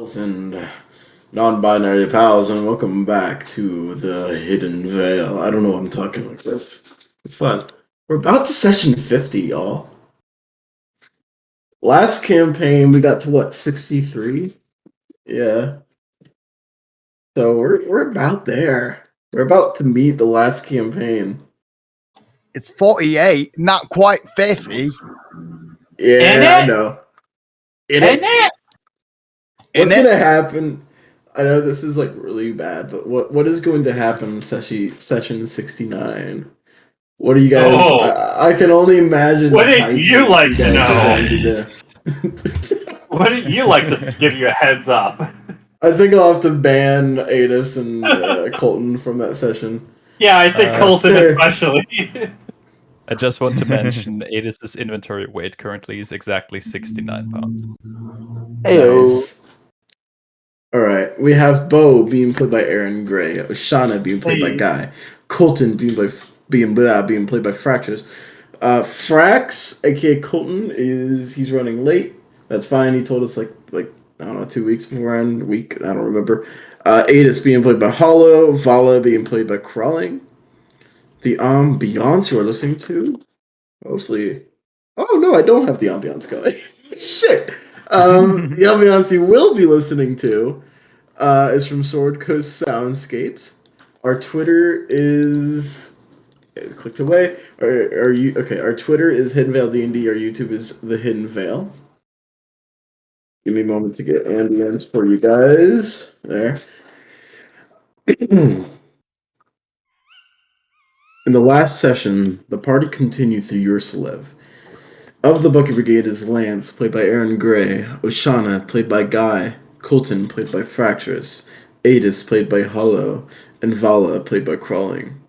And non-binary pals, and welcome back to the Hidden Veil. I don't know why I'm talking like this. It's fun. We're about to session 50, y'all. Last campaign we got to what, 63? Yeah. So we're about there. We're about to meet the last campaign. It's 48, not quite 50. Yeah, I know. What's gonna happen? I know this is like really bad, but what is going to happen in session 69? What do you guys? I can only imagine. What the did you hijinks like you to guys are know? going to do. What did you like to give you a heads up? I think I'll have to ban Adis and Colton from that session. Yeah, I think Colton especially. I just want to mention Adis' inventory weight currently is exactly 69 pounds. Nice. All right, we have Bo being played by Aaron Gray, Oshana being played by Guy, Colton being played by Fractures. Frax, aka Colton, he's running late. That's fine. He told us like I don't know, 2 weeks beforehand, a week, I don't remember. Adis being played by Hollow, Vala being played by Crawling. The ambiance you are listening to, hopefully. Oh no, I don't have the ambiance going. Shit. The ambiance you will be listening to is from Sword Coast Soundscapes. Our Twitter is clicked away. Our Twitter is Hidden Veil D&D. Our YouTube is The Hidden Veil. Give me a moment to get ambience for you guys. There. In the last session, the party continued through Yursalev. Of the Bucket Brigade is Lance, played by Aaron Gray, Oshana, played by Guy, Colton, played by Fractress, Adis, played by Hollow, and Vala, played by Crawling.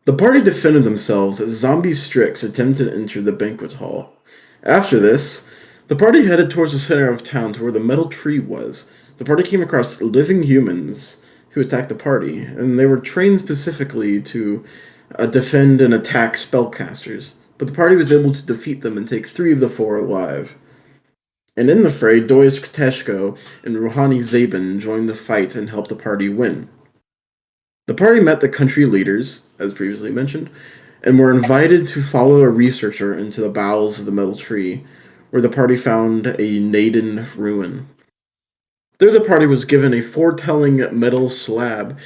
The party defended themselves as zombie Strix attempted to enter the banquet hall. After this, the party headed towards the center of town to where the metal tree was. The party came across living humans who attacked the party, and they were trained specifically to defend and attack spellcasters. But the party was able to defeat them and take 3 of the 4 alive. And in the fray, Doyas Kreteshko and Rouhani Zabin joined the fight and helped the party win. The party met the country leaders, as previously mentioned, and were invited to follow a researcher into the bowels of the metal tree, where the party found a Naden ruin. There the party was given a foretelling metal slab.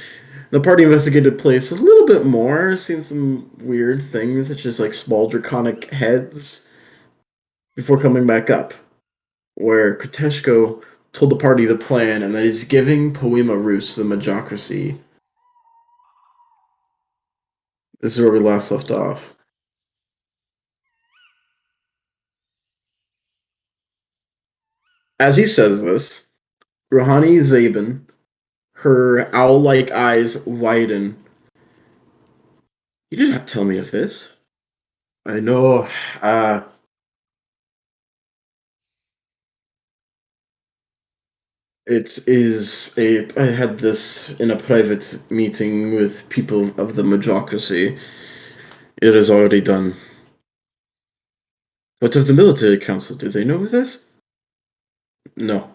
The party investigated the place a little bit more, seen some weird things, such as like small draconic heads, before coming back up, where Kreteshko told the party the plan and that he's giving Poema Rus the Magocracy. This is where we last left off. As he says this, Rouhani Zabin, her owl-like eyes widen. You did not tell me of this. I know, I had this in a private meeting with people of the Magocracy. It is already done. What of the military council? Do they know of this? No.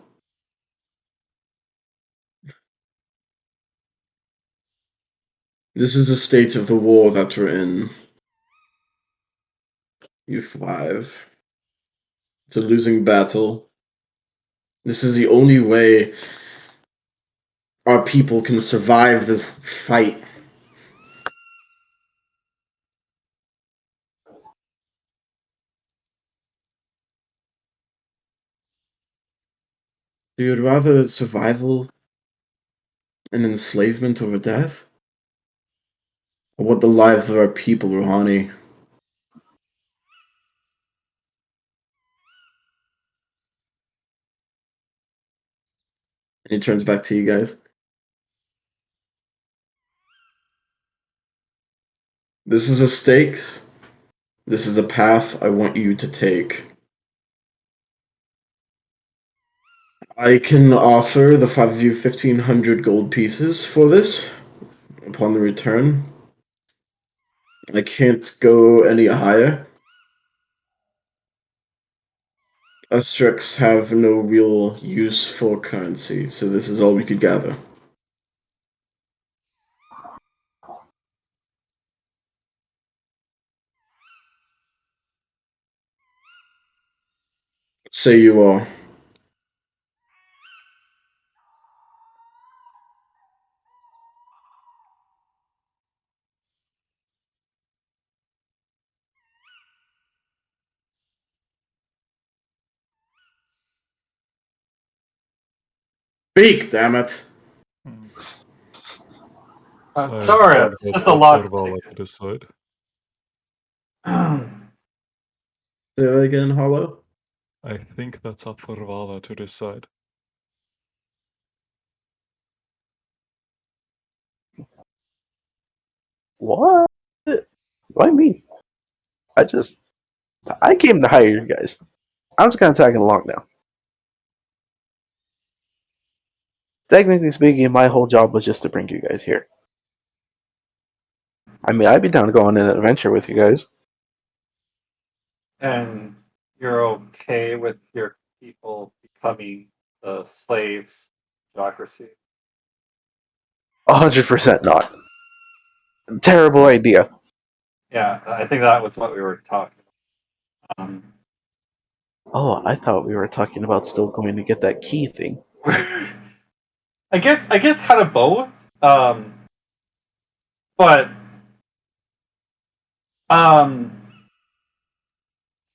This is the state of the war that we're in. You 5. It's a losing battle. This is the only way our people can survive this fight. Do you rather survival and enslavement over death? Or what the lives of our people, Rouhani? And he turns back to you guys. This is a stakes. This is a path I want you to take. I can offer the 5 of you 1,500 gold pieces for this upon the return. I can't go any higher. Asterix have no real use for currency, so this is all we could gather. Say you are. Speak, damn it! Sorry, thought it's that's just a up lot for to Vala to decide. take. Say that again, Hollow? I think that's up for Vala to decide. What? Why me? I came to hire you guys. I'm just kind of tagging along now. Technically speaking, my whole job was just to bring you guys here. I mean, I'd be down to go on an adventure with you guys. And you're okay with your people becoming the slaves bureaucracy? 100% not. Terrible idea. Yeah, I think that was what we were talking about. Oh, I thought we were talking about still going to get that key thing. I guess kind of both. But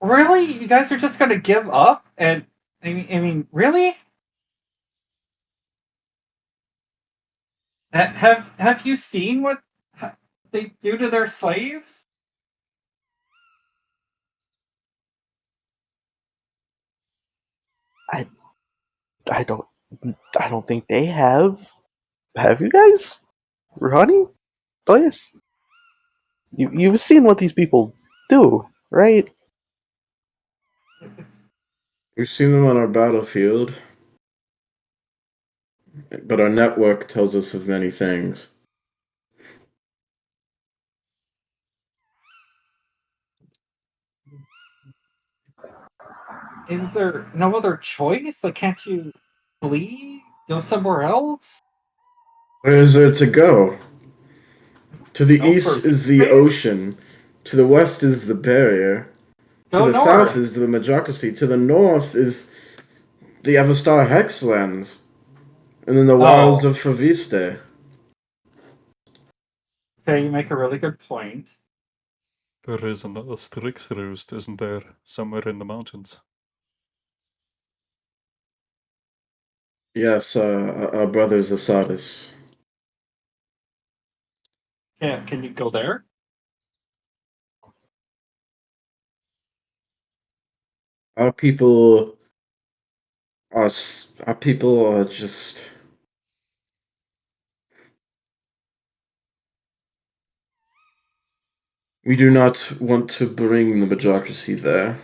really, you guys are just gonna give up? And I mean, really? Have you seen what they do to their slaves? I don't think they have. Have you guys? Ronnie? Toyas? You've seen what these people do, right? It's We've seen them on our battlefield, but our network tells us of many things. Is there no other choice? Like, can't you flee? Go somewhere else? Where is there to go? To the Go east for is the space? ocean. To the west is the barrier. To Go the south north. is the Majocracy. To the north is the Avastar Hexlands. And then the wilds Oh, of Faviste. okay, you make a really good point. There is an Asterix roost, isn't there? Somewhere in the mountains. Yes, our brothers Asadis. Yeah, can you go there? Our people our people are just we do not want to bring the Majocracy there.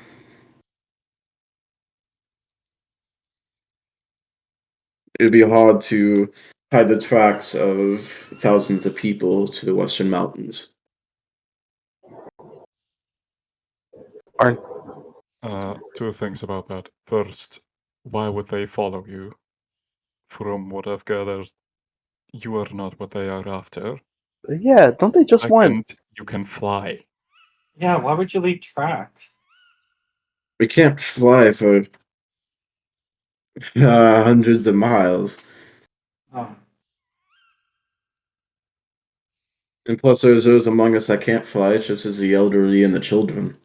It would be hard to hide the tracks of thousands of people to the Western Mountains. Aren't Two things about that. First, why would they follow you? From what I've gathered, you are not what they are after. yeah? Don't they just want? Second, you can fly. Yeah, why would you leave tracks? We can't fly for hundreds of miles. Oh, And plus, there's those among us that can't fly, just as the elderly and the children.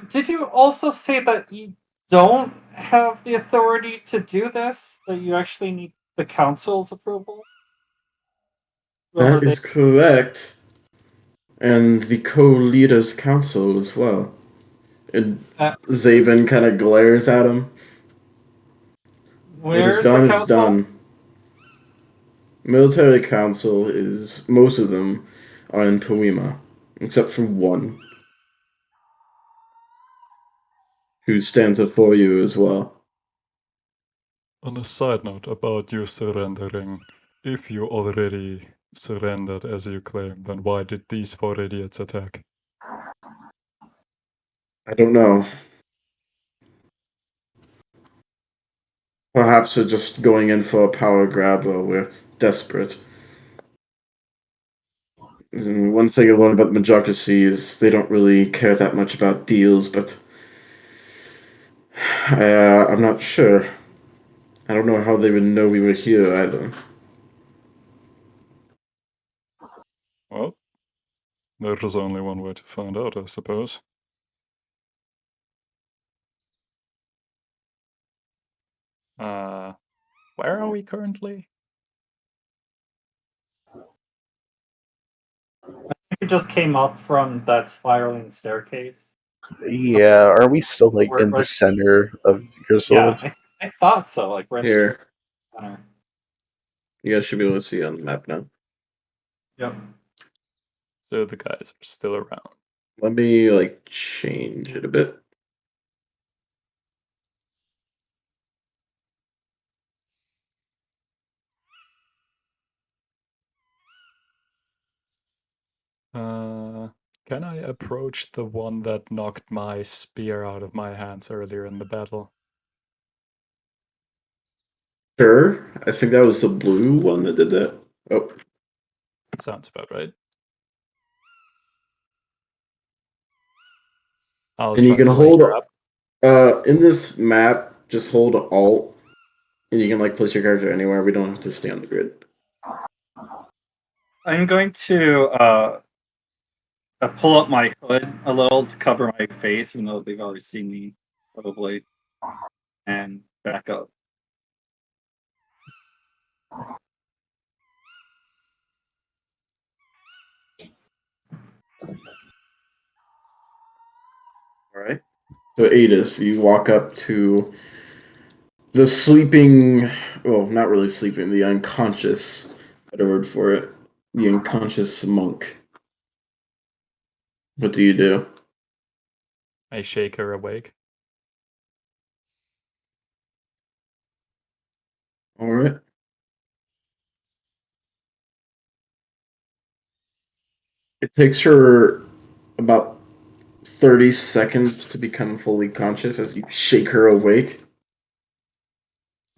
did you also say that you don't have the authority to do this? That you actually need the council's approval? Whoever That they is correct. And the co-leaders council as well. And uh, Zaben kind of glares at him. What is where's the done is council? done. Military council is most of them are in Poema, except for one, who stands up for you as well. On a side note about you surrendering, if you already surrendered as you claim, then why did these 4 idiots attack? I don't know. Perhaps they're just going in for a power grab or we're desperate. And one thing I learned about the Majocracy is they don't really care that much about deals, but I'm not sure. I don't know how they would know we were here either. Well, there's only one way to find out, I suppose. Where are we currently? We just came up from that spiraling staircase. Yeah, are we still like in the We're- center of your Yeah, sylph? I thought so. Like we're in the Here, center. you guys should be able to see on the map now. Yep. So the guys are still around. Let me like change it a bit. Can I approach the one that knocked my spear out of my hands earlier in the battle? Sure, I think that was the blue one that did that. Oh, Sounds about right. I'll and you try can to hold link her up. in this map. Just hold Alt, and you can like place your character anywhere. We don't have to stay on the grid. I'm going to pull up my hood a little to cover my face, even though they've already seen me, probably, and back up. All right. So Adis, you walk up to the sleeping. Well, not really sleeping. The unconscious. Better word for it. The unconscious monk. What do you do? I shake her awake. All right. It takes her about 30 seconds to become fully conscious as you shake her awake.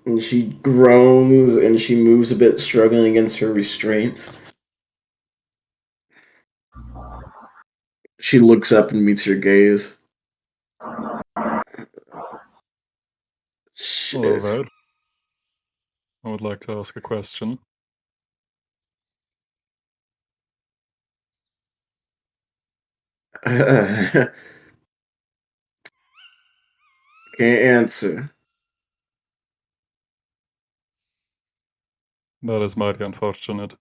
And she groans and she moves a bit, struggling against her restraint. She looks up and meets your gaze. Hello Shit. there. I would like to ask a question. Can't answer. That is mighty unfortunate.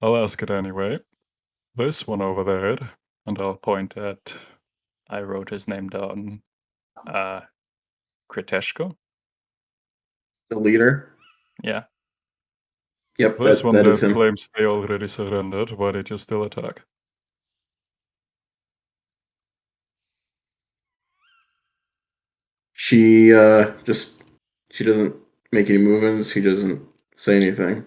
I'll ask it anyway. This one over there, And I'll point at. I wrote his name down. Kriteshko? The leader? Yeah. Yep, this one that there is him. claims they already surrendered. Why did you still attack? She just she doesn't make any movements, she doesn't say anything.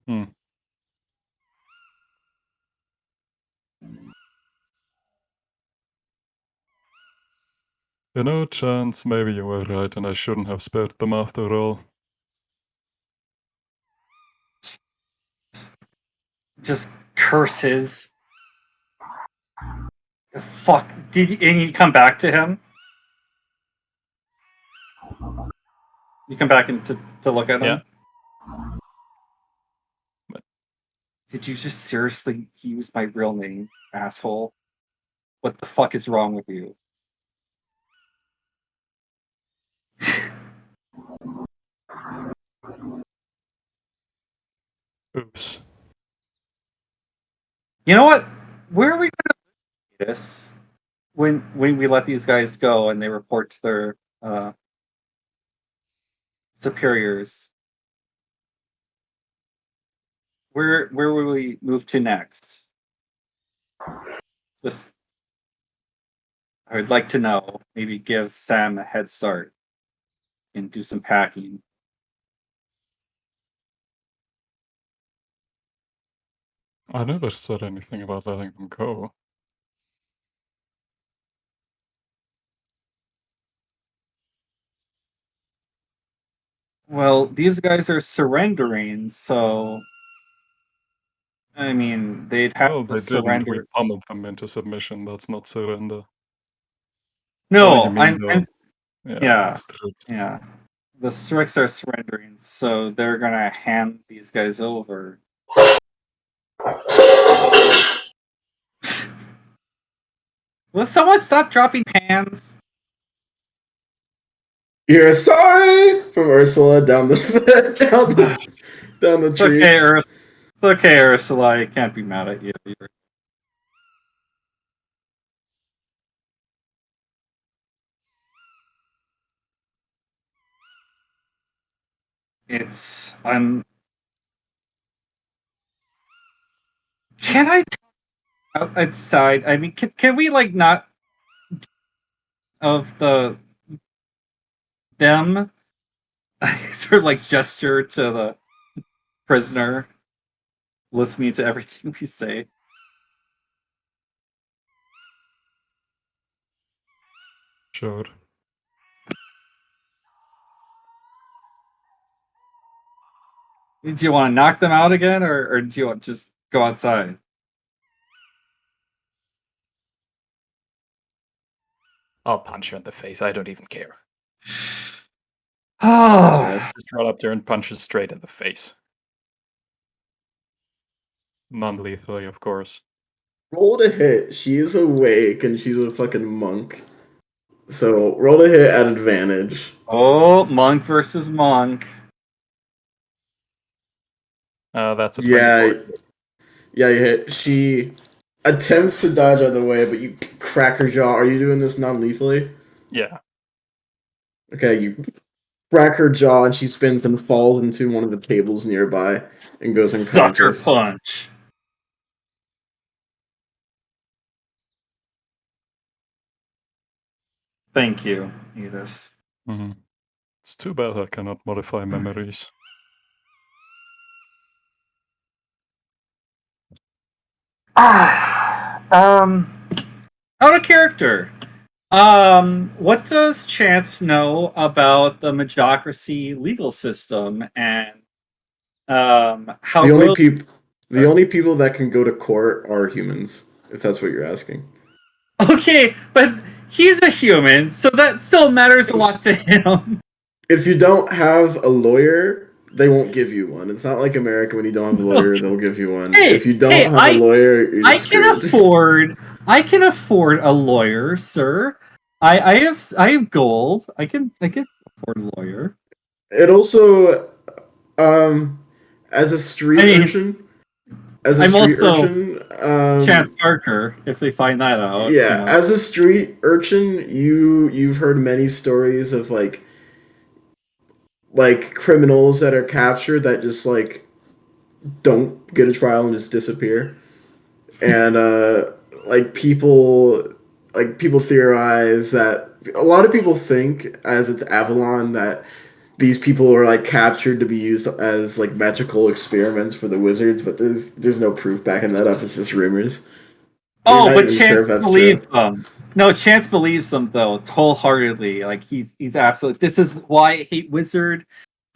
Hmm. You know, Chance, maybe you were right and I shouldn't have spared them after all. Just curses. Fuck. And you come back to him? You come back to look at him? Yeah. Did you just seriously use my real name, asshole? What the fuck is wrong with you? Oops. You know what? Where are we gonna do this? When we let these guys go and they report to their superiors. Where will we move to next? Just I would like to know. Maybe give Sam a head start and do some packing. I never said anything about letting them go. Well, these guys are surrendering, so I mean, they'd have Well, to they didn't. We surrender. pummeled them into submission. That's not surrender. Oh, No, you mean the... yeah, Strix. yeah. The Strix are surrendering, so they're gonna hand these guys over. Will someone stop dropping pans? You're sorry from Ursula down the down the It's tree. okay, Ursula. It's okay, Ursula. I can't be mad at you. It's Can I talk outside? I mean, can we like not of them? I sort of like gesture to the prisoner, listening to everything we say. Sure. Do you want to knock them out again, or do you want to just go outside? I'll punch you in the face. I don't even care. Oh, Let's just run up there and punch her straight in the face. Non-lethally, of course. Roll to hit. She is awake and she's a fucking monk. So roll to hit at advantage. oh, monk versus monk. That's a Yeah, 24. yeah, you hit. She attempts to dodge out of the way, but you crack her jaw. Are you doing this non-lethally? Yeah. Okay, you crack her jaw and she spins and falls into one of the tables nearby and goes Sucker unconscious. punch. Thank you, Edis. Mhm. It's too bad I cannot modify memories. Out of character. What does Chance know about the Magocracy legal system and how The only royal- people, the only people that can go to court are humans. If that's what you're asking. Okay, but he's a human, so that still matters a lot to him. If you don't have a lawyer, they won't give you one. It's not like America when you don't have a lawyer, they'll give you one. Hey, if you don't hey, have a lawyer, you're I just can screwed. afford a lawyer, sir. I have gold. I can afford a lawyer. It also, as a street I mean, urchin, as a I'm street also urchin, Chance Parker. If they find that out, yeah, you know. as a street urchin, you've heard many stories of like criminals that are captured that just like don't get a trial and just disappear, and people theorize that a lot of people think as it's Avalon that these people are like captured to be used as like magical experiments for the wizards, but there's no proof backing that up. It's just rumors. We're Oh, not but even Chance sure if that's believes true. them. No, Chance believes them though, wholeheartedly. Like he's absolutely. This is why I hate wizards.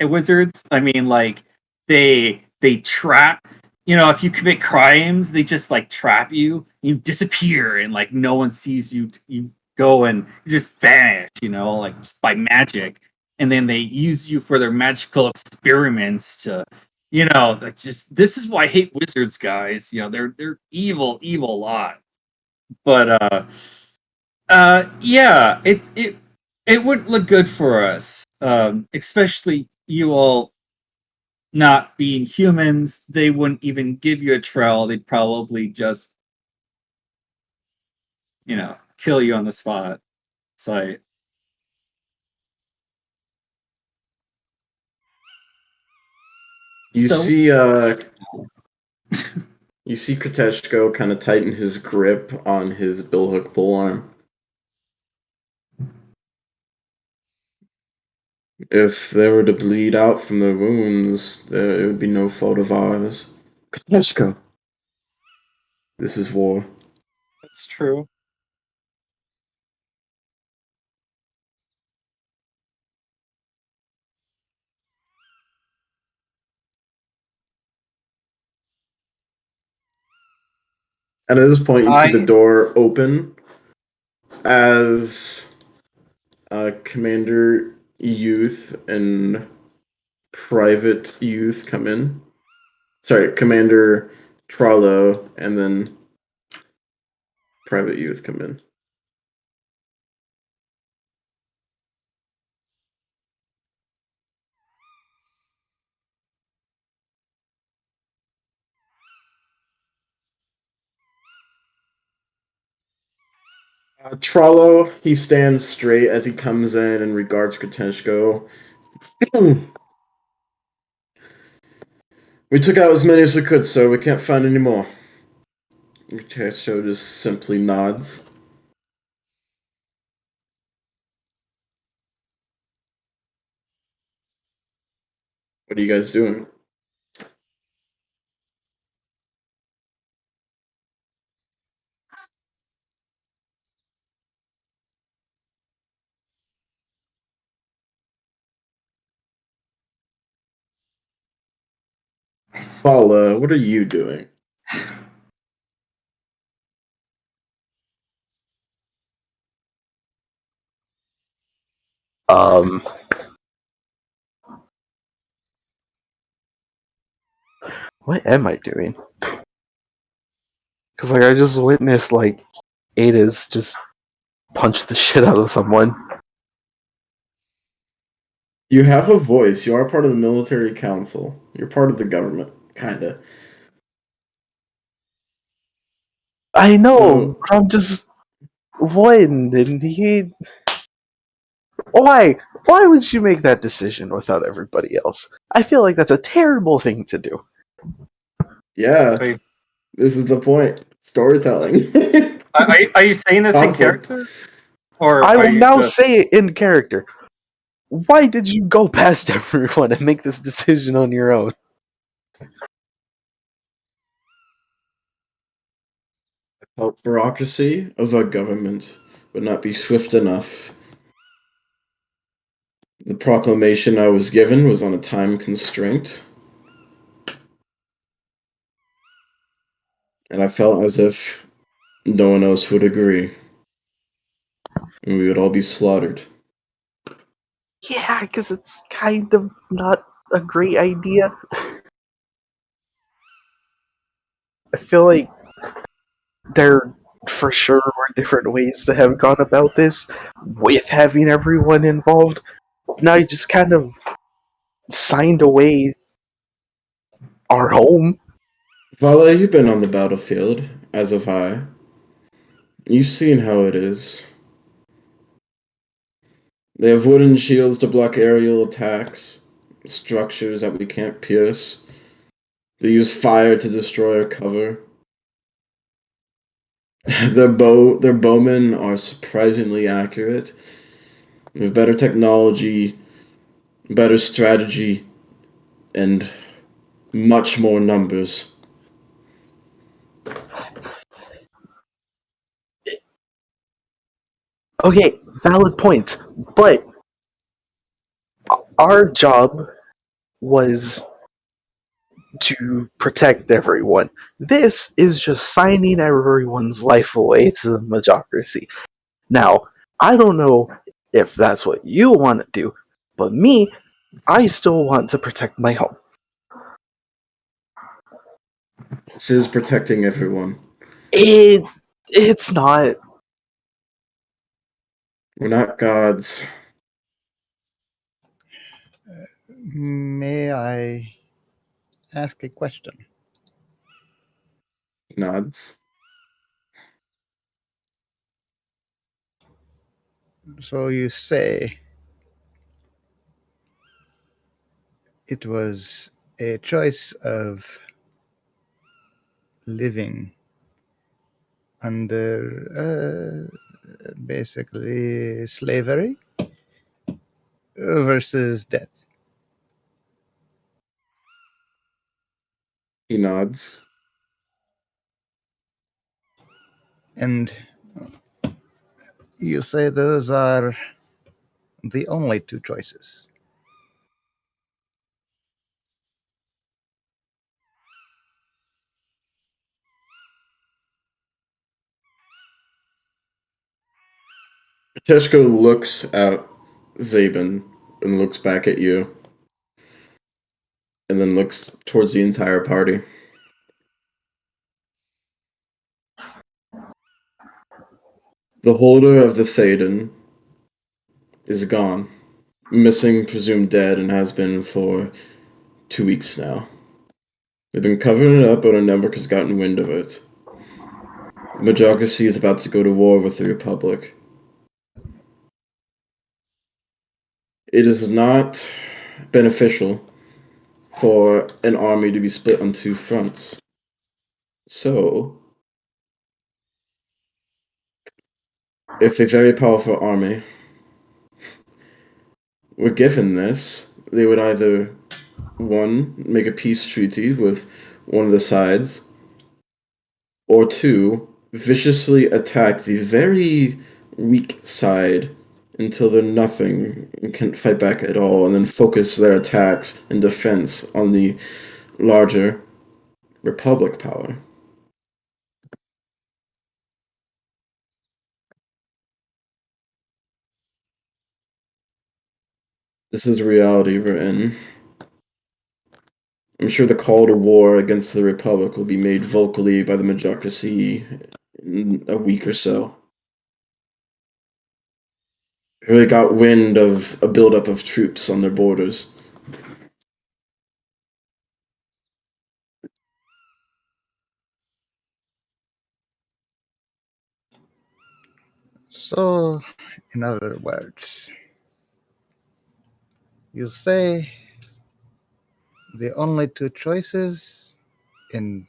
I mean, like they trap. You know, if you commit crimes, they just like trap you. You disappear, and like no one sees you. You go and you just vanish. You know, like just by magic. And then they use you for their magical experiments to, you know, like just this is why I hate wizards, guys. You know, they're evil lot. But yeah, it wouldn't look good for us. Especially you all not being humans. They wouldn't even give you a trial. They'd probably just, you know, kill you on the spot. So You so see, you see Kreteshko kind of tighten his grip on his billhook polearm. If they were to bleed out from their wounds, it would be no fault of ours. Kneshko. This is war. That's true. And at this point, you see the I- door open as Commander Youth and Private Youth come in. Sorry, Commander Trollo and then Private Youth come in. Trollo, he stands straight as he comes in and regards Kreteshko. We took out as many as we could, sir. We can't find any more. Kreteshko just simply nods. What are you guys doing? Paula, what are you doing? What am I doing? Because like I just witnessed like Ada's just punch the shit out of someone. You have a voice. You are part of the military council. You're part of the government, kinda. I know, So- but I'm just one, and he. Why? Why would you make that decision without everybody else? I feel like that's a terrible thing to do. Yeah, Wait, this is the point. Storytelling. are you saying this in Conflict. character? Or I are will you now just... say it in character. Why did you go past everyone and make this decision on your own? The bureaucracy of our government would not be swift enough. The proclamation I was given was on a time constraint. And I felt as if no one else would agree. And we would all be slaughtered. Yeah, because it's kind of not a great idea. I feel like there for sure were different ways to have gone about this with having everyone involved. Now you just kind of signed away our home. Vala, you've been on the battlefield, as have I. You've seen how it is. They have wooden shields to block aerial attacks, structures that we can't pierce. They use fire to destroy our cover. Their bowmen are surprisingly accurate. With better technology, better strategy, and much more numbers. Okay, valid point. But our job was to protect everyone. This is just signing everyone's life away to the Majocracy. Now, I don't know if that's what you want to do, but me, I still want to protect my home. This is protecting everyone. It's not. We're not gods. May I ask a question? Nods. So you say it was a choice of living under basically slavery versus death. He nods. And you say those are the only two choices. Teshko looks at Zabin and looks back at you. And then looks towards the entire party. The holder of the Thaden is gone. Missing, presumed dead, and has been for 2 weeks now. They've been covering it up, but a network has gotten wind of it. The Majocracy is about to go to war with the Republic. It is not beneficial for an army to be split on two fronts. So, if a very powerful army were given this, they would either, one, make a peace treaty with one of the sides, or two, viciously attack the very weak side until they're nothing and can't fight back at all, and then focus their attacks and defense on the larger Republic power. This is the reality we're in. I'm sure the call to war against the Republic will be made vocally by the Majocracy in a week or so. Really got wind of a buildup of troops on their borders. So, in other words, you say the only two choices in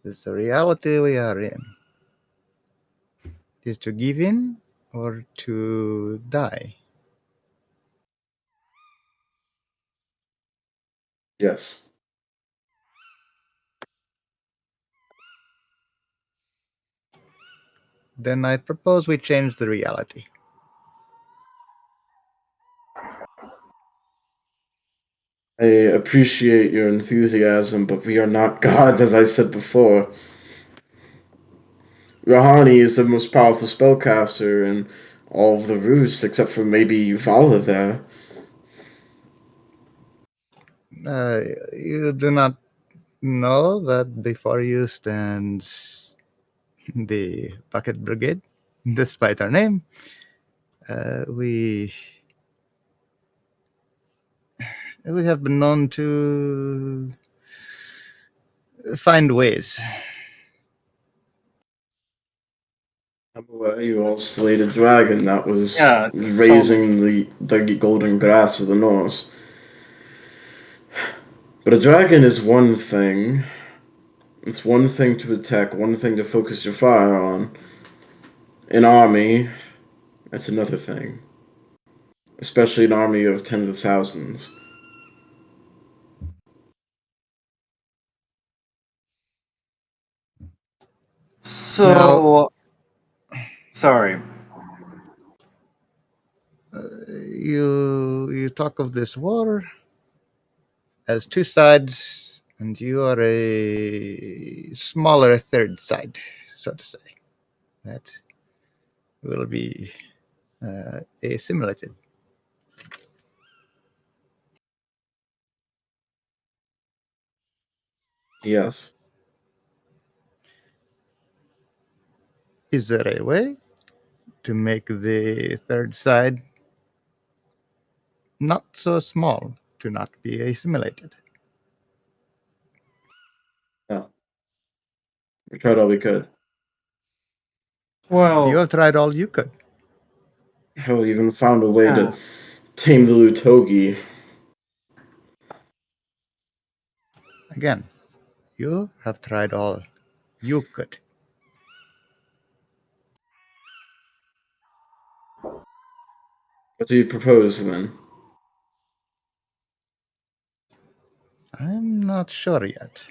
this reality we are in is to give in or to die. Yes. Then I propose we change the reality. I appreciate your enthusiasm, but we are not gods, as I said before. Rahani is the most powerful spellcaster in all of the roosts, except for maybe Vala there. You do not know that before you stands the Bucket Brigade, despite our name. We have been known to find ways. I'm aware you all slayed a dragon that was Yeah, just raising the golden grass of the Norse. But a dragon is one thing. It's one thing to attack, one thing to focus your fire on. An army, that's another thing. Especially an army of tens of thousands. So, sorry. You talk of this war as two sides, and you are a smaller third side, so to say. That will be assimilated. Yes. Is there a way to make the third side not so small to not be assimilated? No. We tried all we could. Well, You have tried all you could. Hell, we even found a way yeah. to tame the Lutogi. Again, you have tried all you could. What do you propose then? I'm not sure yet.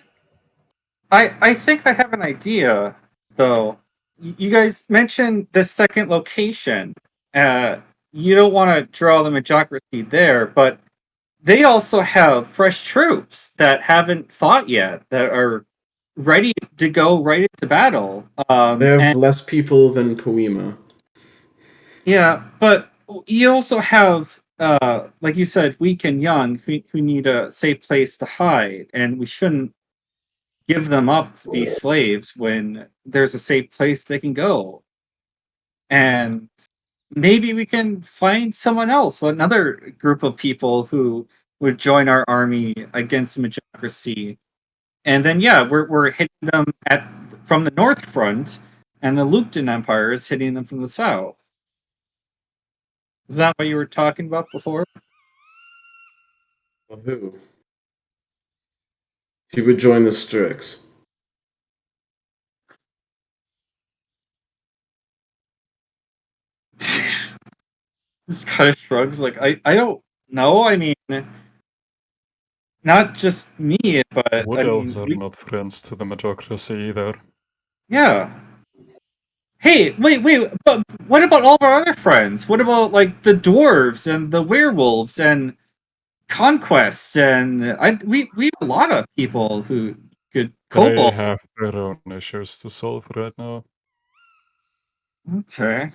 I think I have an idea, though. You guys mentioned the second location. You don't want to draw the Majocracy there, but they also have fresh troops that haven't fought yet, that are ready to go right into battle. They have And less people than Poema. yeah, but you also have, like you said, weak and young who need a safe place to hide, and we shouldn't give them up to be slaves when there's a safe place they can go. And maybe we can find someone else, another group of people who would join our army against the Majocracy. And then yeah, we're hitting them from the north front, and the Lupton Empire is hitting them from the south. Is that what you were talking about before? Who? He would join the Strix. This kind of shrugs like I don't know. I mean, not just me, but Wood I elves mean, are not friends to the Majocracy either. yeah. Hey, wait, but what about all of our other friends? What about like the dwarves and the werewolves and conquests and we have a lot of people who could They kobold. have their own issues to solve right now. Okay,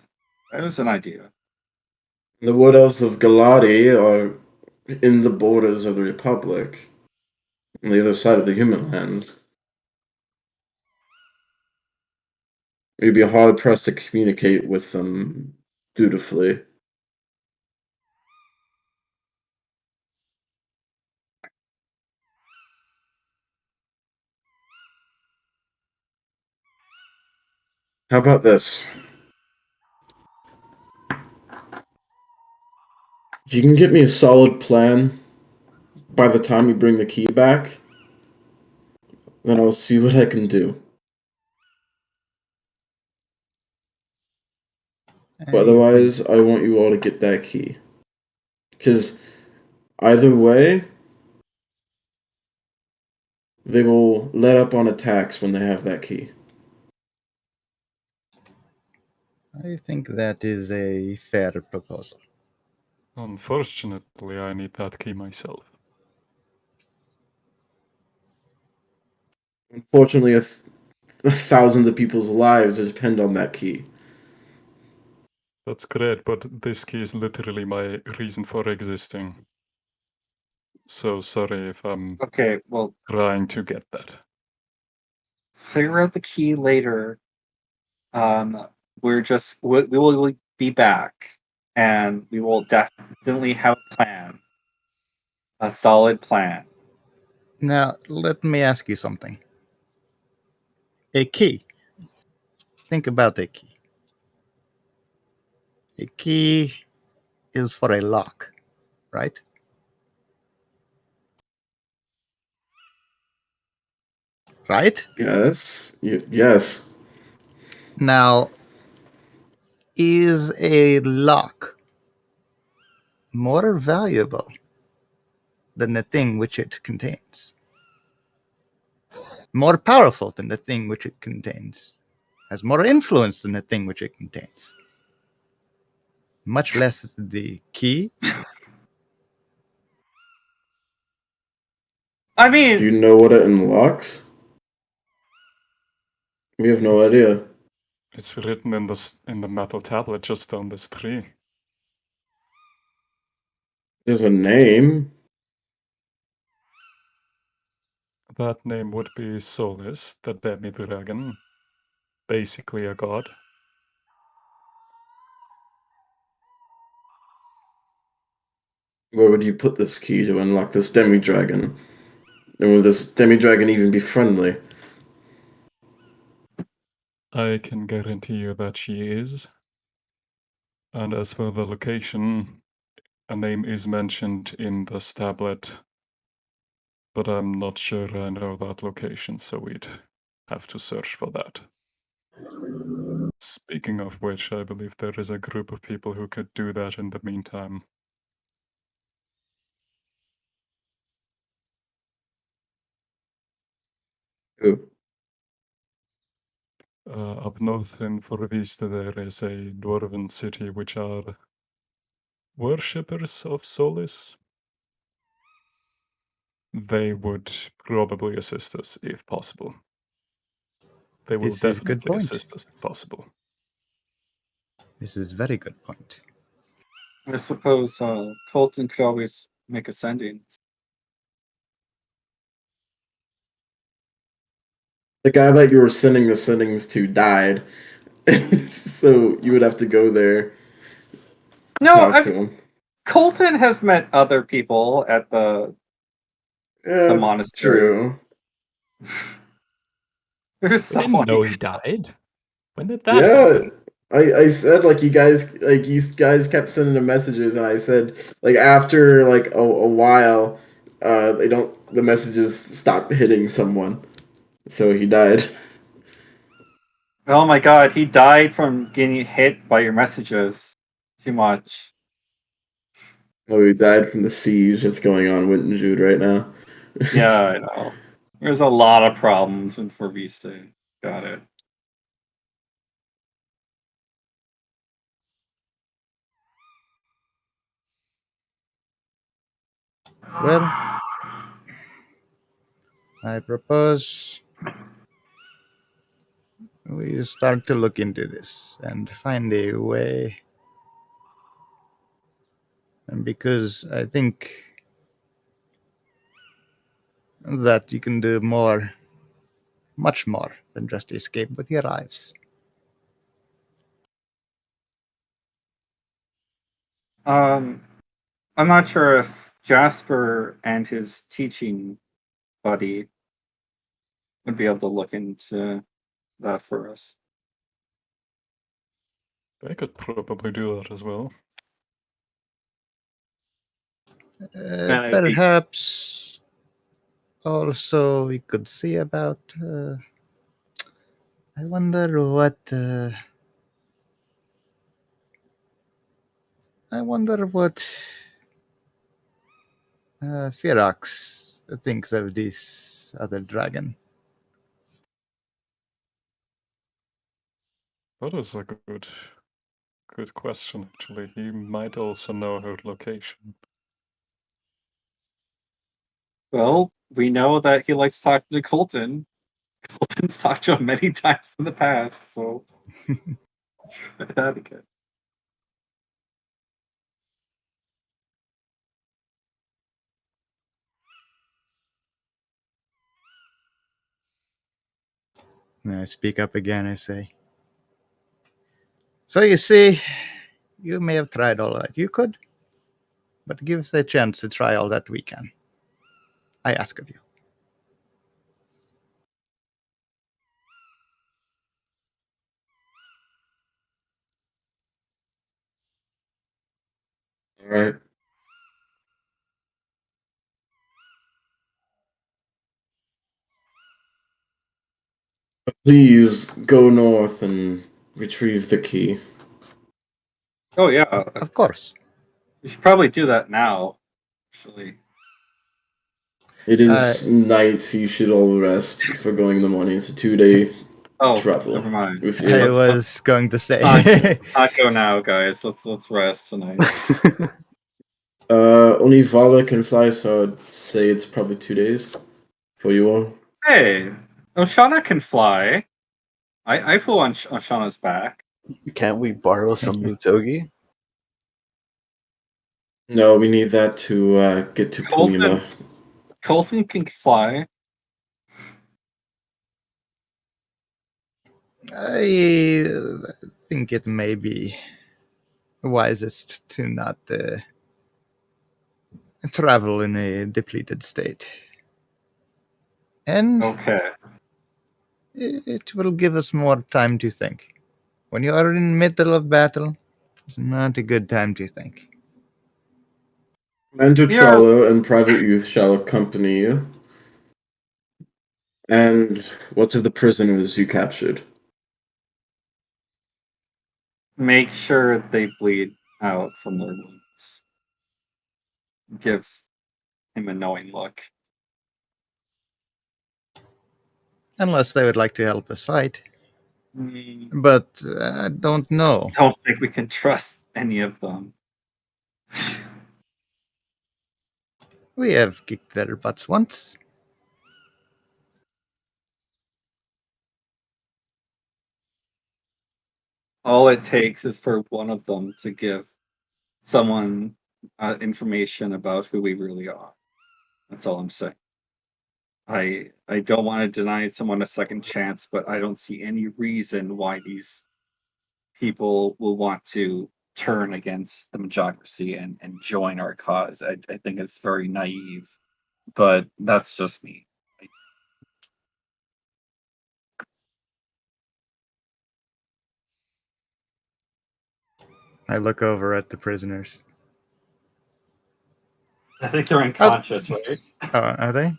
that was an idea. The Wood Elves of Galati are in the borders of the Republic, on the other side of the human lands. You'd be hard pressed to communicate with them dutifully. How about this? If you can get me a solid plan by the time you bring the key back, then I'll see what I can do. But otherwise, I want you all to get that key. Because either way, they will let up on attacks when they have that key. I think that is a fair proposal. Unfortunately, I need that key myself. Unfortunately, thousands of people's lives depend on that key. That's great, but this key is literally my reason for existing. So sorry if I'm Okay, well, trying to get that. figure out the key later. We will be back, and we will definitely have a plan, a solid plan. Now, let me ask you something. A key. Think about a key. A key is for a lock, right? Right? Yes. Yes. Now, is a lock more valuable than the thing which it contains? More powerful than the thing which it contains? Has more influence than the thing which it contains? Much less the key? I Do mean, you know what it unlocks? We have no idea. It's written in the metal tablet just down this tree. There's a name. That name would be Solis, the demi-dragon. Basically a god. Where would you put this key to unlock this demi-dragon? And will this demi-dragon even be friendly? I can guarantee you that she is. And as for the location, a name is mentioned in the tablet, but I'm not sure I know that location, so we'd have to search for that. Speaking of which, I believe there is a group of people who could do that in the meantime. Ooh. Up north in Forvista, there is a dwarven city which are worshippers of Solis. They would probably assist us if possible. They will This is good definitely point. assist us if possible. This is very good point. I suppose Colton could always make a sending. The guy that you were sending the sendings to died, so you would have to go there, No, talk to him. Colton has met other people at the Yeah, monastery. true. There's I didn't someone know you he could talk- died. When did that Yeah, happen? I said like you guys kept sending him messages, and I said like after like a while, the messages stopped hitting someone, so he died. Oh my god, he died from getting hit by your messages. Too much. Oh, he died from the siege that's going on in Wittenjude right now. Yeah, I know. There's a lot of problems in Forvista. Got it. Well, I propose we start to look into this and find a way. And because I think that you can do more, much more than just escape with your lives. I'm not sure if Jasper and his teaching buddy would be able to look into that for us. They could probably do that as well. Man, it'd be- Perhaps also we could see about. I wonder what. I wonder what Ferox thinks of this other dragon. That is a good question, actually. He might also know her location. Well, we know that he likes talking to Colton. Colton's talked to him many times in the past, so that'd be good. And I speak up again, I say. So you see, you may have tried all that you could, but give us a chance to try all that we can. I ask of you. All right. Please go north and retrieve the key. Oh yeah, Of course. we should probably do that now. Actually, It is night. You should all rest for going in the morning. It's a 2-day oh, travel. never mind. With I your, was going to say. Not go now, guys. Let's rest tonight. only Vala can fly, so I'd say it's probably 2 days for you all. Hey, Oshana can fly. I flew on Oshana's back. Can't we borrow some Mutogi? No, we need that to get to Colton- Polima. Colton can fly. I think it may be wisest to not travel in a depleted state. And Okay. it will give us more time to think. When you are in the middle of battle, it's not a good time to think. Commander Yeah. Trollo and Private Youth shall accompany you. And what of the prisoners you captured? Make sure they bleed out from their wounds. Gives him a knowing look. Unless they would like to help us fight. I But I don't know. don't think we can trust any of them. We have kicked their butts once. All it takes is for one of them to give someone information about who we really are. That's all I'm saying. I don't want to deny someone a second chance, but I don't see any reason why these people will want to turn against the Majocracy and join our cause. I think it's very naive, but that's just me. I look over at the prisoners. I think they're unconscious, right? Oh, are they?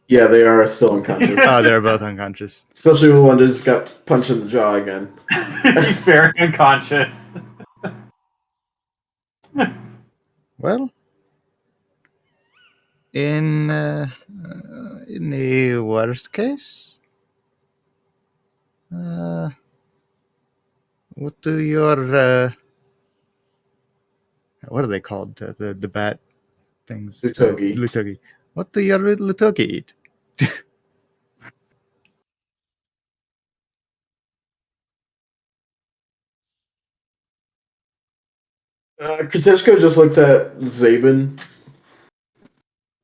Yeah, they are still unconscious. Oh, they're both unconscious. Especially the one that just got punched in the jaw again. He's very unconscious. Well, in the worst case, what do your what are they called? The bat things. Lutogi. Lutogi. What do your Lutogi eat? Kriteshko just looked at Zabin.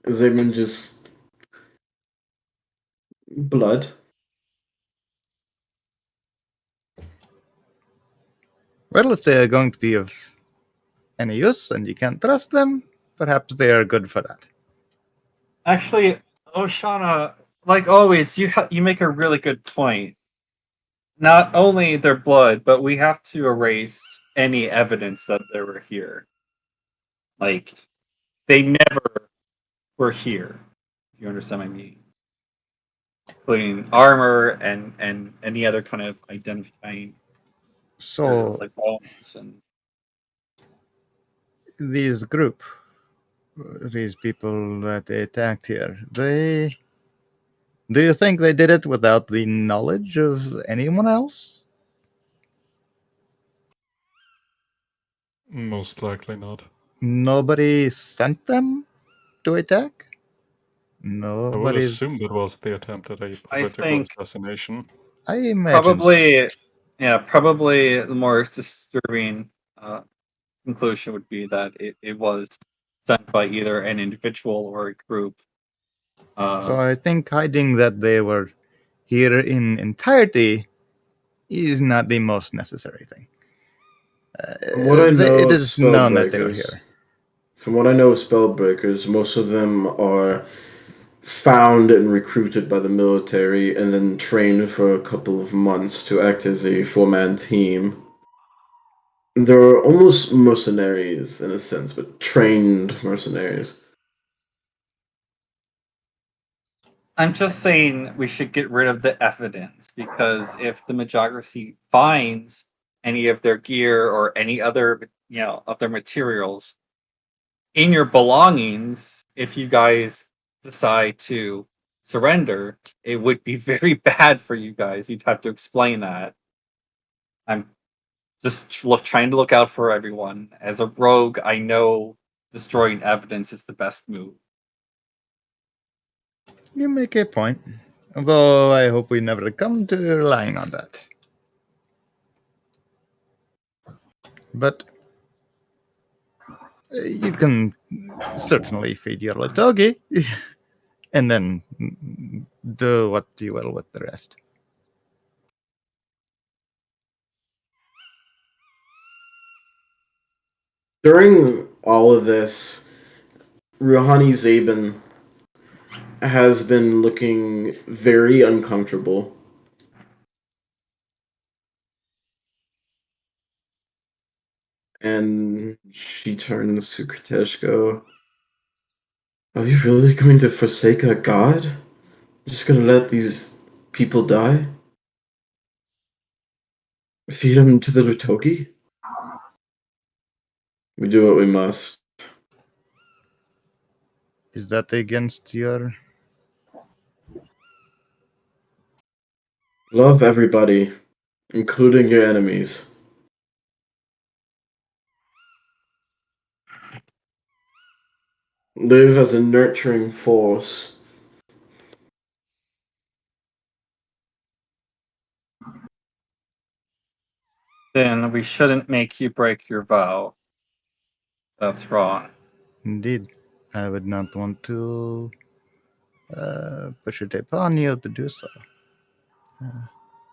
Zabin just... blood. Well, if they are going to be of any use and you can't trust them, perhaps they are good for that. Actually, Oshana, like always, you make a really good point. Not only their blood, but we have to erase any evidence that they were here. Like, they never were here. If you understand what I mean. Including armor and any other kind of identifying So materials like bones and these group, these people that they attacked here, do you think they did it without the knowledge of anyone else? Most likely not. Nobody sent them to attack? I would Nobody. assume that was the attempt at a I political think assassination. I imagine. probably the more disturbing conclusion would be that it was sent by either an individual or a group. So I think hiding that they were here in entirety is not the most necessary thing. From what I know It of is known that they were Spellbreakers, here. From what I know of Spellbreakers, most of them are found and recruited by the military and then trained for a couple of months to act as a four-man team. They're almost mercenaries in a sense, but trained mercenaries. I'm just saying we should get rid of the evidence because if the Majocracy finds any of their gear or any other, of their materials in your belongings, if you guys decide to surrender, it would be very bad for you guys. You'd have to explain that. I'm just trying to look out for everyone. As a rogue, I know destroying evidence is the best move. You make a point. Although I hope we never come to relying on that. But you can certainly feed your Latogi and then do what you will with the rest. During all of this, Rouhani Zabin has been looking very uncomfortable. And she turns to Kriteshko. Are you really going to forsake our god? You're just gonna let these people die? Feed them to the Lutogi? We do what we must. Is that against your Love everybody, including your enemies. Live as a nurturing force. Then we shouldn't make you break your vow. That's wrong. Indeed, I would not want to push it upon you to do so.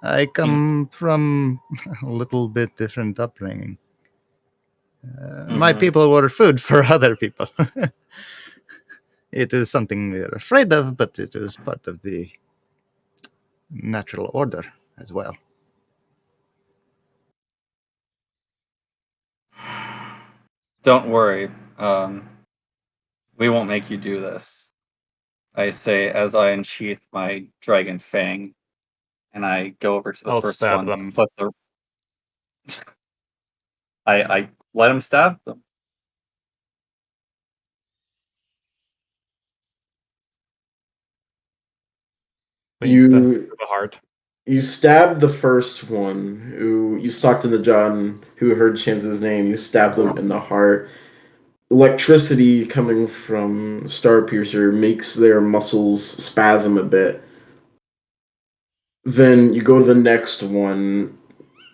I come from a little bit different upbringing. My Mhm. people were food for other people. It is something we're afraid of, but it is part of the natural order as well. Don't worry. We won't make you do this. I say as I unsheath my dragon fang, and I go over to the I'll first stab one. them. Slit the. I let him stab them. Instant You to the heart. you stabbed the first one who you stalked in the jaw and who heard Chance's name. You stabbed them in the heart. Electricity coming from Starpiercer makes their muscles spasm a bit. Then you go to the next one.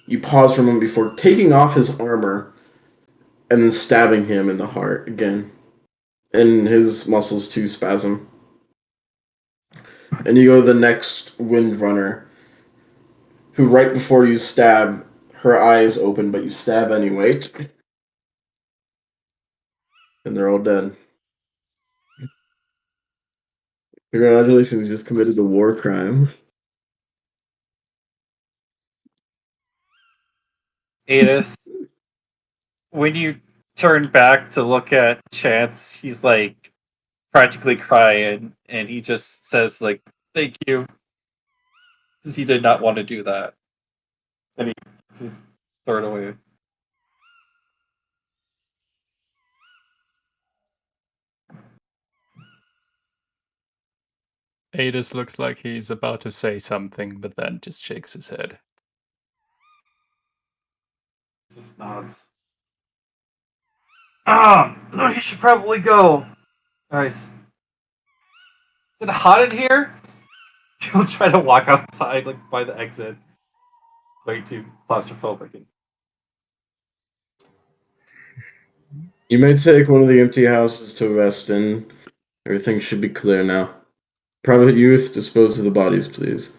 You pause for a moment before taking off his armor and then stabbing him in the heart again. And his muscles too spasm. And you go to the next Windrunner, who right before you stab, her eyes open, but you stab anyway. And they're all dead. Congratulations, you just committed a war crime. Adis, when you turn back to look at Chance, he's like practically crying, and he just says like, "Thank you," because he did not want to do that, and he just throw it away. Adis looks like he's about to say something, but then just shakes his head. Just nods. You should probably go. Guys, is it hot in here? He'll try to walk outside, like by the exit. Way too claustrophobic. You may take one of the empty houses to rest in. Everything should be clear now. Private Youth, dispose of the bodies, please.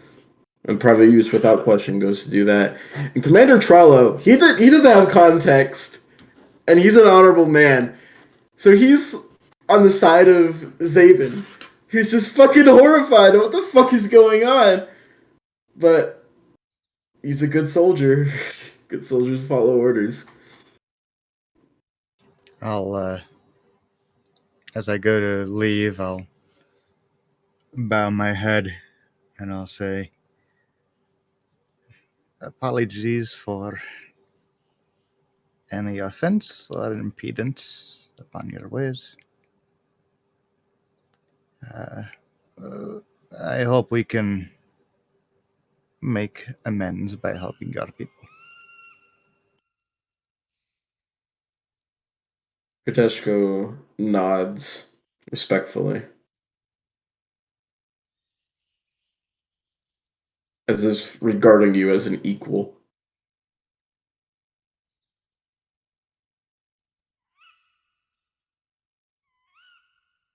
And Private Youth, without question, goes to do that. And Commander Trello, he doesn't have context, and he's an honorable man. So he's on the side of Zabin, who's just fucking horrified at what the fuck is going on. But he's a good soldier. Good soldiers follow orders. I'll, as I go to leave, I'll bow my head and I'll say, apologies for any offense or impedance upon your ways. I hope we can make amends by helping your people. Kateshko nods respectfully. As if regarding you as an equal.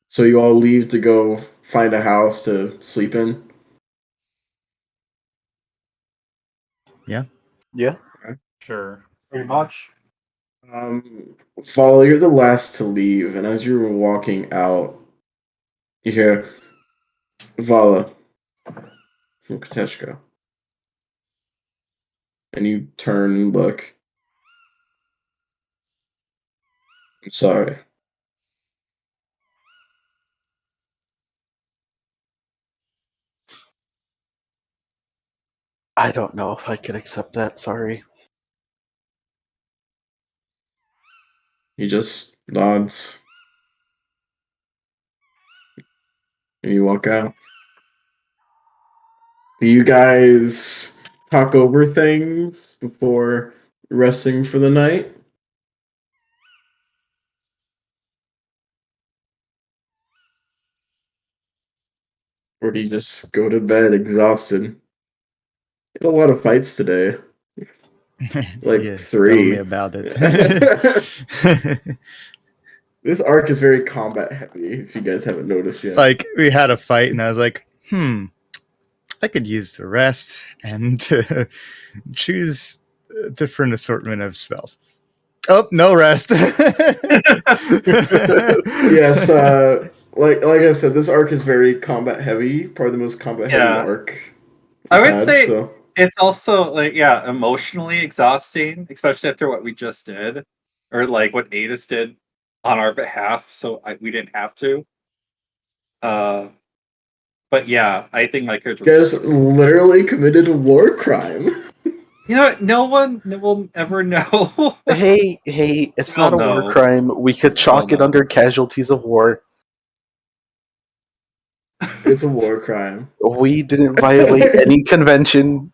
So you all leave to go find a house to sleep in? Yeah? Yeah. Sure. Pretty much. Follow, you're the last to leave, and as you're walking out, you hear Vala from Kateshko. And you turn and look. I'm sorry. I don't know if I could accept that. Sorry. He just nods. And you walk out. Do you guys talk over things before resting for the night? Or do you just go to bed exhausted? Had a lot of fights today. Like yes, 3. tell me about it. This arc is very combat heavy, if you guys haven't noticed yet. Like, we had a fight, and I was like, I could use the rest and choose a different assortment of spells. Oh, no rest. Yes, like I said, this arc is very combat heavy, probably the most combat heavy Yeah. arc. I we've would had, say so. it's also like, yeah, emotionally exhausting, especially after what we just did, or like what Adis did on our behalf. So we didn't have to. But yeah, I think my character. You guys literally committed a war crime. You know what? No one will ever know. Hey, it's We'll not a know. war crime. We could chalk We'll it under casualties of war. It's a war crime. We didn't violate any convention.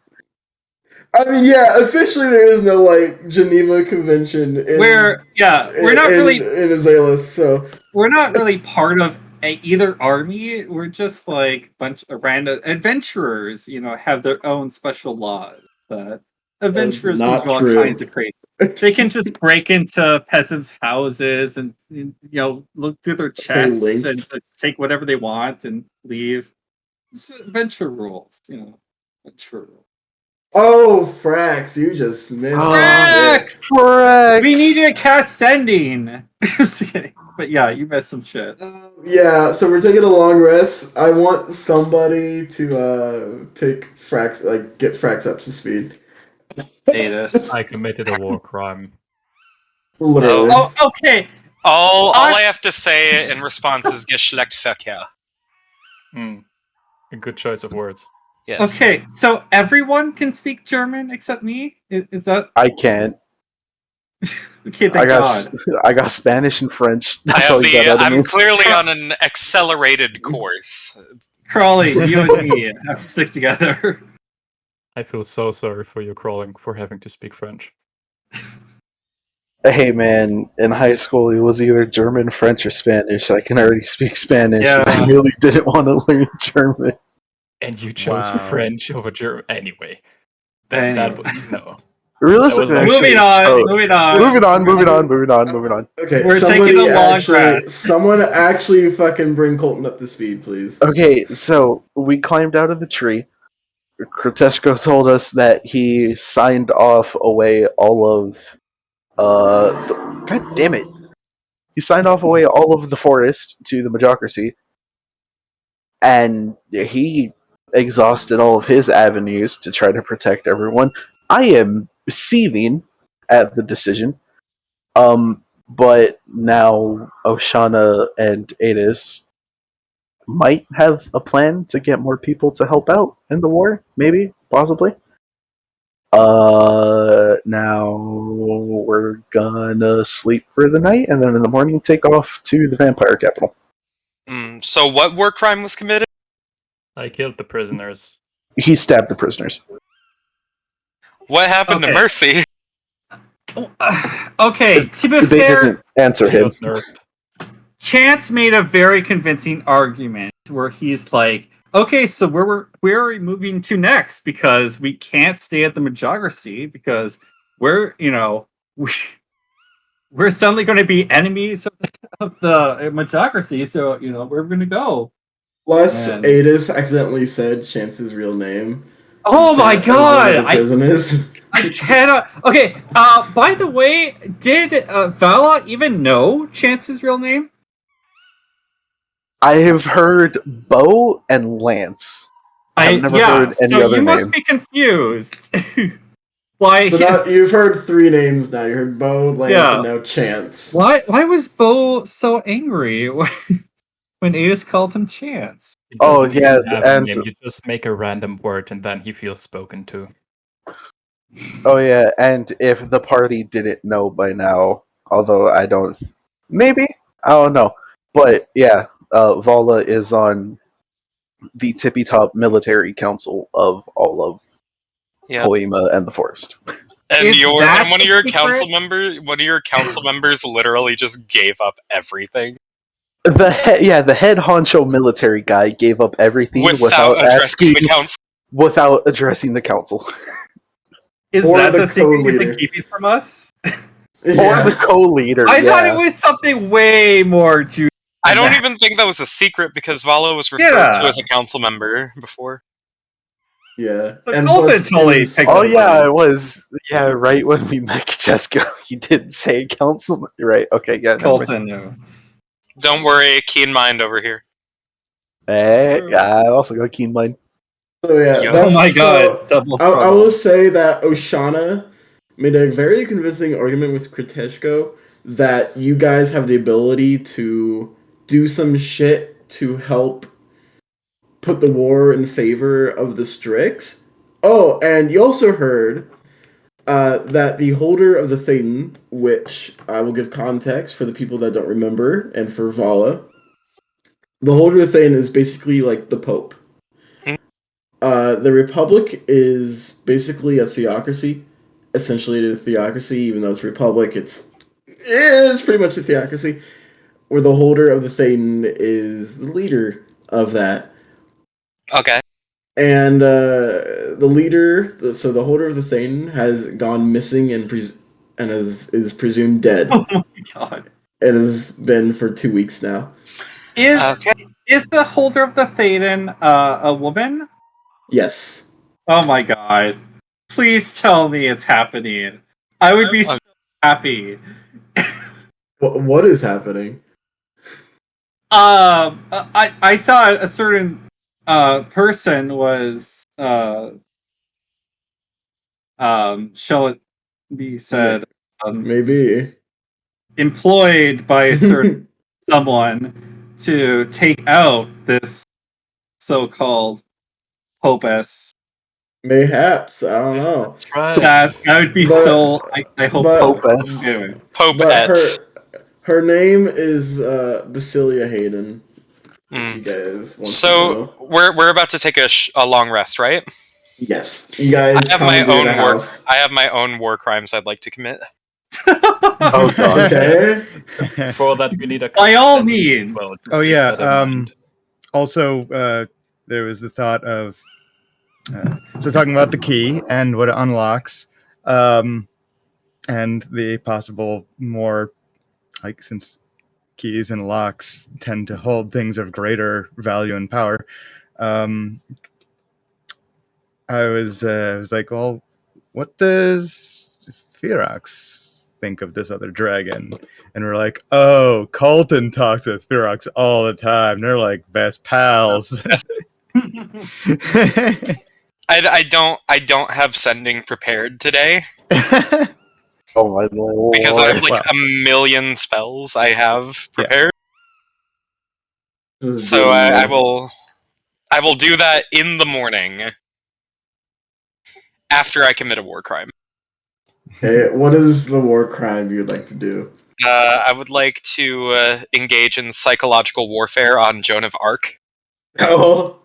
I mean, yeah, officially there is no like Geneva Convention. We're not really in Azalis, so we're not really part of either army. We're just like bunch of random adventurers. Have their own special laws that adventurers can not do all true. kinds of crazy. They can just break into peasants' houses and look through their chests and take whatever they want and leave. This is adventure rules, adventure rules. Oh, Frax, you just missed Frax! Frax! We need to cast sending. Just kidding. But yeah, you missed some shit. Yeah, so we're taking a long rest. I want somebody to pick Frax, like get Frax up to speed. Adis. I committed a war crime. Literally. Oh, okay. All I have to say in response is Geschlechtsverkehr. A good choice of words. Yes. Okay, so everyone can speak German except me? Is that I can't. okay? Thank God. I got Spanish and French. That's all you got out of I'm me. clearly on an accelerated course. Crawley, you and me have to stick together. I feel so sorry for you, Crawling, for having to speak French. Hey man, in high school it was either German, French, or Spanish. I can already speak Spanish. Yeah. And I really didn't want to learn German. And you chose Wow. French over German. Anyway. Anyway. That was, no. Realistically, That was- actually, Moving on. moving on. Okay, We're somebody taking a long actually, rest. someone actually fucking bring Colton up to speed, please. Okay, so we climbed out of the tree. Kroteshko told us that he signed off away all of God damn it. He signed off away all of the forest to the Majocracy. And he exhausted all of his avenues to try to protect everyone. I am seething at the decision. But now Oshana and Adis might have a plan to get more people to help out in the war, maybe, possibly. Now we're gonna sleep for the night, and then in the morning take off to the vampire capital. So what war crime was committed? I killed the prisoners. He stabbed the prisoners. What happened to Okay. Mercy? Okay, to be They fair, didn't answer She him. got nerfed. Chance made a very convincing argument where he's like, okay, so where are we moving to next? Because we can't stay at the Majocracy because we're suddenly going to be enemies of the Majocracy. So where we're going to go. Plus, Man. Adis accidentally said Chance's real name. Oh my As one of God! the prisoners. I cannot. Okay. By the way, did Vala even know Chance's real name? I have heard Bo and Lance. I've never heard any so other you must name. be confused. Why? So now you've heard 3 names now. You heard Bo, Lance, Yeah. and now Chance. Why was Bo so angry when Adis called him Chance? He Oh, doesn't yeah, even have a and- name. You just make a random word and then he feels spoken to. Oh yeah, and if the party didn't know by now, although I don't, maybe I don't know, but yeah, Vala is on the tippy top military council of all of Yeah. Poema and the Forest. And Is that one of the your secret? council members literally just gave up everything The head honcho military guy gave up everything without addressing the council. without addressing the council. Is Or that the the secret you've co-leader. been keeping from us? Or the co-leader. I thought yeah. it was something way more juicy. I don't that. even think that was a secret because Vala was referred Yeah. to as a council member before. Yeah. So And Colton plus, totally it was- picked Oh up yeah, it was. Yeah, right when we met Jessica, he did say council. Right. Okay. Yeah. never mind. Colton knew. Don't worry, keen mind over here. I also got keen mind. So yeah, Yo. that's, Oh my so god, double I trouble. will say that Oshana made a very convincing argument with Kriteshko that you guys have the ability to do some shit to help put the war in favor of the Strix. Oh, and you also heard that the holder of the Thetan, which I will give context for the people that don't remember, and for Vala, the holder of the Thetan is basically like the Pope. The Republic is basically a theocracy. Essentially, it is a theocracy, even though it's Republic, it's pretty much a theocracy, where the holder of the Thetan is the leader of that. Okay. And the leader, so the holder of the Thetan, has gone missing and is presumed dead. Oh my god. It has been for 2 weeks now. Is the holder of the Thetan a woman? Yes. Oh my god. Please tell me it's happening. I would be so happy. What is happening? I thought a certain person was shall it be said Maybe. employed by a certain someone to take out this so-called Popus. Mayhaps. I don't know. That's right. That would be But- so. I hope but- so. Popus. Anyway. Pope But Et. her name is Basilia Hayden. Mm. You guys want to So know. we're about to take a long rest, right? Yes, you guys. I have my come to own the war. house. I have my own war crimes I'd like to commit. Oh god. Okay. For that, we need a By all consensus as means. well, just Oh, keep yeah, that in mind. Also, there was the thought of so talking about the key and what it unlocks, and the possible more, like, since keys and locks tend to hold things of greater value and power. I was like, well, what does Ferox think of this other dragon? And we're like, oh, Colton talks with Ferox all the time. They're like best pals. I don't have sending prepared today Oh my lord. because I have like Wow. a million spells I have Yeah. prepared. Just So doing I that. will do that in the morning after I commit a war crime. Okay, what is the war crime you'd like to do? I would like to engage in psychological warfare on Joan of Arc. Oh,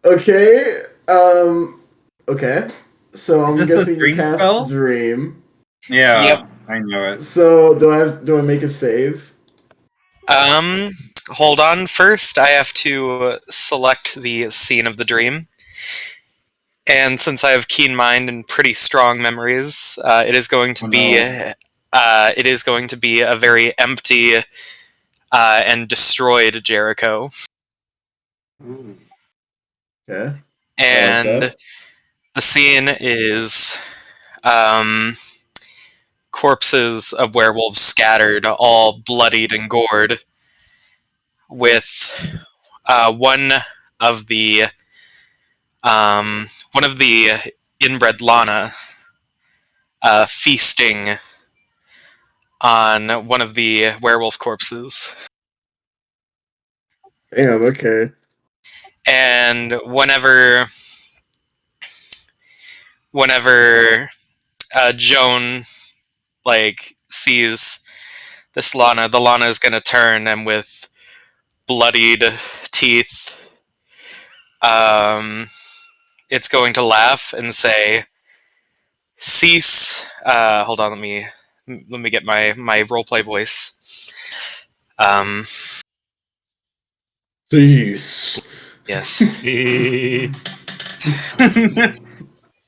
okay. Okay. So I'm Is this a guessing you dream cast spell? Dream. Yeah, Yep. I know it. So do I make a save? Hold on. First, I have to select the scene of the dream. And since I have keen mind and pretty strong memories, it is going to be it is going to be a very empty and destroyed Jericho. Ooh. Okay. And that. the scene is corpses of werewolves scattered, all bloodied and gored, with one of the inbred Lana feasting on one of the werewolf corpses. Damn. Okay. And whenever Joan like sees this Lana, the Lana is gonna turn and with bloodied teeth, it's going to laugh and say, "Cease." Hold on, let me get my roleplay voice. Cease. Yes. See?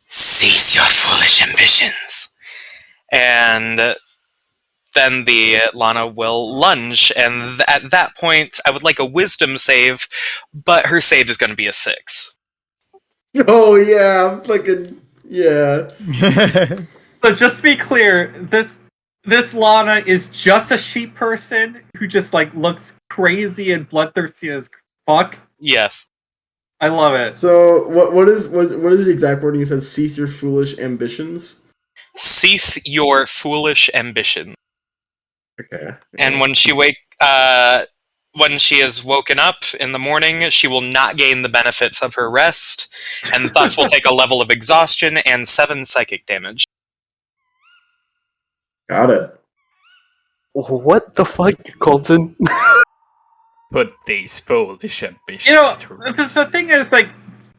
Cease your foolish ambitions. And then the Lana will lunge, and at that point, I would like a wisdom save, but her save is going to be a 6. Oh yeah, fucking yeah. So just to be clear, this Lana is just a sheep person who just like looks crazy and bloodthirsty as fuck. Yes. I love it. So what is the exact wording? You said cease your foolish ambitions. Cease your foolish ambition. Okay. And when she when she is woken up in the morning, she will not gain the benefits of her rest, and thus will take a level of exhaustion and 7 psychic damage. Got it. What the fuck, Colton? Put these foolish ambitions You know, to the rest. thing is, like,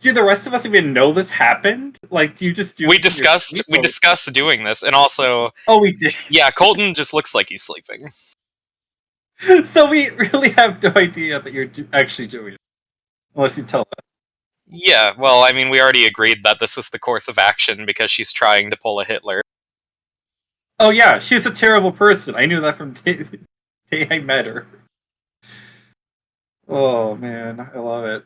do the rest of us even know this happened? Like, do you just do? We this in your discussed sleep, or- doing this, and also, Oh, we did. yeah, Colton just looks like he's sleeping. So we really have no idea that you're actually doing it, unless you tell us. Yeah, well, I mean, we already agreed that this is the course of action because she's trying to pull a Hitler. Oh yeah, she's a terrible person. I knew that from day I met her. Oh man, I love it.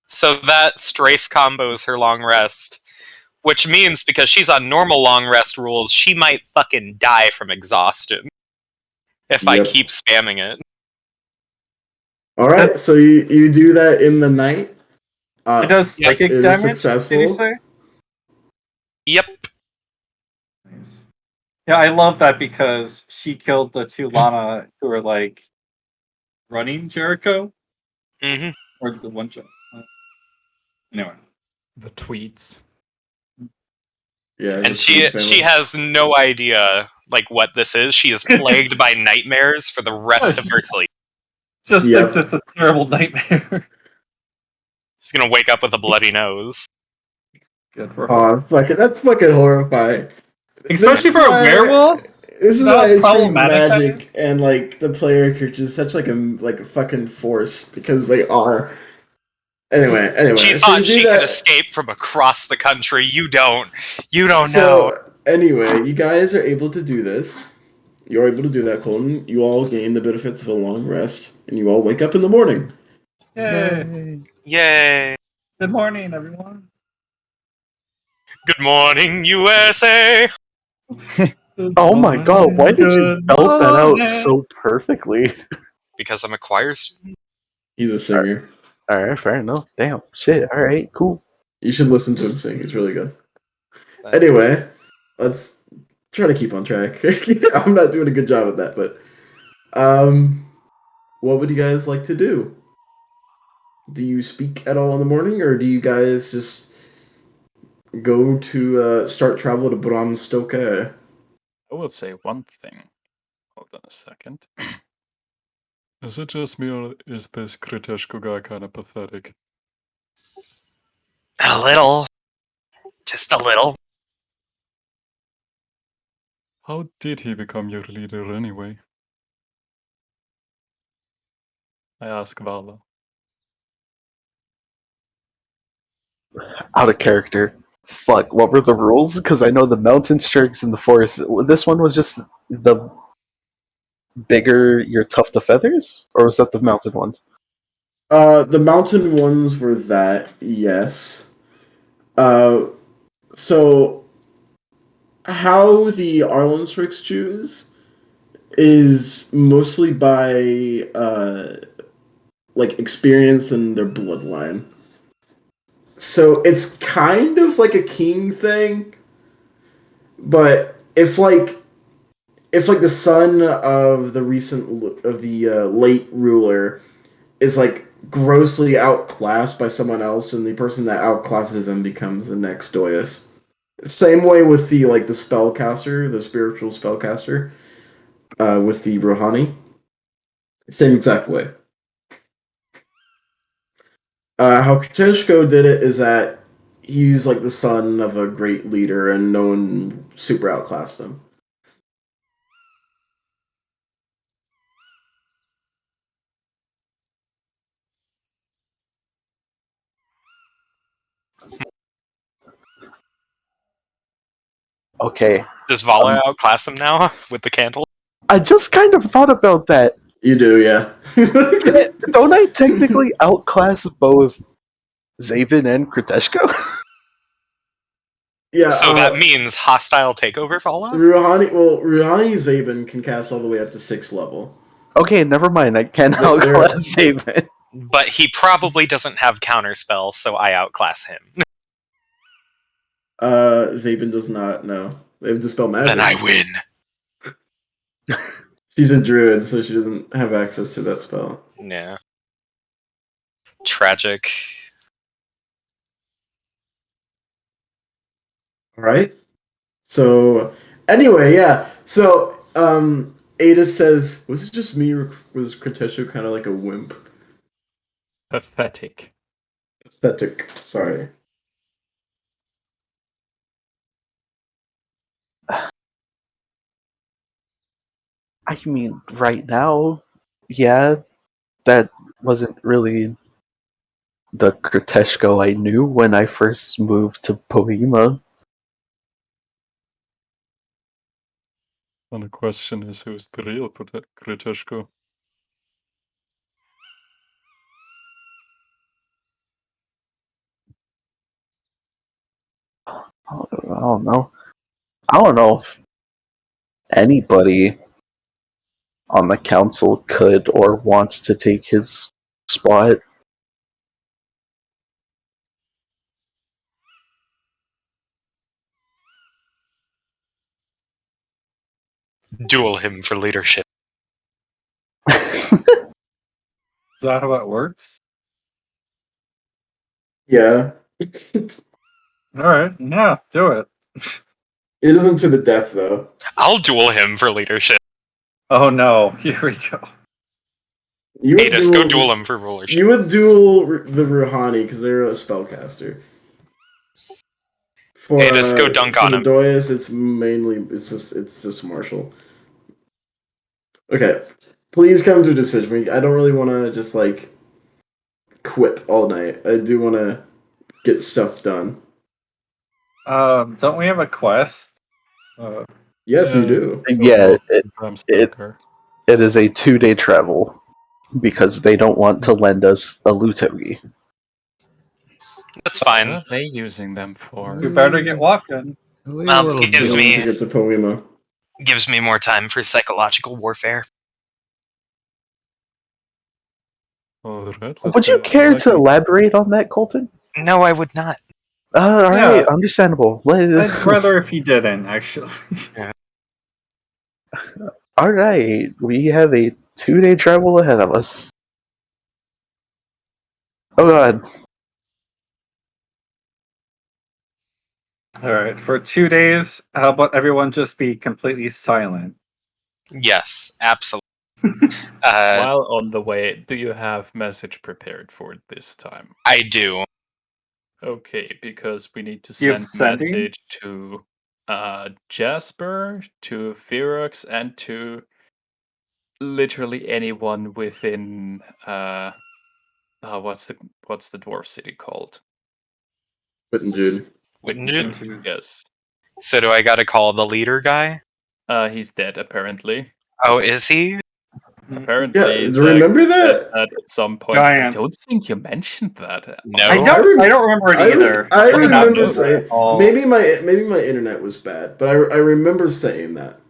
So that strafe combos her long rest, which means because she's on normal long rest rules, she might fucking die from exhaustion if I Yep. keep spamming it. All right. So you do that in the night. It does yes, psychic it is damage. successful. Did you say? Yep. Nice. Yeah, I love that because she killed the two Lana who were like running Jericho, hmm or the one shot. Anyway, The tweets. Yeah. And she has no idea like what this is. She is plagued by nightmares for the rest of her sleep. just Yep. thinks it's a terrible nightmare. She's gonna wake up with a bloody nose. Good for her. Oh, fucking, that's fucking horrifying. Especially This for is a why- werewolf? This is Not why I treat problematic, that magic is. and like the player characters such like a fucking force because they are. Anyway, She so thought you do she that- could escape from across the country. You don't. You don't So know. anyway, you guys are able to do this. You're able to do that, Colton. You all gain the benefits of a long rest, and you all wake up in the morning. Yay. Yay. Good morning, everyone. Good morning, USA. Oh my god, why did you belt that out so perfectly? Because I'm a choir student. He's a singer. Alright, fair enough. Damn, shit, alright, cool. You should listen to him sing. He's really good. Anyway, let's try to keep on track. I'm not doing a good job at that, but what would you guys like to do? Do you speak at all in the morning, or do you guys just go to start travel to Bram Stoker? I will say one thing. Hold on a second. Is it just me, or is this Kriteshko guy kind of pathetic? A little. Just a little. How did he become your leader anyway? I ask Vala. Out of character. Fuck, what were the rules? Because I know the mountain strikes in the forest. This one was just the bigger your tuft of feathers? Or was that the mountain ones? The mountain ones were that, yes. So how the Arlenstrix choose is mostly by like experience and their bloodline. So it's kind of like a king thing, but if the son of the late ruler is like grossly outclassed by someone else, and the person that outclasses them becomes the next Doyus. Same way with the spellcaster, the spiritual spellcaster, with the Rohani. Same exact way. How Krateshko did it is that he's like the son of a great leader, and no one super outclassed him. Okay, Does Vala outclass him now with the candle? I just kind of thought about that. You do, yeah. Don't I technically outclass both Zaven and Krateshko? Yeah. So that means hostile takeover Vala? Ruhani Zaben can cast all the way up to 6th level. Okay, never mind. I can They're- outclass Zaven. But he probably doesn't have counterspell, so I outclass him. Zaben does not know. They have Dispel Magic. Then I win. She's a druid, so she doesn't have access to that spell. Yeah. Tragic. Alright. So, anyway, yeah. So, Ada says, was it just me, or was Krateshu kind of like a wimp? Pathetic. Pathetic. Sorry. I mean, right now, yeah, that wasn't really the Krateshko I knew when I first moved to Poema. And the question is, who's the real Krateshko? I don't know. I don't know if anybody on the council could or wants to take his spot. Duel him for leadership. Is that how it works? Yeah. All right, yeah, do it. It isn't to the death, though. I'll duel him for leadership. Oh no, here we go. You would Adis, go duel him for rulership. You would duel the Ruhani because they're a spellcaster. For Adis, go dunk on him. The Doyas, it's just Marshall. Okay, please come to a decision. I don't really want to just like quip all night. I do want to get stuff done. Don't we have a quest? Yes, you do. Yeah, Bram it is a 2-day travel because they don't want to lend us a Lutari. That's What fine. are they using them for? You better get walking. It gives To me get to Poema. more time for psychological warfare. Alright, Would you care to elaborate on that, Colton? No, I would not. Alright, understandable. I'd rather if he didn't, actually. Alright, we have a 2-day travel ahead of us. Oh god. All right, for 2 days, how about everyone just be completely silent? Yes, absolutely. While on the way, do you have message prepared for this time? I do. Okay, because we need to You have send sending? message to Jasper, to Ferox, and to literally anyone within what's the dwarf city called? Wittenjude. Wittenjude? Yes. So do I gotta call the leader guy? He's dead apparently. Oh, is he? Apparently, Yeah, Zach remember said that? at some point. Giants. I don't think you mentioned that. No. I don't remember it either. I Look it up. remember saying Oh. maybe my internet was bad, but I remember saying that.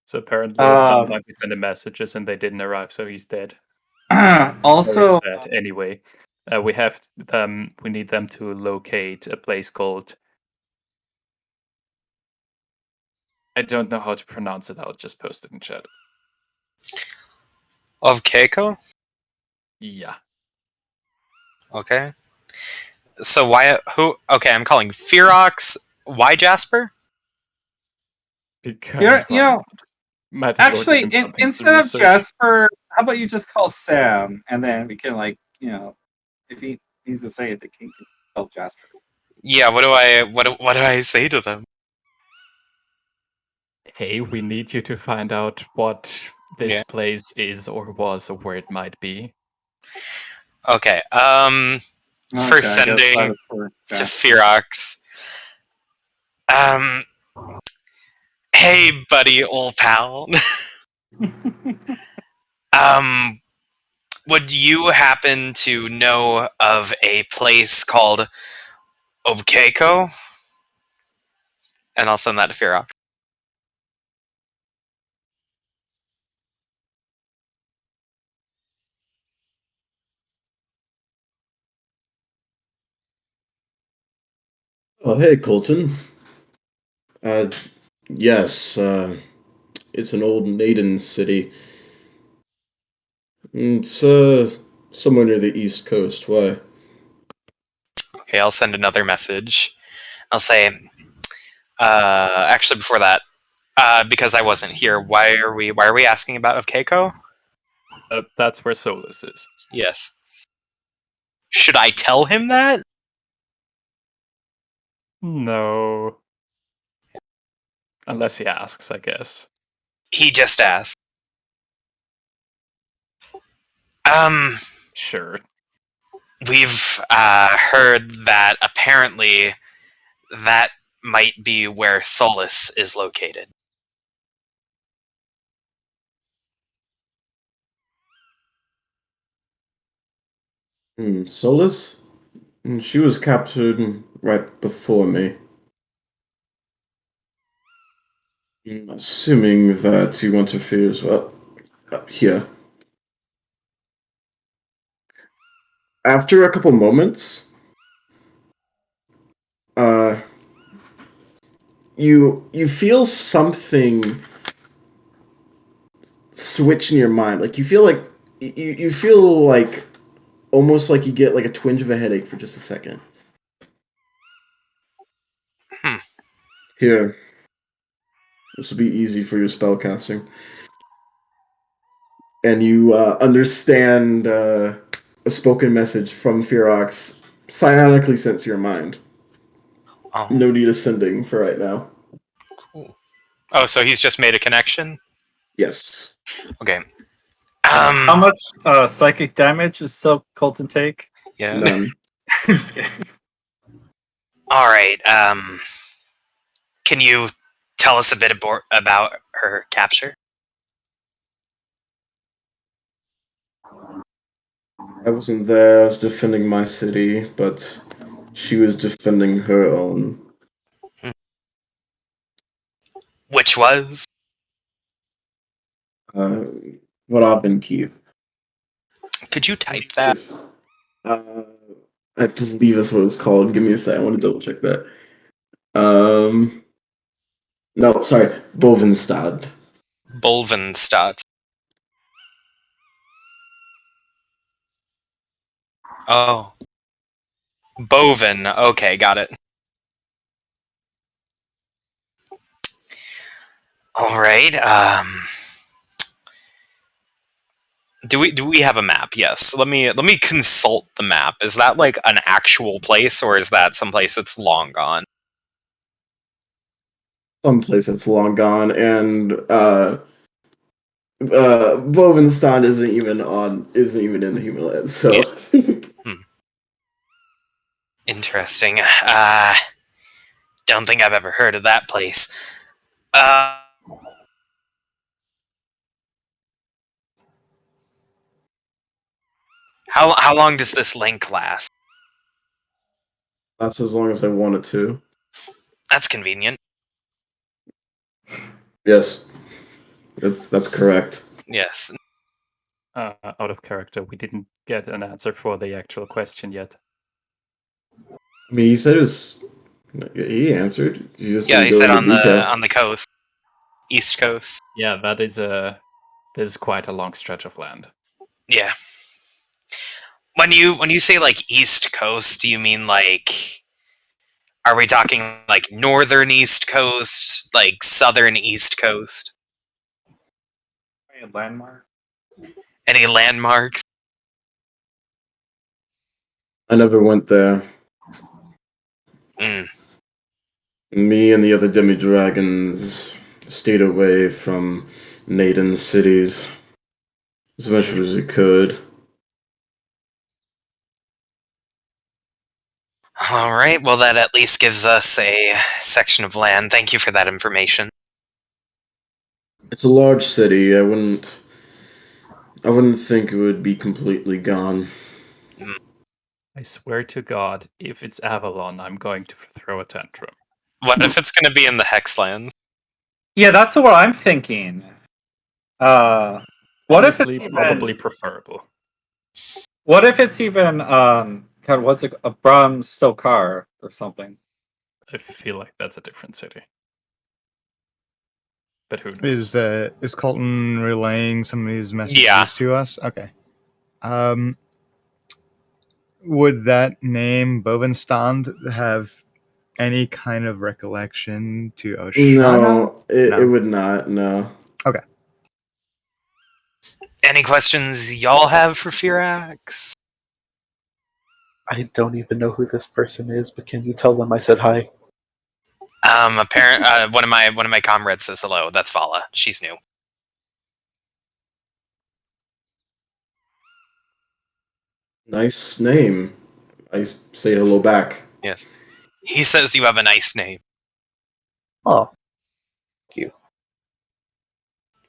So apparently, at some Um, point we sent him messages and they didn't arrive, so he's dead. Very Also, sad. Anyway, we need them to locate a place called. I don't know how to pronounce it. I'll just post it in chat. Of Keiko? Yeah. Okay. So why? Who? Okay, I'm calling Ferox. Why Jasper? Because you know, Matt is going to actually, do something to instead of research. Jasper, how about you just call Sam, and then we can if he needs to say it. The king can tell Jasper. Yeah, what do I say to them? Hey, we need you to find out what this Yeah. place is or was or where it might be. Okay. Okay, I guess Sending that is for to Jasper. Ferox. Hey, buddy, old pal. Would you happen to know of a place called Obkeiko? And I'll send that to Ferox. Oh, hey, Colton. Yes, it's an old Naden city. It's, somewhere near the East Coast. Why? Okay, I'll send another message. I'll say, actually, before that, because I wasn't here, why are we asking about Obkeiko? That's where Solus is. Yes. Should I tell him that? No. Unless he asks, I guess. He just asked. Sure. We've heard that apparently that might be where Solus is located. Solus? She was captured right before me. Assuming that you want to fear as well. Here. After a couple moments, you feel something switch in your mind. Like you feel like you feel like almost like you get like a twinge of a headache for just a second. Here. This will be easy for your spellcasting. And you understand a spoken message from Ferox psionically sent to your mind. Oh. No need of sending for right now. Cool. Oh, so he's just made a connection? Yes. Okay. How much psychic damage does Colton take? Yeah. None. I'm just kidding. Alright, can you tell us a bit about her capture? I wasn't there. I was defending my city, but she was defending her own. Which was? What I've been keep. Could you type that? I believe that's what it's called. Give me a second. I want to double check that. No, sorry, Bovenstad. Bolvenstadt. Oh. Boven. Okay, got it. Alright, do we have a map? Yes. Let me consult the map. Is that like an actual place, or is that someplace that's long gone? Someplace that's long gone, and Bovenstad isn't even in the human land, so Interesting. Don't think I've ever heard of that place. How long does this link last? that's as long as I want it to. That's convenient. Yes. That's correct. Yes. Out of character, we didn't get an answer for the actual question yet. I mean, he said it was. He answered. He just Yeah, didn't he go said into detail. on the coast. East Coast. Yeah, that is quite a long stretch of land. Yeah. When you say like East Coast, do you mean like, are we talking like northern East Coast, like southern East Coast? A landmark. Any landmarks? I never went there. Mm. Me and the other demi-dragons stayed away from Naden cities as much as we could. All right. Well, that at least gives us a section of land. Thank you for that information. It's a large city. I wouldn't think it would be completely gone. I swear to God, if it's Avalon, I'm going to throw a tantrum. What if it's going to be in the Hexlands? Yeah, that's what I'm thinking. What if Honestly, it's even, probably preferable. What if it's even God, what's it, a Bram Stoker or something? I feel like that's a different city. But who knows? Is Colton relaying some of these messages Yeah. to us? Okay. Would that name Bovenstand have any kind of recollection to Oshana? No, it No. would not. No. Any questions y'all have for Firax? I don't even know who this person is, but can you tell them I said hi? One of my comrades says hello. That's Vala. She's new. Nice name. I say hello back. Yes. He says you have a nice name. Oh,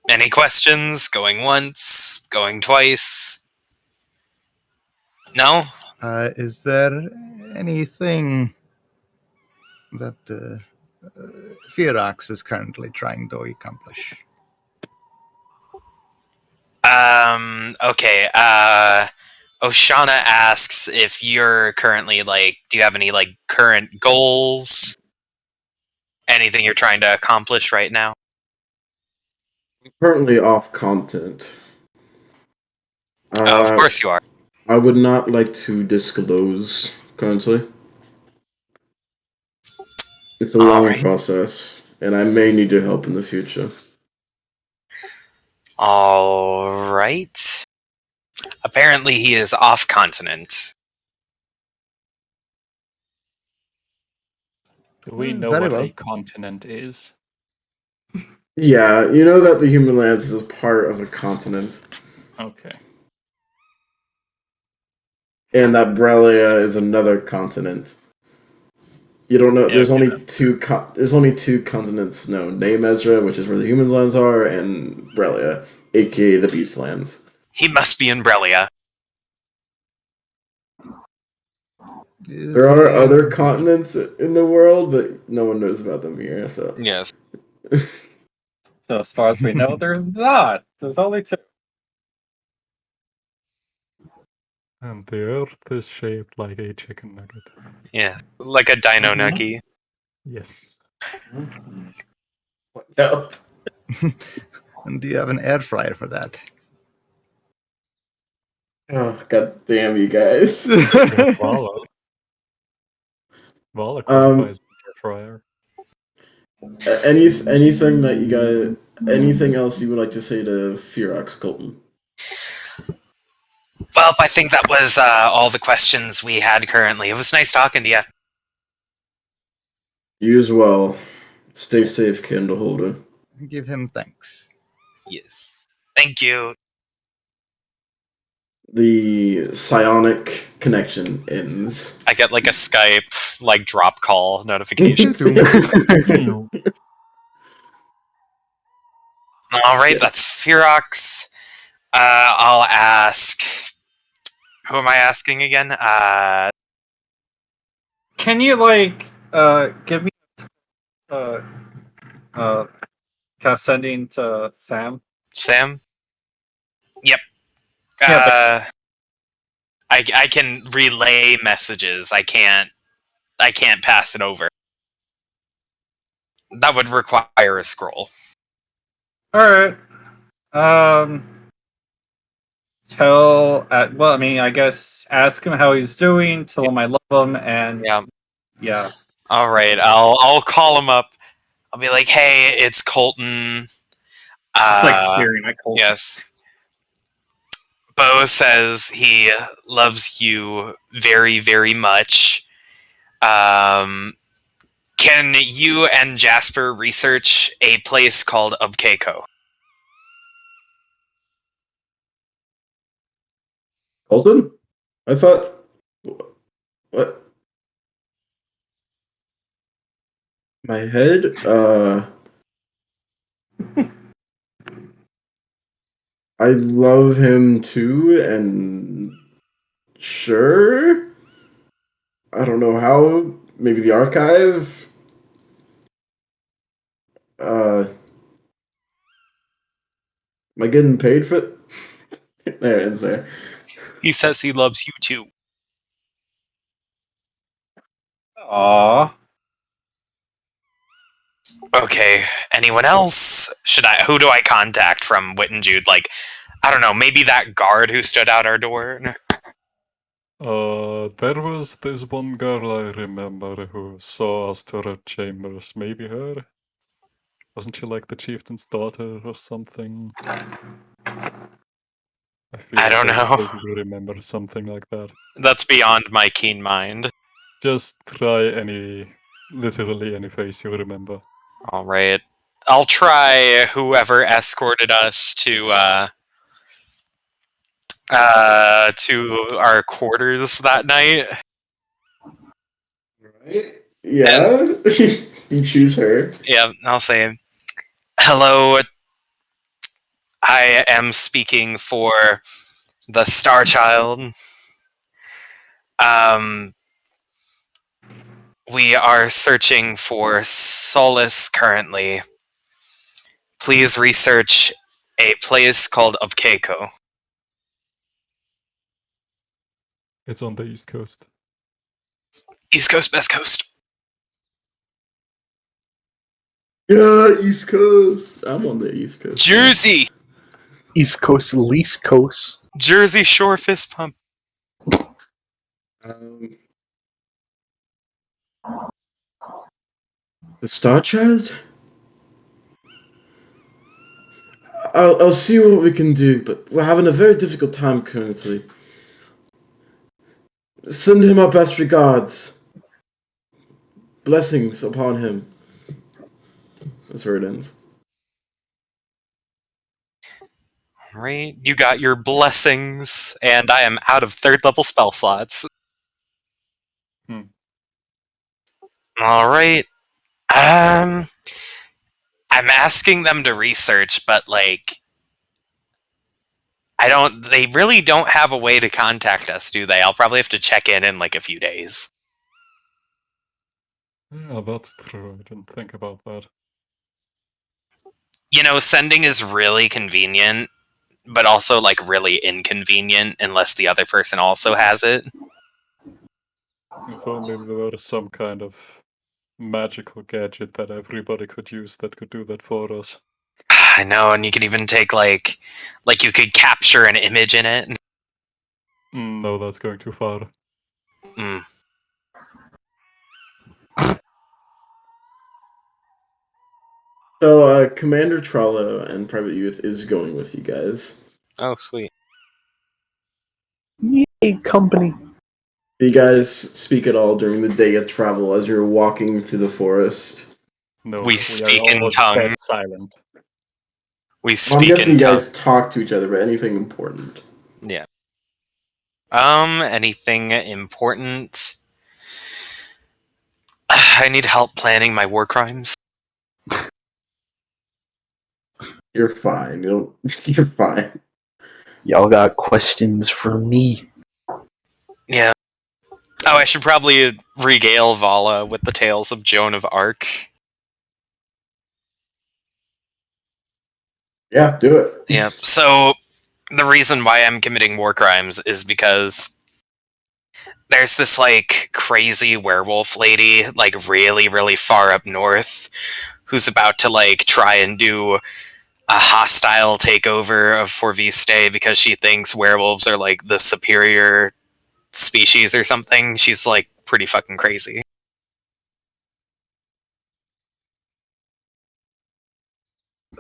Any questions? Going once? Going twice? No? Is there anything that Firax is currently trying to accomplish? Okay. Oshana asks if you're currently, do you have any, current goals? Anything you're trying to accomplish right now? Currently off continent. Of course you are. I would not like to disclose currently. It's a long Alright. process, and I may need your help in the future. Alright. Apparently he is off continent. Do we know Very what well. a continent is? Yeah, you know that the human lands is a part of a continent, Okay. and that Brelia is another continent. You don't know. Yeah, There's okay, only two. There's only two continents known: Name Ezra, which is where the human lands are, and Brelia, aka the Beast lands. He must be in Brelia. There are other continents in the world, but no one knows about them here. So Yes. So as far as we know, there's not. There's only two. And the Earth is shaped like a chicken nugget. Yeah. Like a dino nuggy. Yes. no. And do you have an air fryer for that? Oh, god damn you guys. Vala. Vala qualifies as an air fryer. Anything that you guys, anything else you would like to say to Ferox Colton? Well, I think that was all the questions we had currently. It was nice talking to you. You as well. Stay safe, Candleholder. Give him thanks. Yes. Thank you. The psionic connection ends. I get like a Skype drop call notification. Alright, Yes. that's Ferox. I'll ask. Who am I asking again? Can you give me cast sending to Sam? Sam? Yep. Yeah, I can relay messages. I can't pass it over. That would require a scroll. Alright. I guess ask him how he's doing, tell him I love him, and Yeah. Alright, I'll call him up. I'll be like, hey, it's Colton. Just staring at Colton. Yes. Bo says he loves you very, very much. Can you and Jasper research a place called Ubkeiko? Colton? I thought. What? My head? I love him too, and sure. I don't know how. Maybe the archive? Am I getting paid for it? There, it's there. He says he loves you too. Aww. Okay, anyone else? Who do I contact from Wit and Jude? Like, I don't know, maybe that guard who stood out our door? There was this one girl I remember who saw us to Red Chambers. Maybe her? Wasn't she like the chieftain's daughter or something? I don't know. vaguely remember something like that. That's beyond my keen mind. Just try literally any face you remember. Alright. I'll try whoever escorted us to our quarters that night. Right? Yeah? You choose her. Yeah, I'll say, hello, I am speaking for the Star Child. We are searching for solace currently. Please research a place called Ubkeiko. It's on the East Coast. East Coast, West Coast. Yeah, East Coast. I'm on the East Coast. Jersey! East Coast, least coast. Jersey Shore fist pump. The Star Child? I'll see what we can do, but we're having a very difficult time currently. Send him our best regards. Blessings upon him. That's where it ends. Alright, you got your blessings, and I am out of 3rd level spell slots. Alright. I'm asking them to research, but like they really don't have a way to contact us, do they? I'll probably have to check in like a few days. Yeah, that's true. I didn't think about that. You know, sending is really convenient, but also like really inconvenient unless the other person also has it. If only there were some kind of magical gadget that everybody could use that could do that for us. I know, and you can even take like you could capture an image in it. No, that's going too far. So, Commander Trollo and Private Youth is going with you guys. Oh, sweet. Yay, company. Do you guys speak at all during the day of travel as you're walking through the forest? No, We are speak in almost tongue. dead silent. We I'm speak guessing in you tongue. guys talk to each other, but anything important? Yeah. Anything important? I need help planning my war crimes. You're fine. You're fine. Y'all got questions for me? Yeah. Oh, I should probably regale Vala with the tales of Joan of Arc. Yeah, do it. Yeah. So, the reason why I'm committing war crimes is because there's this, like, crazy werewolf lady, like, really, really far up north, who's about to, like, try and do a hostile takeover of Forviste because she thinks werewolves are, like, the superior species or something. She's, like, pretty fucking crazy.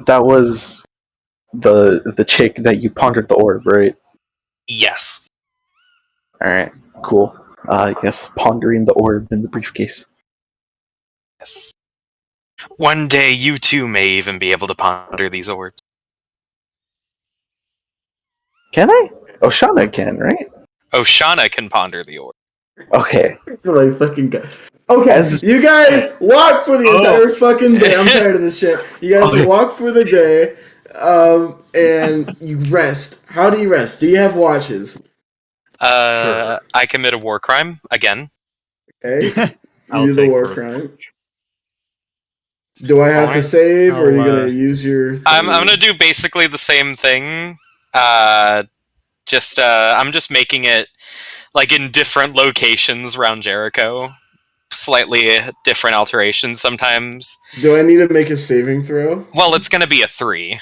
That was the chick that you pondered the orb, right? Yes. All right, cool. I guess pondering the orb in the briefcase. Yes. One day you too may even be able to ponder these orbs. Can I? Oshana can, right? Oshana can ponder the orb. Okay. Like fucking guy. Okay, As- you guys walk for the Oh. entire fucking day. I'm tired of this shit. You guys Okay. walk for the day, and you rest. How do you rest? Do you have watches? I commit a war crime again. Okay, I'll you do the take war first crime. watch. Do I have to Alright. save, or are you I'll, gonna use your? I'm thing? gonna do basically the same thing. I'm just making it like in different locations around Jericho. Slightly different alterations sometimes. Do I need to make a saving throw? Well, it's gonna be a 3.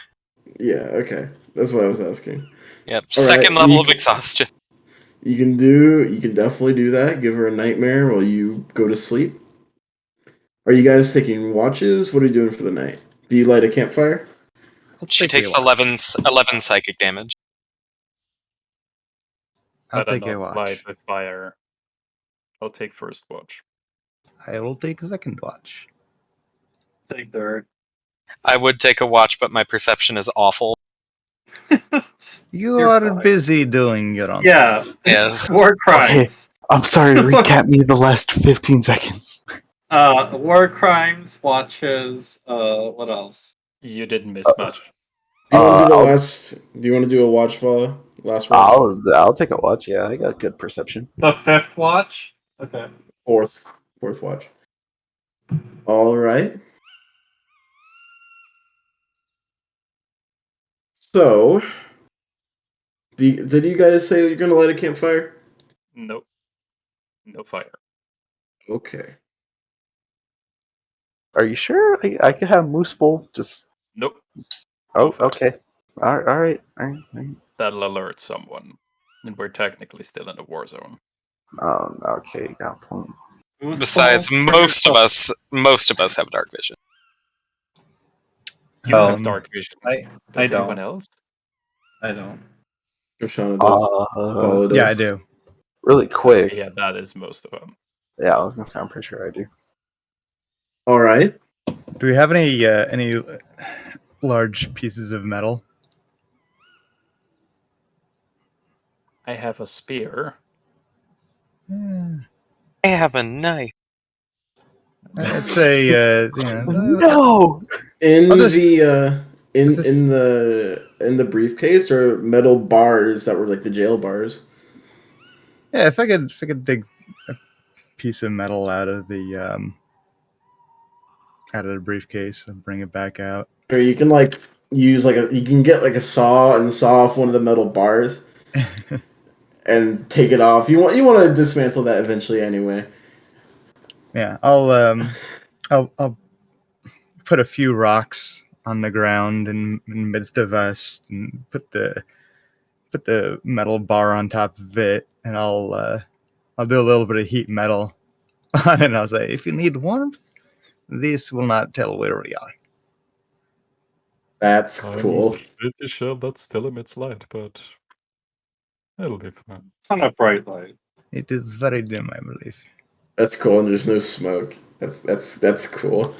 Yeah. Okay, that's what I was asking. Yep. All right, Second level you of can- exhaustion. You can definitely do that. Give her a nightmare while you go to sleep. Are you guys taking watches? What are you doing for the night? Do you light a campfire? I'll She take a takes watch. 11 psychic damage. I'll Better take a not watch. light with fire. I'll take first watch. I will take a second watch. Take third. I would take a watch, but my perception is awful. You You're are fine. busy doing your own. Yeah. Yes. War crimes. I'm sorry, recap me the last 15 seconds. War crimes, watches, what else? You didn't miss much. Do you want to do the I'll- last? Do you want to do a watch follow? Last watch. I'll take a watch. Yeah, I got good perception. The fifth watch? Okay. Fourth watch. All right. So, did you guys say you're gonna light a campfire? Nope. No fire. Okay. Are you sure? I could have Moose Bowl just. Nope. Oh, fire. okay. All right. That'll alert someone. And we're technically still in a war zone. Okay, got a point. Besides, most of us have dark vision. You have Um, dark vision. I Does don't. anyone else? I don't. Shoshana does. Paula does. Yeah, I do. Really quick. Yeah, that is most of them. Yeah, I was gonna say I'm pretty sure I do. All right. Do we have any large pieces of metal? I have a spear. I have a knife. I'd say, No. In I'll just- in just- in the briefcase are metal bars that were like the jail bars. yeah. If I could dig a piece of metal out of the briefcase and bring it back out. Or you can like use you can get like a saw and saw off one of the metal bars and take it off. You want to dismantle that eventually anyway. Yeah, I'll put a few rocks on the ground in the midst of us, and put the metal bar on top of it, and I'll do a little bit of heat metal on it. And I'll say, if you need warmth, this will not tell where we are. That's cool. I'm pretty sure that still emits light, but it'll be fine. It's not a bright light. It is very dim, I believe. That's cool, and there's no smoke. That's cool.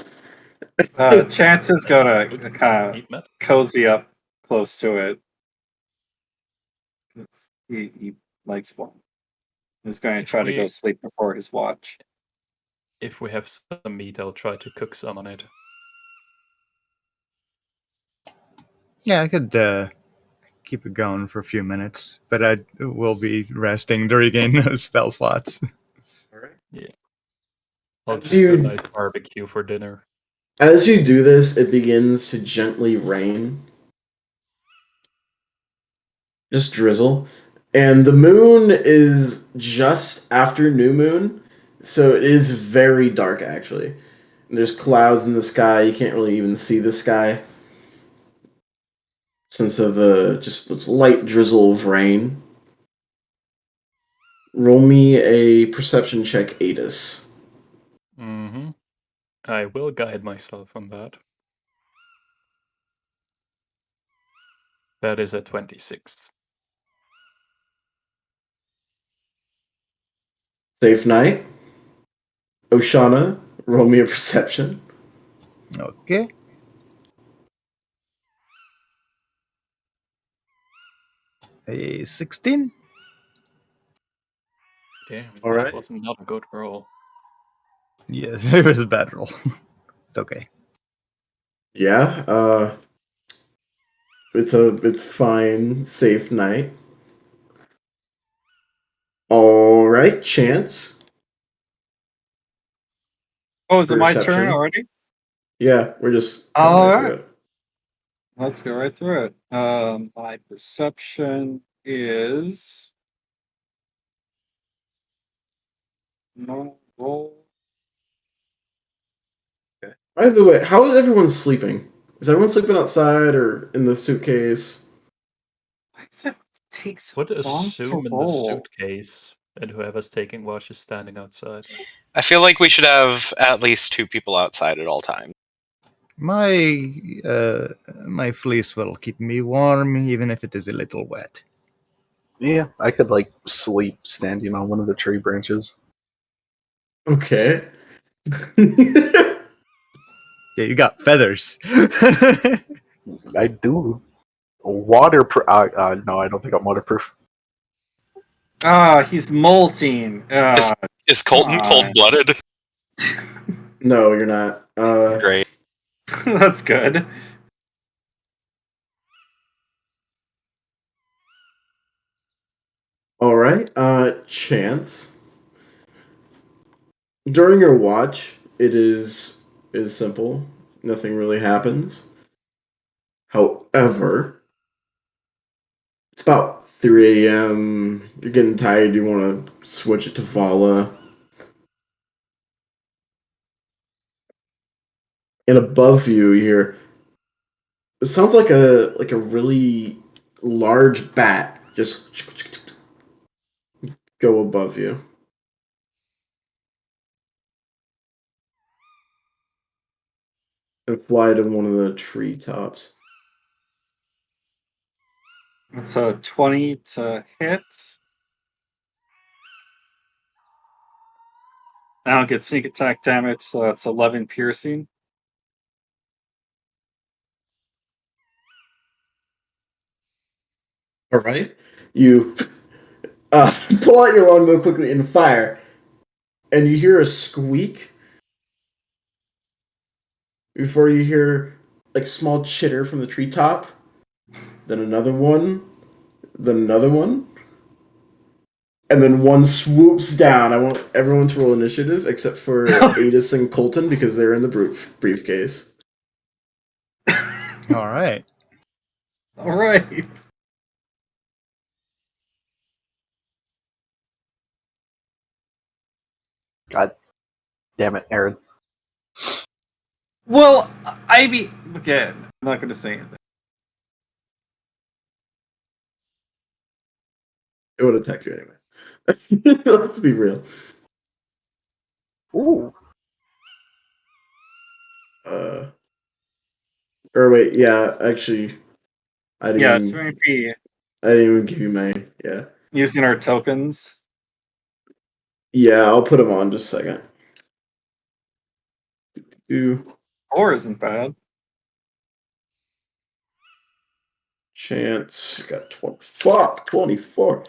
Chance is gonna kind of Heat metal. cozy up close to it. He likes warm. He's going to try to go sleep before his watch. If we have some meat, I'll try to cook some on it. Yeah, I could keep it going for a few minutes, but I will be resting to regain those spell slots. I'll As do a you- nice barbecue for dinner. As you do this, it begins to gently rain. Just drizzle. And the moon is just after new moon, so it is very dark actually. There's clouds in the sky, you can't really even see the sky. Since of just the light drizzle of rain. Roll me a perception check, Adis. Mm-hmm. I will guide myself on that. That is a 26. Safe night. Oshana, roll me a perception. Okay. A 16. Damn, All that right. was not a good roll. Yes, it was a bad roll. It's okay. Yeah. It's fine. Safe night. All right, Chance. Oh, is it my turn Perception. already? Yeah, we're just All coming right right. through it. Let's go right through it. My perception is no roll. By the way, how is everyone sleeping? Is everyone sleeping outside or in the suitcase? Why does it take so Would long assume to in the roll? suitcase, and whoever's taking watch is standing outside. I feel like we should have at least 2 people outside at all times. My my fleece will keep me warm, even if it is a little wet. Yeah, I could like sleep standing on one of the tree branches. Okay. Yeah, you got feathers. I do. Waterproof. No, I don't think I'm waterproof. Ah, he's molting. Is Colton God. cold-blooded? No, you're not. Great. That's good. All right. Chance. During your watch, it is simple. Nothing really happens. However, it's about 3 a.m. You're getting tired. You want to switch it to Vala. And above you, you hear. It sounds like a really large bat just go above you. And fly to one of the treetops. It's a 20 to hit. I don't get sneak attack damage, so that's 11 piercing. All right. You pull out your longbow quickly and fire, and you hear a squeak before you hear like small chitter from the treetop. Then another one. Then another one. And then one swoops down. I want everyone to roll initiative except for Adis and Colton because they're in the briefcase. All right. All right. God damn it, Aaron. Well, I mean, again, I'm not going to say anything. It would attack you anyway. Let's be real. Ooh. Or wait, yeah, actually, I Yeah, didn't. it's going to be I didn't even give you my. Yeah, using our tokens. yeah. I'll put them on just a second. 2 4 isn't bad. chance. Got 20. Fuck 24.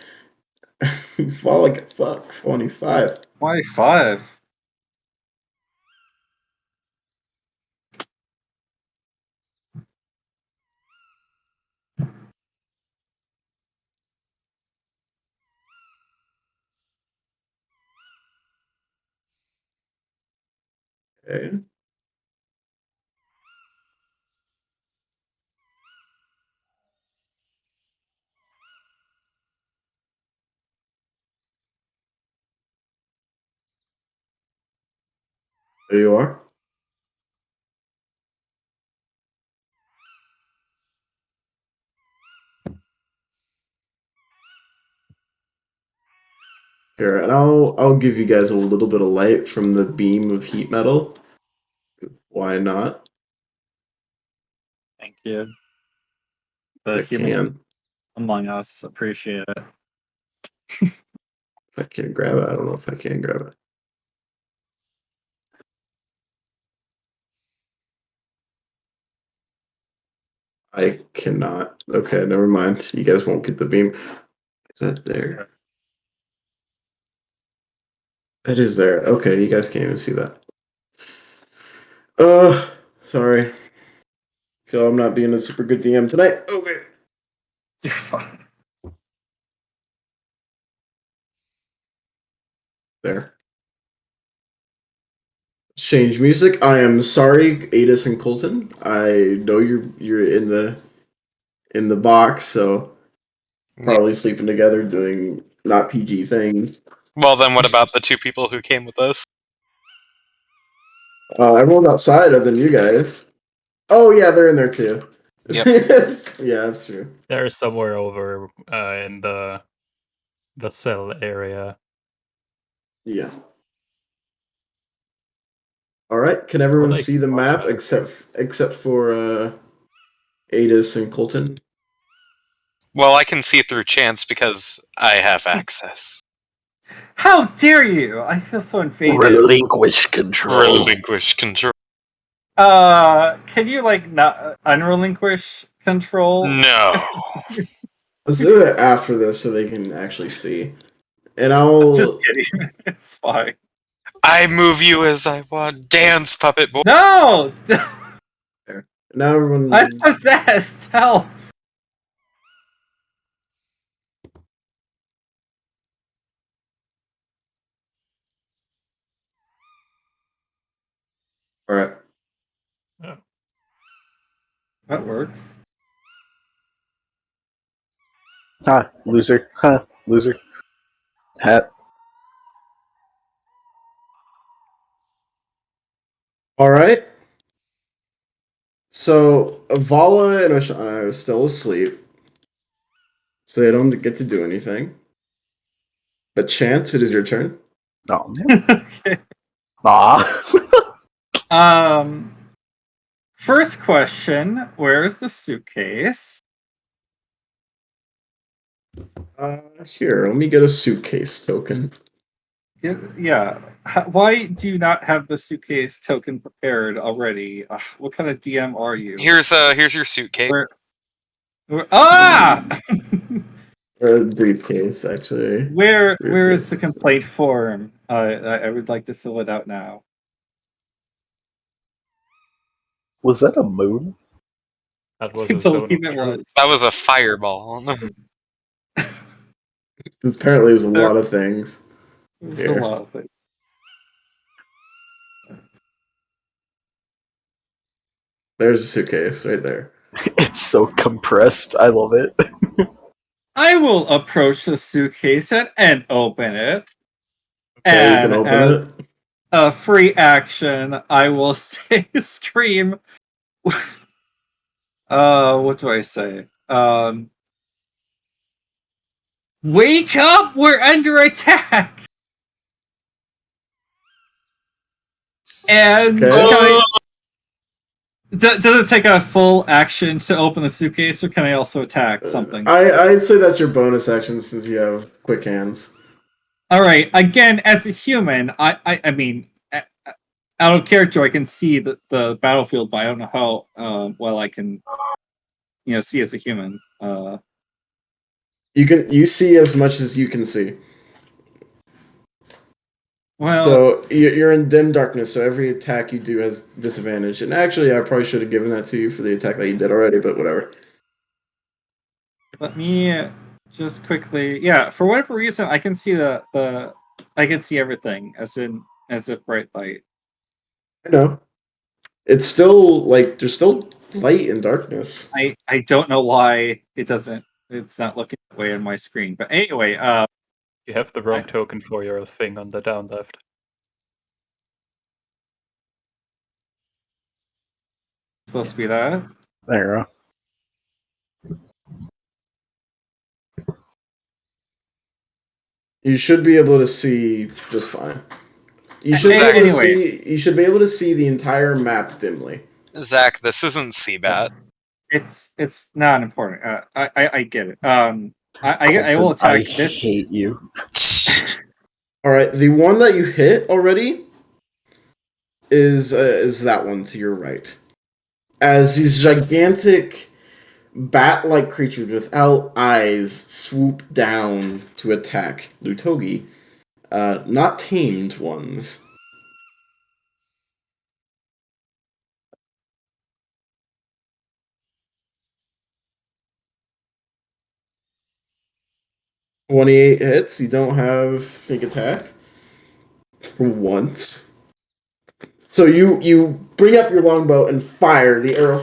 Fall like a fuck 25. Why 5? Okay. There you are. Here, and I'll give you guys a little bit of light from the beam of heat metal. Why not? Thank you. The I human can. among us appreciate it. If I can grab it. I don't know if I can grab it. I cannot. Okay, never mind. You guys won't get the beam. Is that there? It is there. Okay, you guys can't even see that. Sorry. Feel I'm not being a super good DM tonight. Okay. You're fine. There. Change music. I am sorry, Adis and Colton. I know you're in the box, so probably sleeping together, doing not PG things. Well, then what about the two people who came with us? Everyone's outside other than you guys. Oh yeah, they're in there too. Yep. Yeah, that's true. They're somewhere over in the cell area. Yeah. All right. Can everyone Well, they see the can map watch except for Adis and Colton? Well, I can see through Chance because I have access. How dare you? I feel so invaded. Relinquish control. Relinquish control. Can you like not unrelinquish control? No. Let's do it after this so they can actually see. And I'll Just kidding. It's fine. I move you as I want. Dance, puppet boy. No! now everyone. I'm possessed! Help! All right. That works. Loser. Loser. Hat. All right. So Vala and Oshana are still asleep, so they don't get to do anything. But Chance, it is your turn. Oh, Okay. First question, where's the suitcase? Here, let me get a suitcase token. Yeah. Why do you not have the suitcase token prepared already? What kind of DM are you? Here's your suitcase. Ah! Or a briefcase, actually. Where is Briefcase. the complaint form? I would like to fill it out now. was that a moon? That was a Believe zone of it truth. was. That was a fireball. Apparently, there's a lot of things. There's a lot of things. There's a suitcase right there. It's so compressed. I love it. I will approach the suitcase and open it. Okay, you And can open as it. a free action, I will say scream. What do I say? Wake up! We're under attack! And Okay. does it take a full action to open the suitcase, or can I also attack something? I'd say that's your bonus action since you have quick hands. All right. Again, as a human, I mean, out of character, I can see the battlefield, but I don't know how well I can, see as a human. You see as much as you can see. Well, So you're in dim darkness, so every attack you do has disadvantage. And actually, I probably should have given that to you for the attack that you did already, but whatever. let me just quickly. Yeah, for whatever reason, I can see I can see everything as if bright light. I know. It's still there's still light and darkness. I don't know why it's not looking that way on my screen. But anyway, You have the wrong token for your thing on the down left. it's supposed to be that. There. You should be able to see just fine. You should be able to see the entire map dimly. Zach, this isn't CBAT. It's not important. I get it. I will attack I this. hate you. All right, the one that you hit already is that one to your right. As these gigantic bat-like creatures without eyes swoop down to attack Lutogi, not tamed ones. "28 hits. You don't have sneak attack for once. So you bring up your longbow and fire the arrow,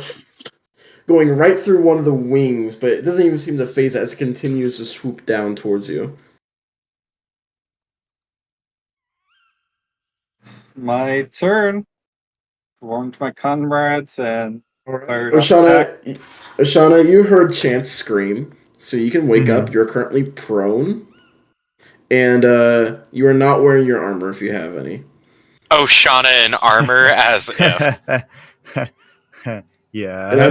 going right through one of the wings, but it doesn't even seem to phase as it continues to swoop down towards you. It's my turn. Warned my comrades and All right. fired off attack. Oshana, you heard Chance scream, so you can wake up. Mhm. You're currently prone, and you are not wearing your armor if you have any. Oshana in armor, as if. Yeah.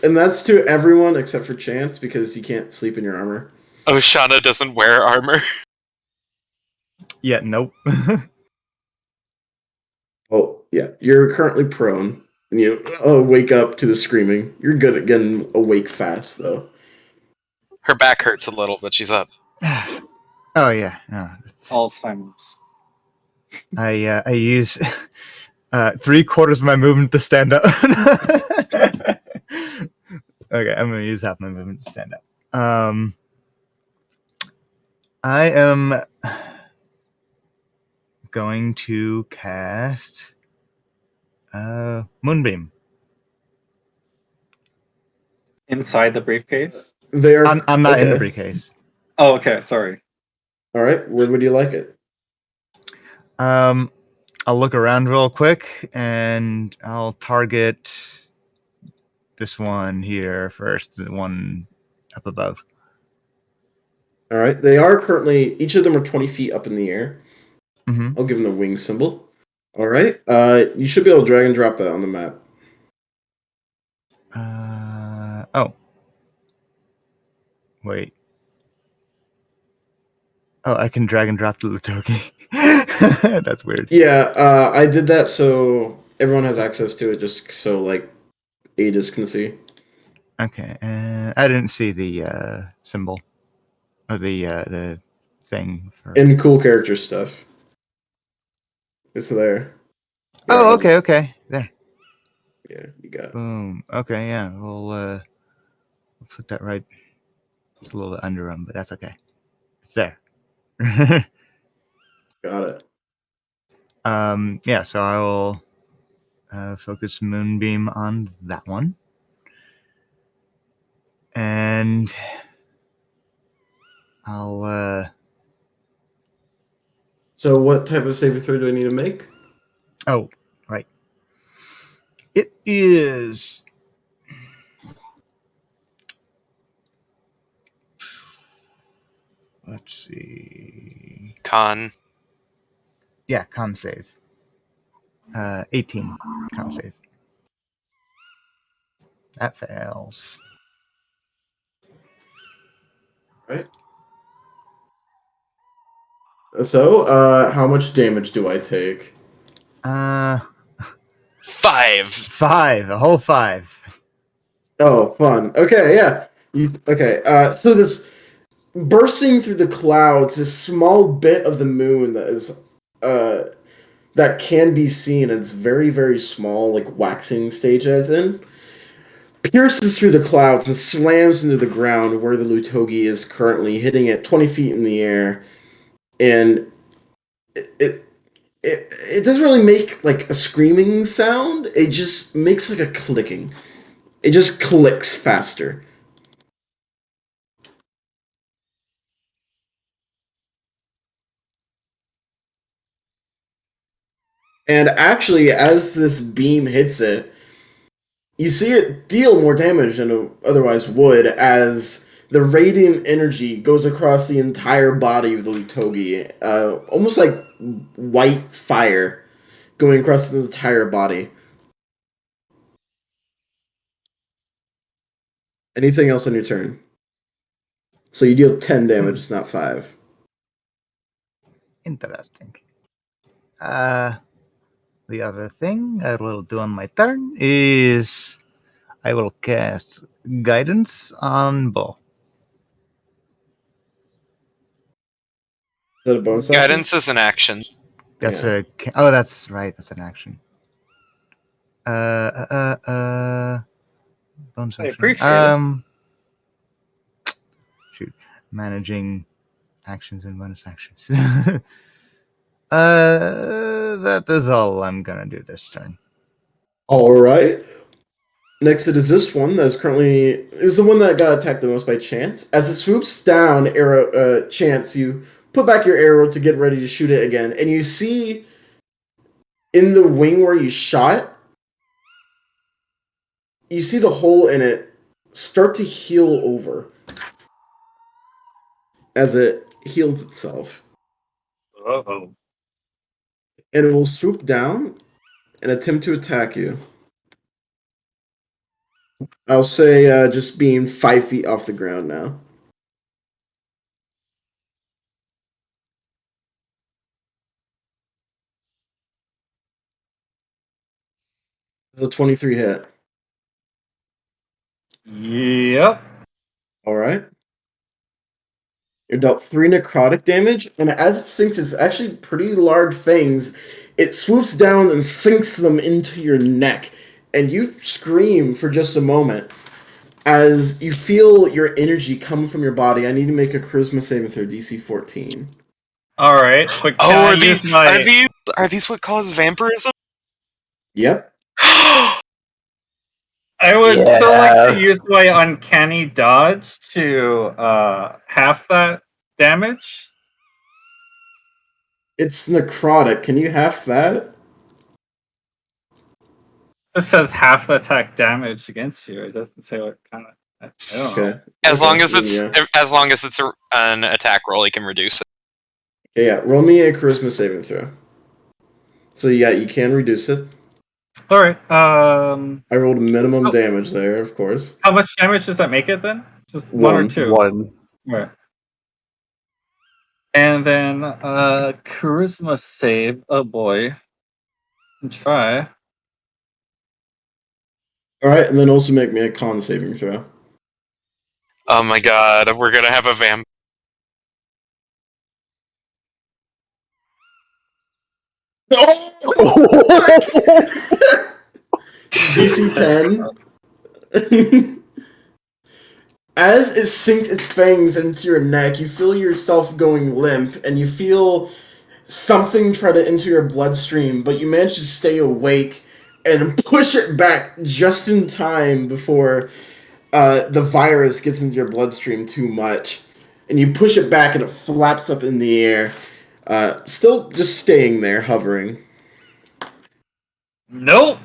And that's to everyone except for Chance because you can't sleep in your armor. Oshana doesn't wear armor. Yeah, nope. Oh yeah, you're currently prone, and you wake up to the screaming. You're good at getting awake fast though. Her back hurts a little, but she's up. Oh yeah. No, Alzheimer's. I use 3/4 of my movement to stand up. Okay, I'm gonna use half my movement to stand up. I am going to cast Moonbeam. Inside the briefcase? They are. I'm not in the okay. briefcase. Oh, okay, sorry. All right, where would you like it? I'll look around real quick and I'll target this one here first, the one up above. All right, they are currently each of them are 20 feet up in the air. Mm-hmm. I'll give them the wing symbol. All right, you should be able to drag and drop that on the map. Oh. Wait. Oh, I can drag and drop the Lutogi. That's weird. Yeah, I did that so everyone has access to it, just so like Adis can see. Okay, I didn't see the symbol or the thing for. And cool character stuff. It's there. Yeah, Oh, I'll okay, just- okay, there. Yeah, you got it. Boom. Okay, yeah, we'll put that right. It's a little bit under him, but that's okay. It's there. Got it. Yeah, so I will focus Moonbeam on that one. And I'll So, what type of saving throw do I need to make? oh, right. It is let's see. Con. Yeah, con save. 18 con save. That fails. Right. So, how much damage do I take? 5. 5, a whole 5. Oh, fun. Okay, yeah. Okay. So this bursting through the clouds, this small bit of the moon that is, that can be seen. It's very, very small, like waxing stage as in, pierces through the clouds and slams into the ground where the Lutogi is currently, hitting it 20 feet in the air, and it doesn't really make like a screaming sound. It just makes like a clicking. It just clicks faster. And actually, as this beam hits it, you see it deal more damage than it otherwise would, as the radiant energy goes across the entire body of the Lutogi, almost like white fire going across the entire body. Anything else on your turn? So you deal 10 damage, it's not 5. Interesting. The other thing I will do on my turn is I will cast Guidance on Bo. Is that a bonus action? Guidance is an action. That's Yeah. oh, that's right. That's an action. Bonus I action. appreciate it. Shoot, managing actions and bonus actions. That is all I'm gonna do this turn. All right. Next, it is this one that is the one that got attacked the most by Chance. As it swoops down, Chance, you put back your arrow to get ready to shoot it again, and you see in the wing where you shot, you see the hole in it start to heal over as it heals itself, Uh-oh. and it will swoop down and attempt to attack you. I'll say just being 5 feet off the ground now. It's a 23 hit. Yep. All right. You're dealt 3 necrotic damage, and as it sinks its actually pretty large fangs, it swoops down and sinks them into your neck, and you scream for just a moment as you feel your energy come from your body. I need to make a charisma saving throw, DC 14. All right. But can I use my... Are these what cause vampirism? Yep. I would still like Yeah. to use my uncanny dodge to half that damage. It's necrotic. Can you half that? This says half the attack damage against you. It doesn't say what kind of. I don't know. Okay. As Okay, long as then, it's yeah. an attack roll, you can reduce it. Okay, yeah. Roll me a charisma saving throw. So yeah, you can reduce it. All right. I rolled minimum So- damage there, of course. How much damage does that make it then? Just one or One. two. One. Right. And then charisma save. Oh boy. Try. All right, and then also make me a con saving throw. Oh my god, we're gonna have a vamp. DC 10. As it sinks its fangs into your neck, you feel yourself going limp, and you feel something try to enter your bloodstream, but you manage to stay awake and push it back just in time before the virus gets into your bloodstream too much. And you push it back, and it flaps up in the air, still just staying there, hovering. Nope.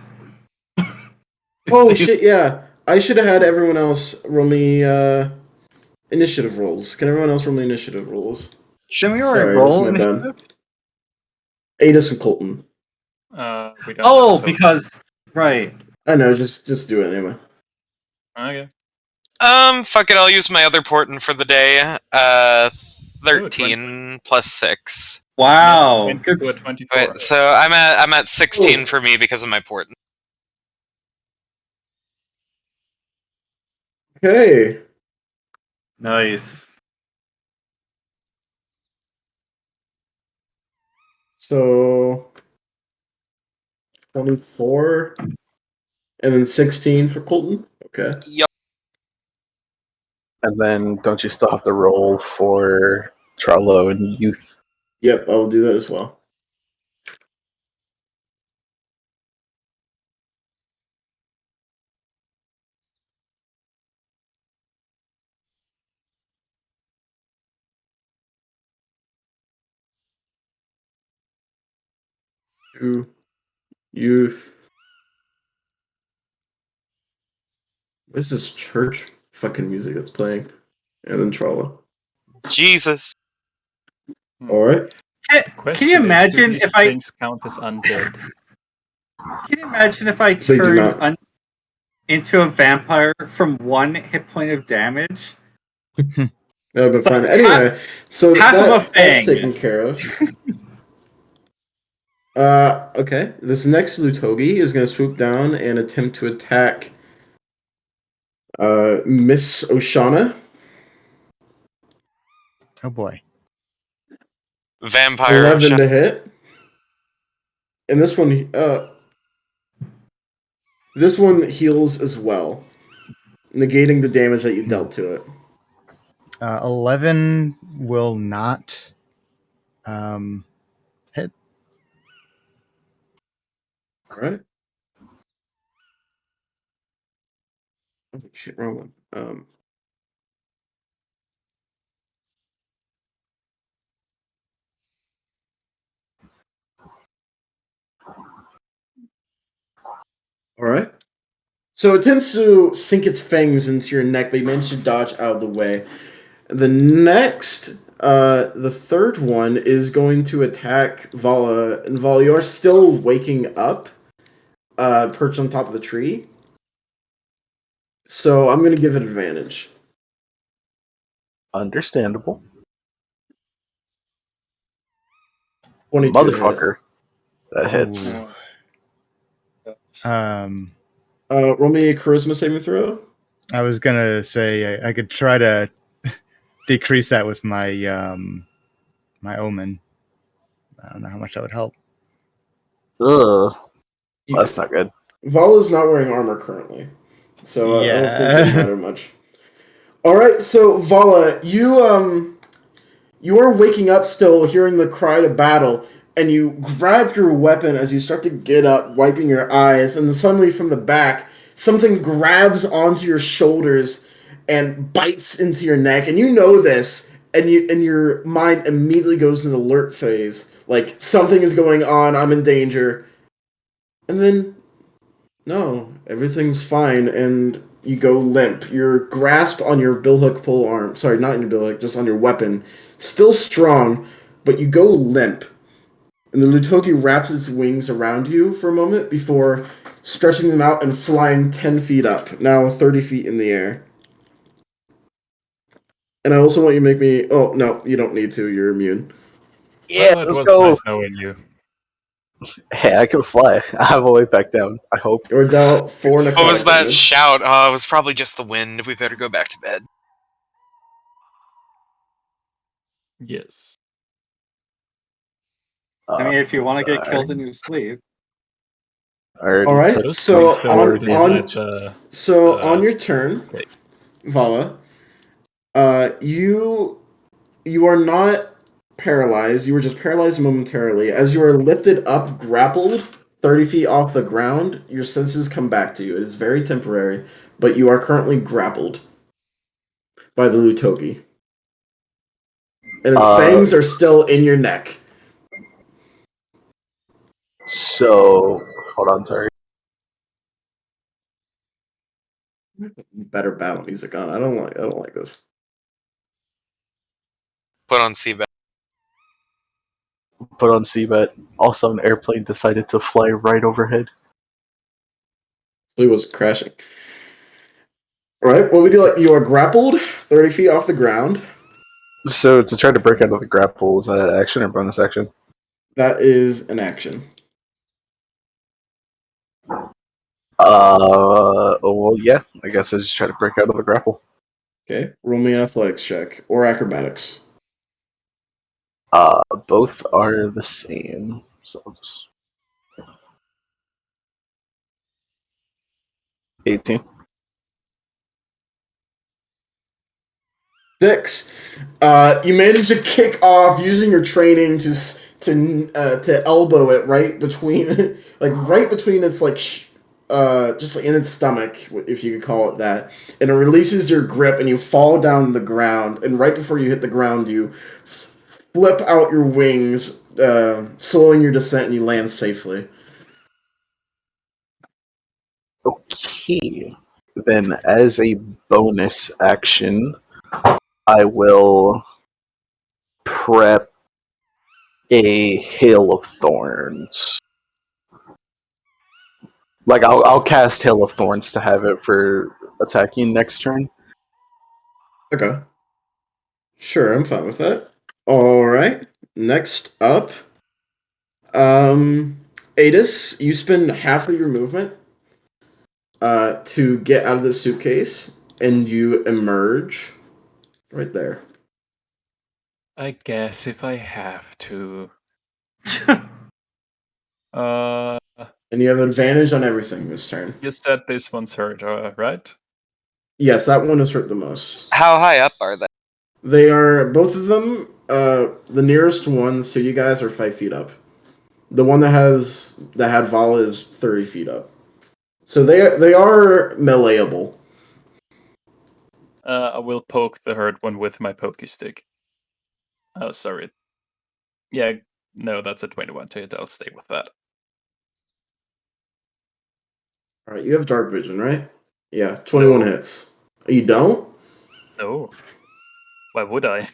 Oh shit! Yeah, I should have had everyone else roll me initiative rolls. Can everyone else roll me initiative rolls? Didn't we Sorry, already roll that's my bad. initiative? Adis and Colton. We don't have a Oh, total. because right. I know, just do it anyway. Okay. Fuck it, I'll use my other portent for the day. 13 plus 6. Wow. Went Good. to a 24. Wait, so I'm at 16 for me because of my portent. Okay. Nice. So 24 and then 16 for Colton. Okay. Yup. And then don't you still have to roll for Trello and Youth? Yep, I will do that as well. Two youth. What is this church fucking music that's playing? And then Trala. Jesus. Alright. Can you imagine if I things count as undead? can you imagine if I They do turned not. into a vampire from 1 hit point of damage? That would be So fine. Anyway, so half of a that's fang. taken care of. Okay. This next Lutogi is going to swoop down and attempt to attack Miss Oshana. Oh boy. Vampire 11 to hit. And this one heals as well, negating the damage that you dealt to it. 11 will not hit. All right. Oh shit, wrong one. All right. So it attempts to sink its fangs into your neck, but you manage to dodge out of the way. The next, the third one is going to attack Vala. And Vala, you are still waking up, perched on top of the tree. So I'm going to give it advantage. Understandable. 22 to hit. Motherfucker. That hits. Roll me a charisma saving throw. I was gonna say I could try to decrease that with my my omen. I don't know how much that would help. Ugh. That's not good. Vala's not wearing armor currently, so I don't think Yeah. it'll matter much. All right, so Vala, you are waking up still, hearing the cry to battle, and you grab your weapon as you start to get up, wiping your eyes, and then suddenly from the back, something grabs onto your shoulders and bites into your neck, and you know this, and your mind immediately goes into alert phase, like something is going on, I'm in danger, and then no, everything's fine, and you go limp. Your grasp on your billhook pole arm, sorry, not your billhook, just on your weapon, still strong, but you go limp. And the Lutogi wraps its wings around you for a moment before stretching them out and flying 10 feet up, now 30 feet in the air. And I also want you to make me... Oh, no, you don't need to. You're immune. Yeah, Well, it let's was go. nice knowing you. Hey, I can fly. I have a way back down, I hope. Or dealt 4 necrotic What was that damage. shout? Oh, it was probably just the wind. We better go back to bed. Yes. I mean, if you want to get alright. killed in your sleep. Alright, All right, Does so Queen still decide, on your turn, okay. Vala, you are not paralyzed. You were just paralyzed momentarily. As you are lifted up, grappled 30 feet off the ground, your senses come back to you. It is very temporary, but you are currently grappled by the Lutogi. And its fangs are still in your neck. So, hold on, sorry. Better battle music on. I don't like this. Put on seatbelt. Put on CBET. Also, an airplane decided to fly right overhead. It was crashing. Alright, what we do, like, you are grappled 30 feet off the ground. So, to try to break out of the grapple, is that an action or bonus action? That is an action. Well, yeah. I guess I just try to break out of the grapple. Okay, roll me an athletics check or acrobatics. Both are the same. So, just 18. 6. You managed to kick off using your training to elbow it right between, like right between its just in its stomach, if you could call it that, and it releases your grip and you fall down the ground. And right before you hit the ground, you flip out your wings, slowing your descent, and you land safely. Okay. Then, as a bonus action, I will prep a Hail of Thorns. Like, I'll cast Hail of Thorns to have it for attacking next turn. Okay. Sure, I'm fine with that. All right. Next up, Adis, you spend half of your movement to get out of the suitcase, and you emerge right there. I guess if I have to. Uh, And you have advantage on everything this turn. you said this one's hurt, right? Yes, that one is hurt the most. How high up are they? They are both of them. The nearest ones to you guys are 5 feet up. The one that had Vala is 30 feet up. So they are meleeable. I will poke the hurt one with my pokey stick. Oh, sorry. Yeah, no, that's a 21 to hit. I'll stay with that. All right, you have dark vision, right? Yeah, 21 No. hits. You don't? No. Why would I?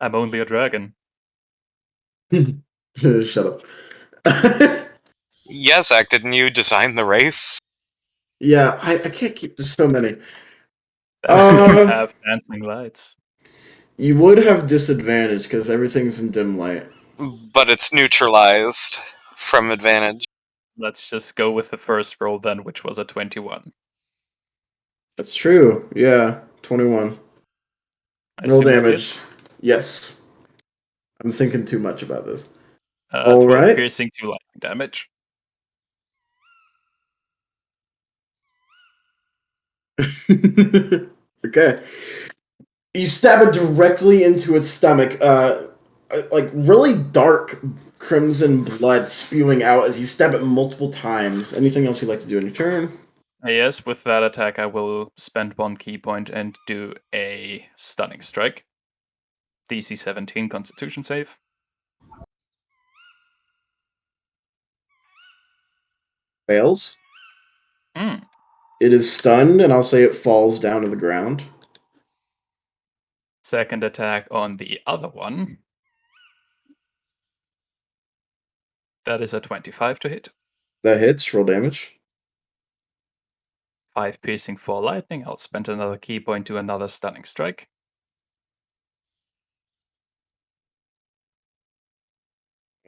I'm only a dragon. Shut up. Yeah, Zach, didn't you design the race? Yeah, I can't keep. There's so many. That's why you have dancing lights. You would have disadvantage because everything's in dim light. But it's neutralized from advantage. Let's just go with the first roll then, which was a 21. That's true. Yeah, 21. I Roll assume that damage. hits. Yes. I'm thinking too much about this. 12 Alright. piercing, 2 lightning damage. Okay. You stab it directly into its stomach. Like really dark crimson blood spewing out as you stab it multiple times. Anything else you'd like to do in your turn? Yes, with that attack, I will spend 1 key point and do a stunning strike. DC 17 Constitution save. Fails. Hmm. It is stunned, and I'll say it falls down to the ground. Second attack on the other one. That is a 25 to hit. That hits. Roll damage. 5 piercing, 4 lightning. I'll spend another key point to another stunning strike.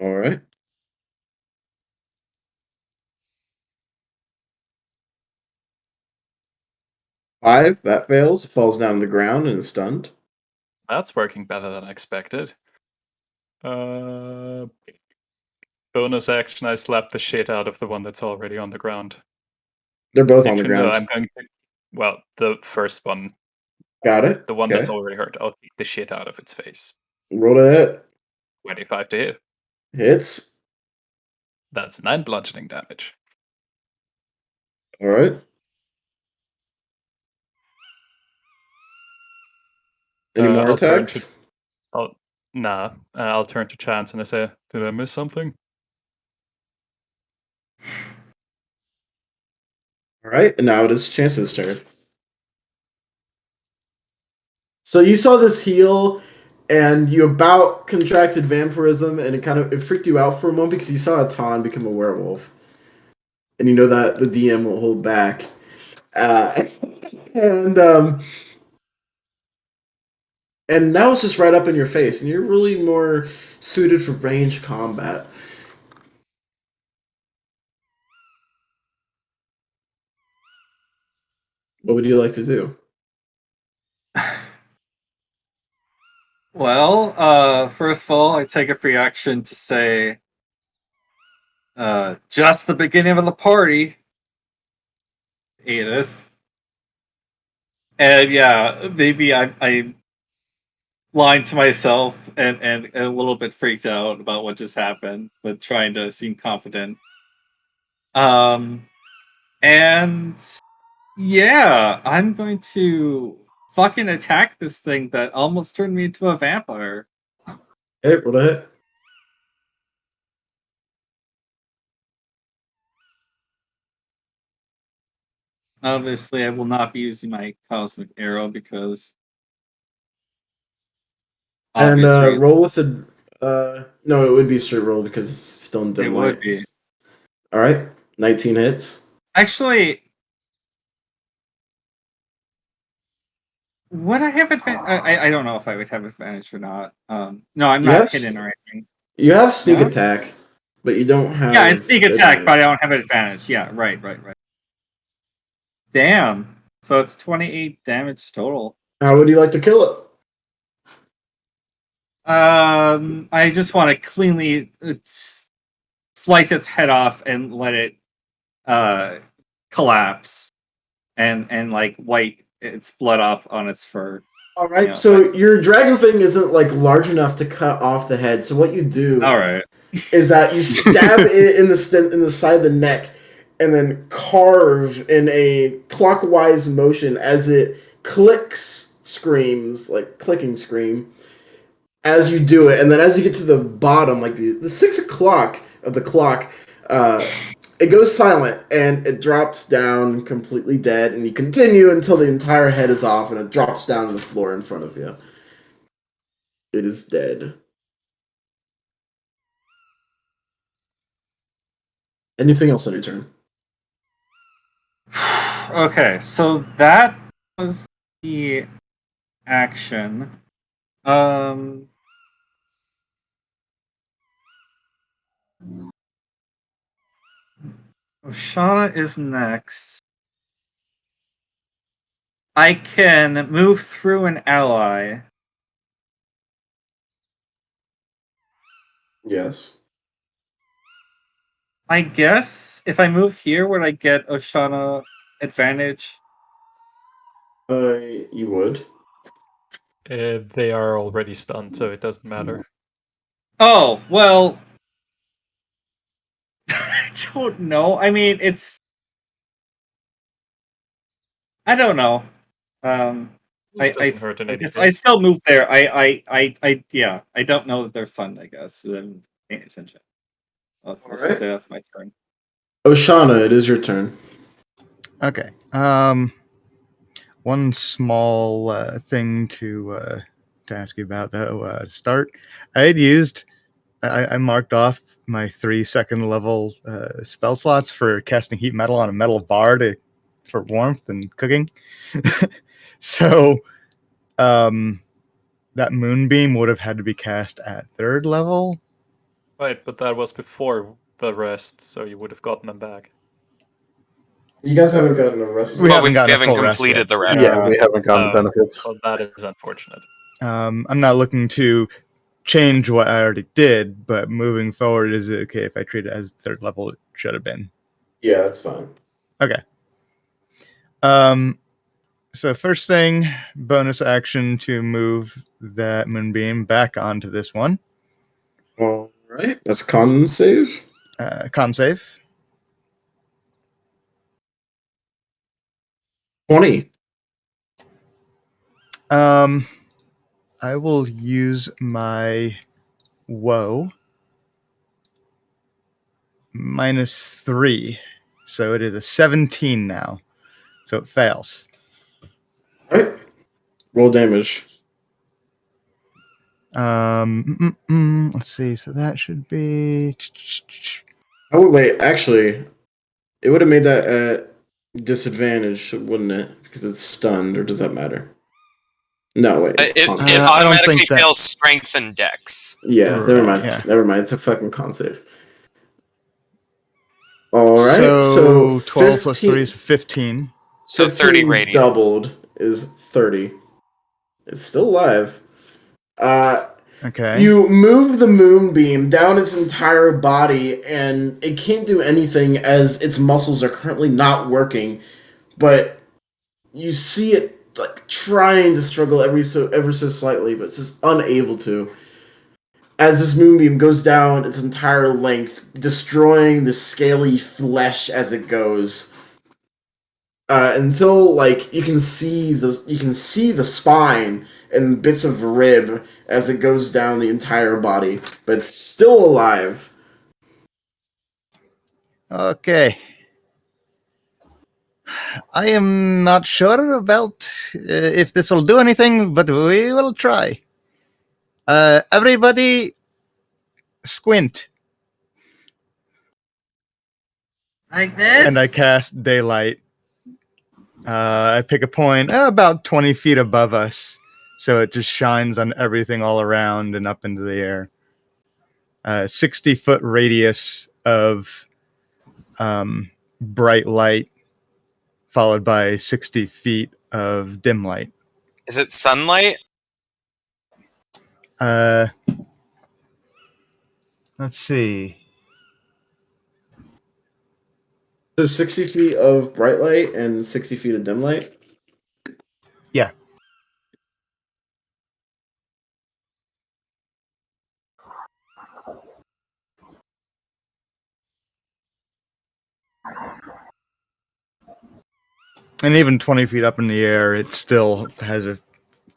Alright. Five. That fails. It falls down to the ground and is stunned. That's working better than I expected. Bonus action, I slap the shit out of the one that's already on the ground. They're both on the Actually, no, ground. I'm going to. Well, the first one. Got it. The one Okay. that's already hurt. I'll kick the shit out of its face. Roll to hit. 25 to hit. Hits. That's 9 bludgeoning damage. Alright. Any more I'll turn to- attacks? I'll turn to Chance and I say, did I miss something? Alright, and now it is Chance's turn. So you saw this heal, and you about contracted vampirism, and it freaked you out for a moment because you saw a Ton become a werewolf. And you know that the DM will hold back. And now it's just right up in your face, and you're really more suited for range combat. What would you like to do? Well, first of all, I take a free action to say, just the beginning of the party, Adis. And yeah, maybe I'm lying to myself and a little bit freaked out about what just happened, but trying to seem confident. And yeah, I'm going to fucking attack this thing that almost turned me into a vampire. Hey, roll to hit. Obviously, I will not be using my cosmic arrow because. And obvious reasons. roll with the. No, it would be a straight roll because it's still in dim It light. would be. Alright, 19 hits. Actually, Would I have advantage? I don't know if I would have advantage or not. No, I'm not Yes. hidden or anything. You have sneak Yeah? attack, but you don't have. Yeah, it's sneak attack, but I advantage. don't have advantage. Yeah, right. Damn. So it's 28 damage total. How would you like to kill it? I just want to cleanly slice its head off and let it collapse and like wipe its blood off on its fur. All right. Yeah, So your dragon thing isn't like large enough to cut off the head. So what you do All right. is that you stab it in the side of the neck, and then carve in a clockwise motion as it screams like clicking scream as you do it, and then as you get to the bottom, like the 6 o'clock of the clock, it goes silent and it drops down completely dead, and you continue until the entire head is off and it drops down to the floor in front of you. It is dead. Anything else on your turn? Okay, so that was the action. Oshana is next. I can move through an ally. Yes. I guess if I move here, would I get Oshana advantage? You would. They are already stunned, so it doesn't matter. Oh, well. I don't know. I mean, it's. I don't know. It doesn't hurt in I any guess case. I still move there. Yeah. I don't know that they're stunned, I guess. So I'm paying attention. Let's Alright. just say that's my turn. Oshana, it is your turn. Okay. One small thing to ask you about though. To start, I had used. I marked off my 3 second level spell slots for casting heat metal on a metal bar for warmth and cooking. So, that moonbeam would have had to be cast at 3rd level. Right, but that was before the rest, so you would have gotten them back. You guys haven't gotten a rest. We haven't gotten a haven't full rest completed yet. the rest. Yeah, we haven't gotten Oh. benefits. Well, that is unfortunate. I'm not looking to change what I already did, but moving forward, is it okay if I treat it as 3rd level it should have been? Yeah, that's fine. Okay. So first thing, bonus action to move that moonbeam back onto this one. All right. That's con save. Con save. 20. I will use my woe -3, so it is a 17 now. So it fails. All right. Roll damage. Let's see. So that should be. Oh wait, actually, it would have made that at disadvantage, wouldn't it? Because it's stunned, or does that matter? No, wait. It's It con I save. don't automatically think that- fails strength and dex. Yeah, never mind. yeah. Never mind. It's a fucking con save. All right. So 12 15 plus 3 is 15. So 30 15 radiant. doubled is 30. It's still alive. Okay. You move the moonbeam down its entire body, and it can't do anything as its muscles are currently not working. But you see it like trying to struggle ever so slightly, but it's just unable to. As this moonbeam goes down its entire length, destroying the scaly flesh as it goes. Until like you can see the spine and bits of rib as it goes down the entire body, but it's still alive. Okay. I am not sure about if this will do anything, but we will try. Everybody, squint. Like this? And I cast daylight I pick a point about 20 feet above us, so it just shines on everything all around and up into the air. 60-foot radius of bright light, followed by 60 feet of dim light. Is it sunlight? Let's see. So 60 feet of bright light and 60 feet of dim light? Yeah. And even 20 feet up in the air, it still has a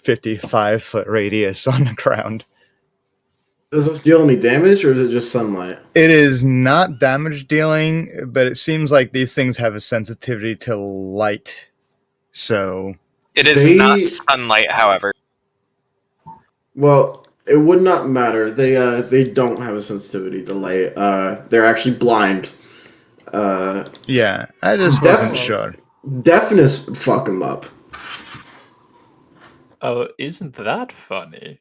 55-foot radius on the ground. Does this deal any damage, or is it just sunlight? It is not damage dealing, but it seems like these things have a sensitivity to light. So, It is not sunlight, however. Well, it would not matter. They don't have a sensitivity to light. They're actually blind. yeah, I just wasn't sure. Deafness would fuck them up. Oh, isn't that funny?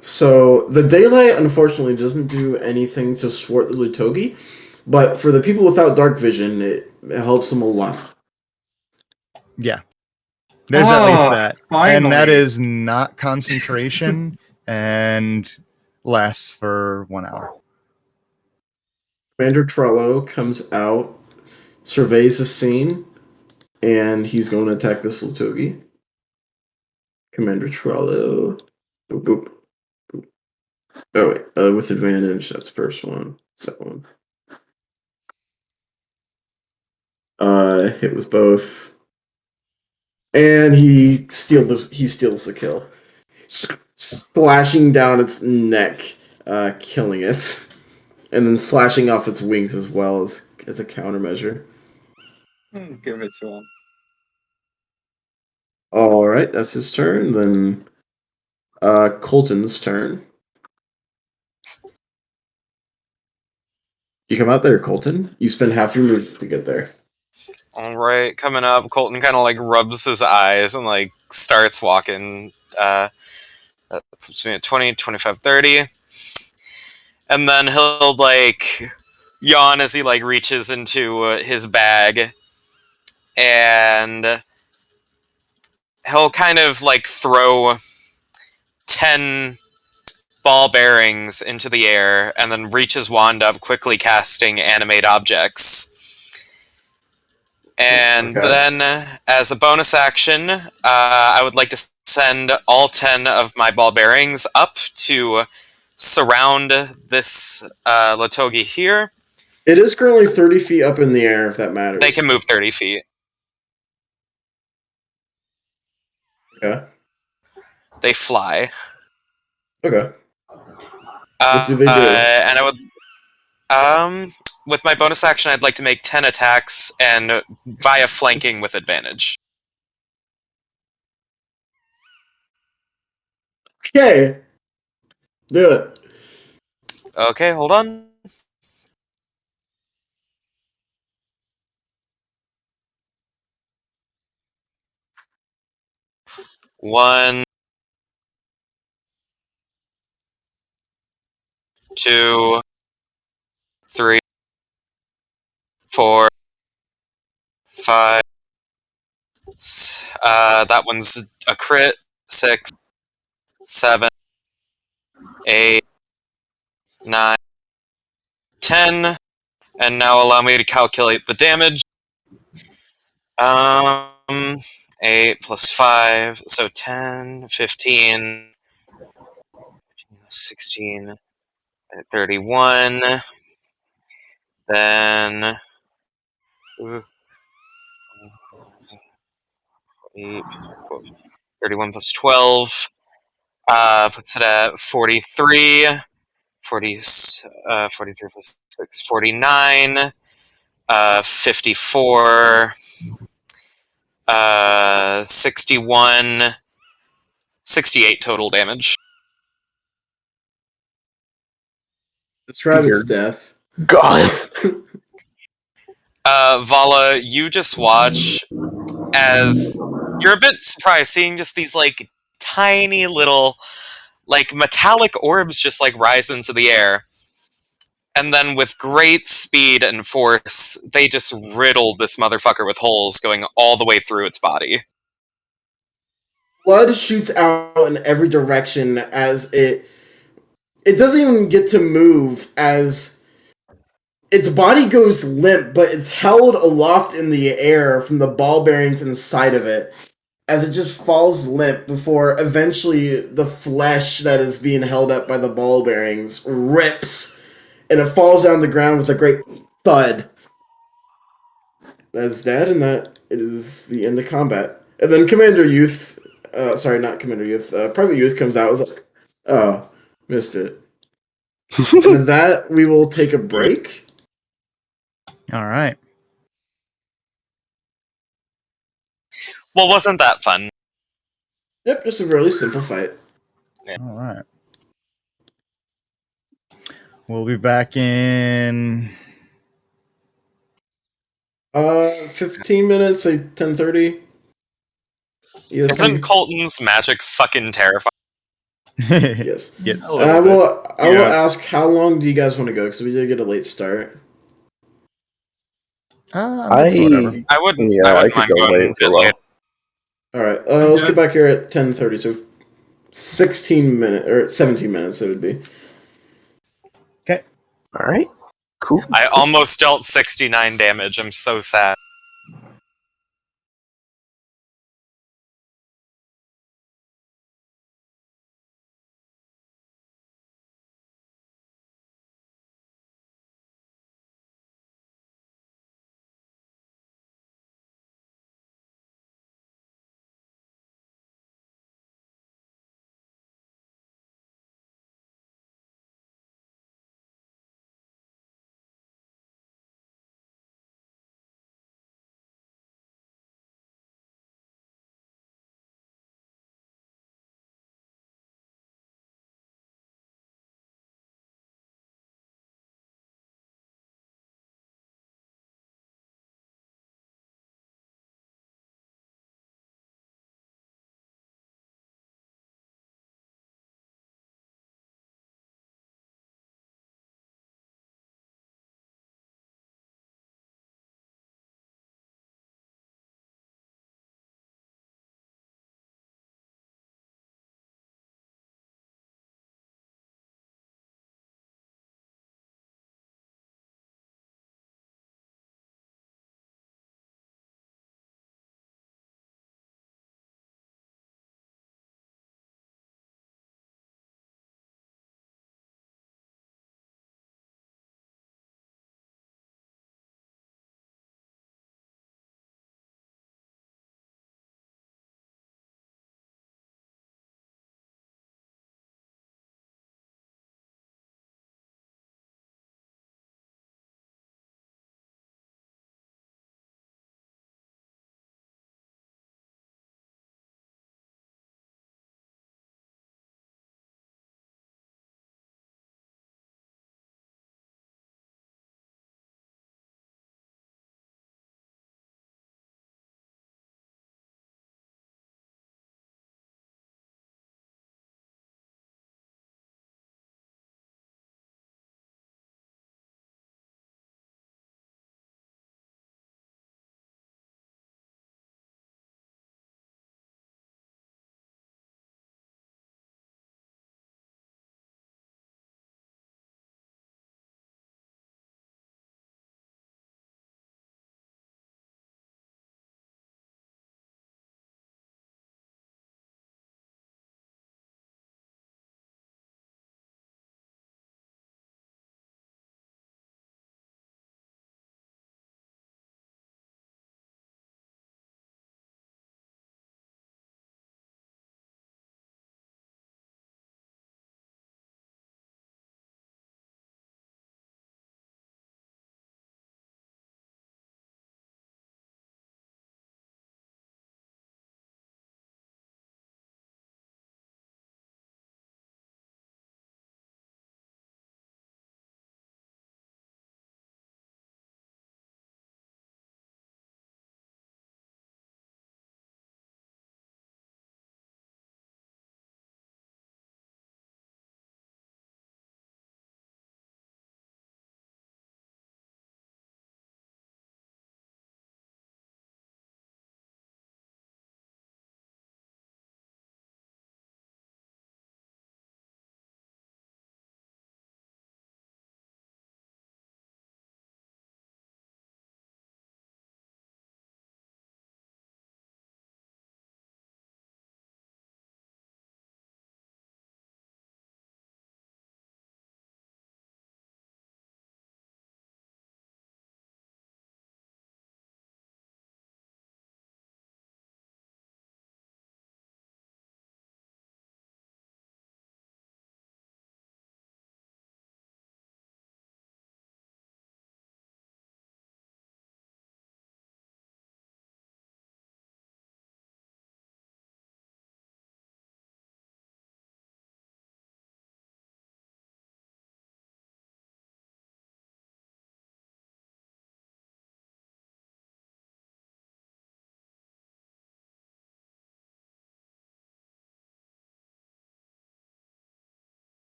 So the daylight unfortunately doesn't do anything to thwart the Lutogi, but for the people without dark vision, it helps them a lot. Yeah. There's at least that. Finally. And that is not concentration and lasts for 1 hour. Commander Trello comes out, surveys the scene, and he's going to attack this Lutogi. Commander Trello. Boop, boop, boop. Oh, wait. With advantage, that's the first one. Second one. Hit with both. And he steals the kill. Slashing down its neck, killing it. And then slashing off its wings as well as a countermeasure. Give it to him. Alright, that's his turn. Then Colton's turn. You come out there, Colton. You spend half your moves to get there. All right, coming up, Colton kind of like rubs his eyes and like starts walking. That puts me at 20, 25, 30. And then he'll like yawn as he like reaches into his bag, and he'll kind of like throw 10 ball bearings into the air and then reach his wand up, quickly casting animate objects. And then, as a bonus action, I would like to send all 10 of my ball bearings up to surround this Lutogi here. It is currently 30 feet up in the air, if that matters. They can move 30 feet. Okay. They fly. Okay. What do they do? And I would... with my bonus action, I'd like to make 10 attacks and via flanking with advantage. Okay. Do it. Okay, hold on. One, 2, 3, 4, 5. That one's a crit. 6, 7, 8, 9, 10. And now allow me to calculate the damage. 8 plus 5, so 10, 15, 16, 31. Then 8, 31 plus 12 puts it at 43. 43 plus 6, 49. 54. 61. 68 total damage. It's Rabbit's death. God. Vala, you just watch as you're a bit surprised seeing just these like tiny little like metallic orbs just like rise into the air. And then with great speed and force, they just riddle this motherfucker with holes going all the way through its body. Blood shoots out in every direction as it doesn't even get to move as its body goes limp, but it's held aloft in the air from the ball bearings inside of it as it just falls limp before eventually the flesh that is being held up by the ball bearings rips and it falls down the ground with a great thud. That is dead, and that is the end of combat. And then Commander Youth, sorry, not Commander Youth, Private Youth comes out and was like, oh, missed it. And with that, we will take a break. All right. Well, wasn't that fun? Yep, just a really simple fight. All right. We'll be back in 15 minutes, say 10:30. Isn't Colton's magic fucking terrifying? Yes. Yes. A And I little will Yes. ask, how long do you guys want to go? Because we did get a late start. I'm good for whatever. I wouldn't I could mind go going late a for a bit while. late. All right, let's get back here at 10:30. So 16 minutes or 17 minutes it would be. All right. Cool. I almost dealt 69 damage. I'm so sad.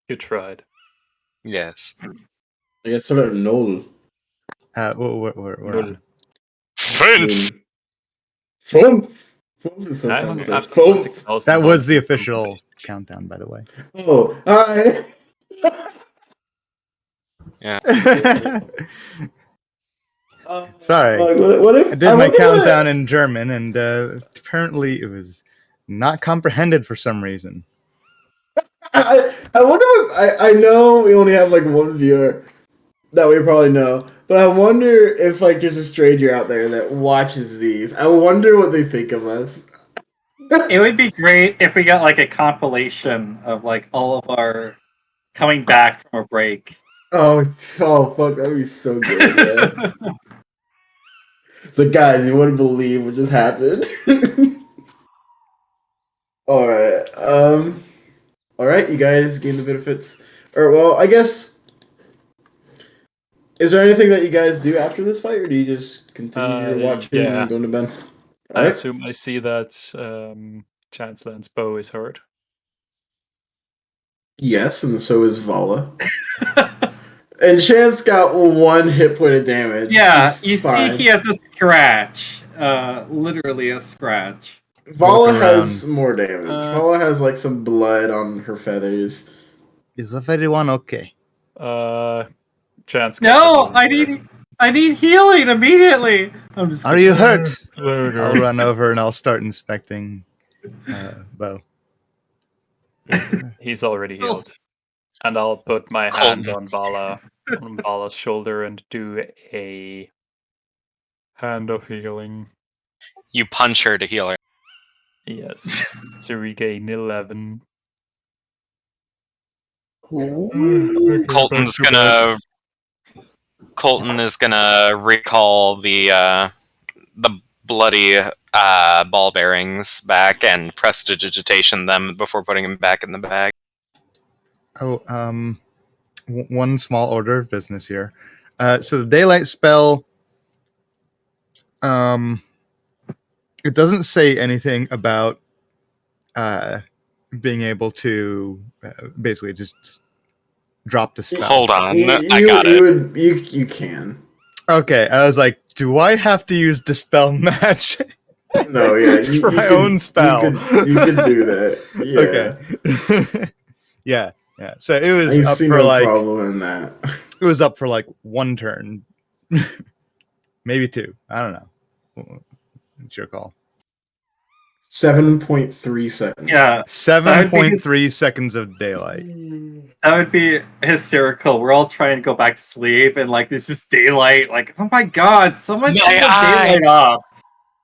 You tried. Yes. I guess sort of null. We're on. Fünf! Fünf is so I'm fancy. after Fünf. 6,000 That was the from official conversation. countdown, by the way. Oh, hi. Sorry. What if, I did my wonder countdown what- in German, and apparently it was not comprehended for some reason. I wonder if I know we only have like one viewer that we probably know, but I wonder if like there's a stranger out there that watches these. I wonder what they think of us. It would be great if we got like a compilation of like all of our coming back from a break. Oh fuck, that'd be so good, yeah. So guys, you wouldn't believe what just happened. Alright, alright, you guys gain the benefits. Or well, I guess is there anything that you guys do after this fight, or do you just continue your watching yeah. and going to bed? I Alright. assume I see that Chanceland's bow is hurt. Yes, and so is Vala. And Chance got 1 hit point of damage. Yeah, He's you fine. see he has a scratch. Literally a scratch. Vala Walking has around. more damage. Vala has like some blood on her feathers. Is everyone okay? Chance. No, I need healing immediately. I'm just Are kidding. you hurt? Later. I'll run over and I'll start inspecting Bo. He's already Oh. healed. And I'll put my Colton. hand on Vala's shoulder and do a Hand of healing. You punch her to heal her. yes to regain 11. Okay, Colton's back to bed. gonna. Colton is gonna recall the bloody ball bearings back and prestidigitation them before putting them back in the bag. Oh, one small order of business here. So the daylight spell, it doesn't say anything about being able to basically just drop the spell. Hold on, You, I got it. You can. Okay, I was like, do I have to use Dispel Magic? No, yeah, for my own spell. You could do that. Yeah. Okay. yeah. So it I was up see for no like problem in that. it was up for like 1 turn, maybe 2. I don't know. It's your call. 7.3 seconds. Yeah, 7.3 seconds of daylight. that would be hysterical. We're all trying to go back to sleep, and like there's just daylight. Like, oh my god, someone My turn the eye. daylight off.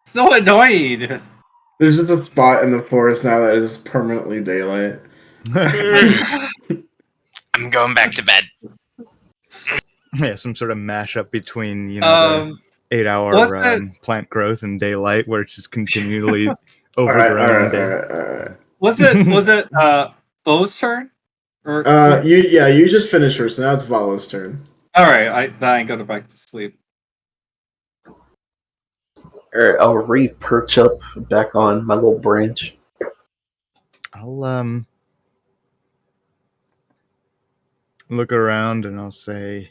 So annoyed. There's just a spot in the forest now that is permanently daylight. I'm going back to bed. Yeah, some sort of mashup between the 8-hour what's that- plant growth and daylight, where it's just continually Alright, overgrown. alright. Was it Bo's turn? Or You just finished her, so now it's Vala's turn. alright, I ain't going back to sleep. Alright, I'll re-perch up back on my little branch. I'll look around and I'll say,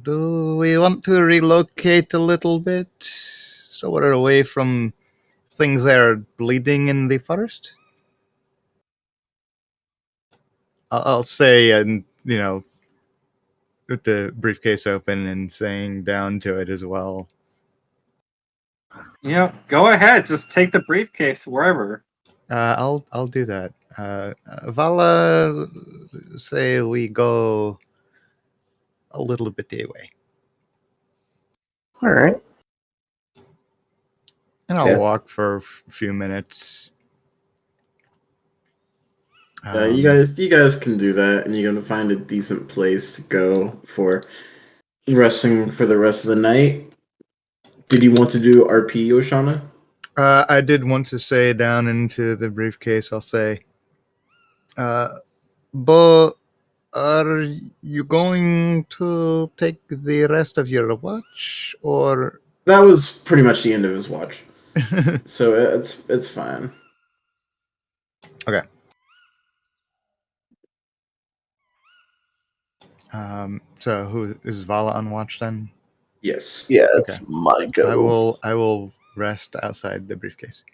do we want to relocate a little bit so we're away from things that are bleeding in the forest? I'll say, and with the briefcase open and saying down to it as well. Yeah, go ahead. Just take the briefcase wherever. I'll do that. Vala, say we go a little bit away. Alright. And I'll Yeah. walk for a few minutes. Yeah, you guys can do that, and you're gonna find a decent place to go for resting for the rest of the night. Did you want to do RP, Oshana? I did want to say down into the briefcase, I'll say, Bo, are you going to take the rest of your watch, or? That was pretty much the end of his watch, so it's fine. Okay. So who is Vala on watch then? Yes. Yeah, it's my go. I will rest outside the briefcase.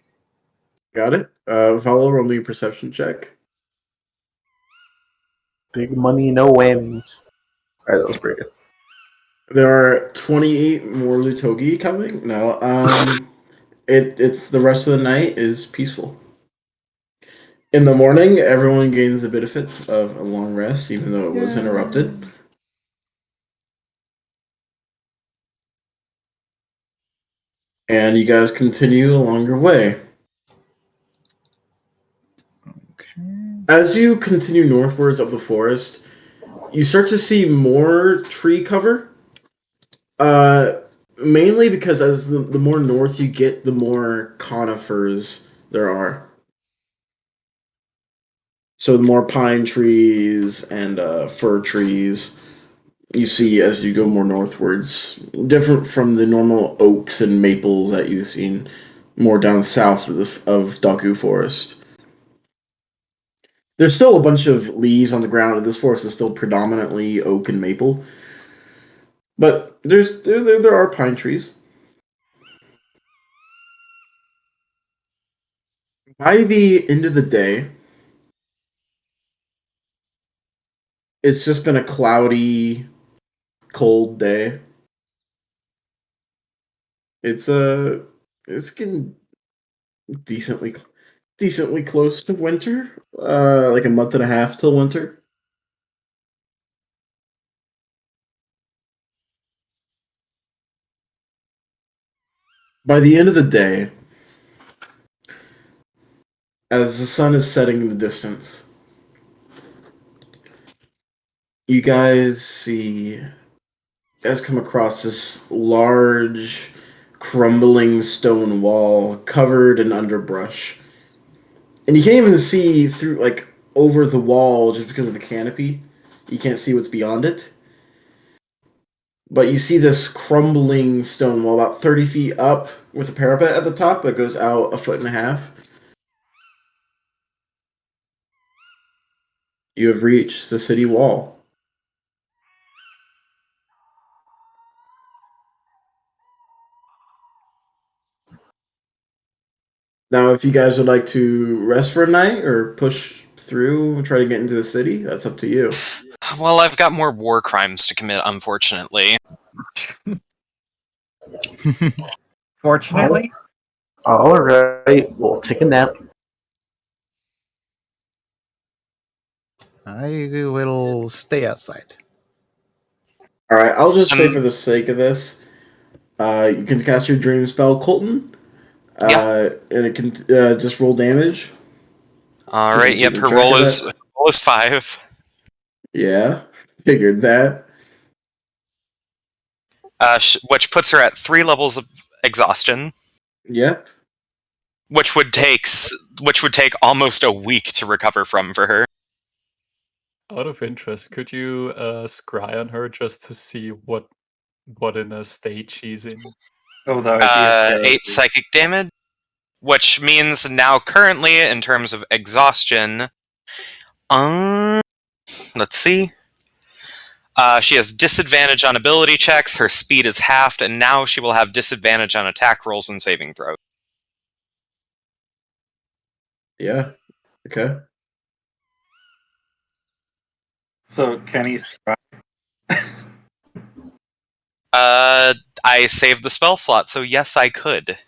Got it. Follow, roll me a perception check. Big money, no whammies. Alright, that was pretty good. There are 28 more Lutogi coming. No, it's the rest of the night is peaceful. In the morning, everyone gains the benefit of a long rest, even though it was interrupted. And you guys continue along your way. Okay. As you continue northwards of the forest, you start to see more tree cover. Mainly because as the more north you get, the more conifers there are. So the more pine trees and fir trees you see as you go more northwards, different from the normal oaks and maples that you've seen more down south of Daku Forest. There's still a bunch of leaves on the ground, and this forest is still predominantly oak and maple. But there are pine trees. By the end of the day, it's just been a cloudy, cold day. It's getting decently close to winter. Like a month and a half till winter. By the end of the day, as the sun is setting in the distance, you guys come across this large, crumbling stone wall covered in underbrush. And you can't even see through, like, over the wall just because of the canopy. You can't see what's beyond it. But you see this crumbling stone wall about 30 feet up with a parapet at the top that goes out 1.5 feet. You have reached the city wall. Now, if you guys would like to rest for a night or push through and try to get into the city, that's up to you. Well, I've got more war crimes to commit, unfortunately. Fortunately, Alright, we'll take a nap. I will stay outside. All right, I'll just say for the sake of this, you can cast your dream spell, Colton. And it can just roll damage. All right. Yep. Keeping Her track roll of is that? 5. Yeah, figured that. Which puts her at 3 levels of exhaustion. Yep. Which would take almost a week to recover from for her. Out of interest, could you scry on her just to see what in a state she's in? oh, that would be a strategy. 8 psychic damage, which means now currently in terms of exhaustion, let's see. She has disadvantage on ability checks, her speed is halved, and now she will have disadvantage on attack rolls and saving throws. Yeah. Okay. So can he scry? I saved the spell slot, so yes, I could.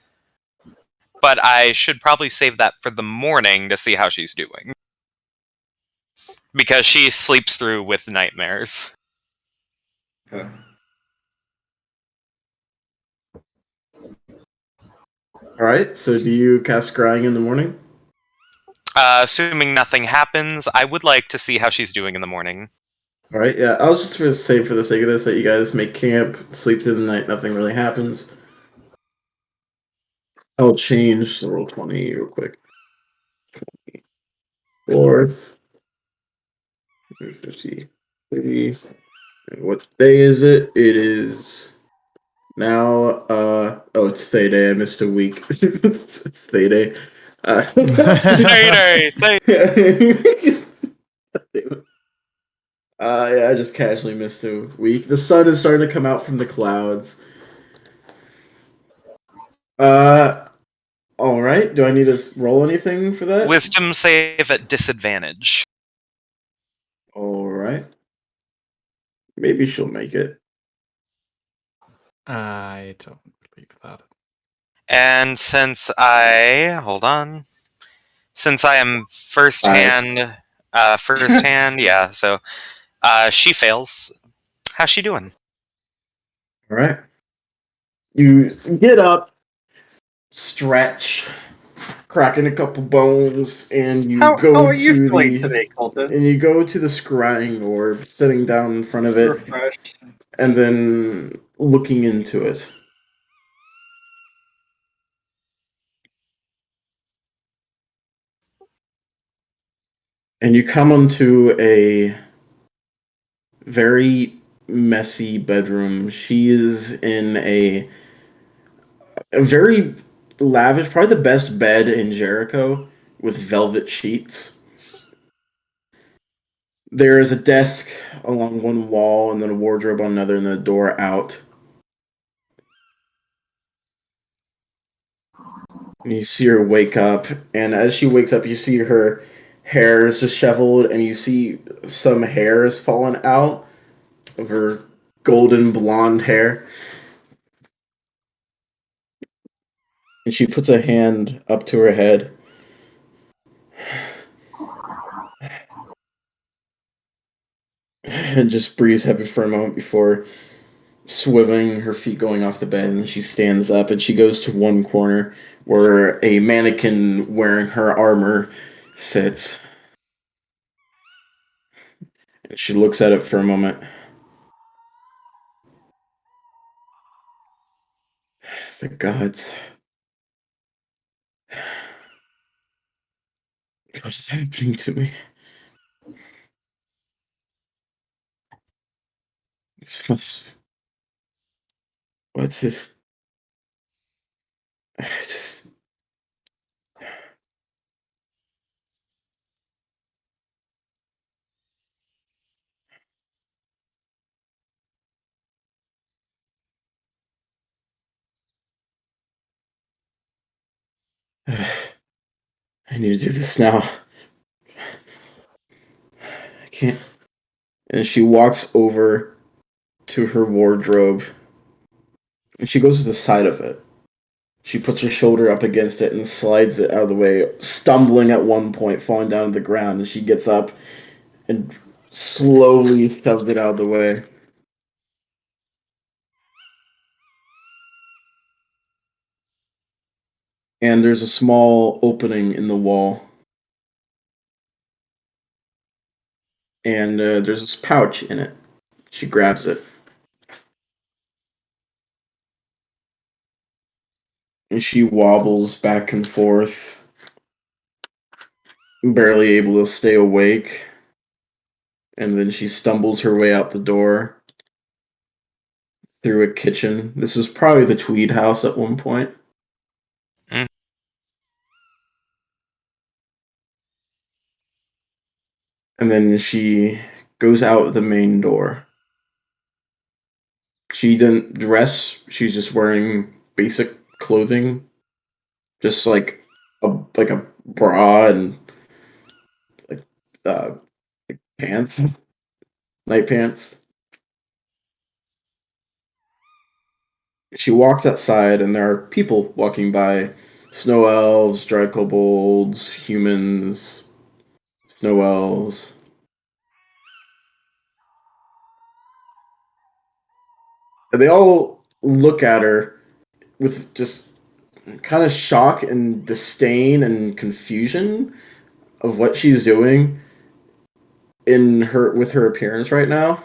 But I should probably save that for the morning to see how she's doing. Because she sleeps through with nightmares. Okay. All right. So, do you cast scrying in the morning? Assuming nothing happens, I would like to see how she's doing in the morning. All right. Yeah, I was just going to say for the sake of this that you guys make camp, sleep through the night, nothing really happens. I'll change the roll 20 real quick. 24th. 50. 30. And what day is it? It is now. It's Thay Day. I missed a week. It's Thay Day. Thay Day! Yeah, I just casually missed a week. The sun is starting to come out from the clouds. All right. Do I need to roll anything for that? Wisdom save at disadvantage. All right. Maybe she'll make it. I don't believe that. And since I am firsthand, yeah. So, she fails. How's she doing? All right. You get up, stretch, cracking a couple bones, and you How go are you to feeling the today, Colton? and you go to the scrying orb, sitting down in front of it, Refreshed. and then looking into it. And you come onto a very messy bedroom. She is in a very lavish, probably the best bed in Jericho, with velvet sheets. There is a desk along one wall, and then a wardrobe on another, and then a door out. And you see her wake up, and as she wakes up, you see her hair is disheveled, and you see some hairs falling out of her golden blonde hair. And she puts a hand up to her head. And just breathes heavy for a moment before swiveling her feet going off the bed, and then she stands up and she goes to one corner where a mannequin wearing her armor sits. And she looks at it for a moment. The gods. What is happening to me? This must. What's this? I just. I need to do this now. I can't. And she walks over to her wardrobe. And she goes to the side of it. She puts her shoulder up against it and slides it out of the way, stumbling at one point, falling down to the ground. And she gets up and slowly shoves it out of the way. And there's a small opening in the wall. And there's this pouch in it. She grabs it. And she wobbles back and forth, barely able to stay awake. And then she stumbles her way out the door through a kitchen. This is probably the Tweed house at one point. Mm. And then she goes out the main door. She didn't dress. She's just wearing basic clothing, just like a bra and like uh like pants, night pants. She walks outside, and there are people walking by: snow elves, dry kobolds, humans, snow elves. And they all look at her with just kind of shock and disdain and confusion of what she's doing in her with her appearance right now.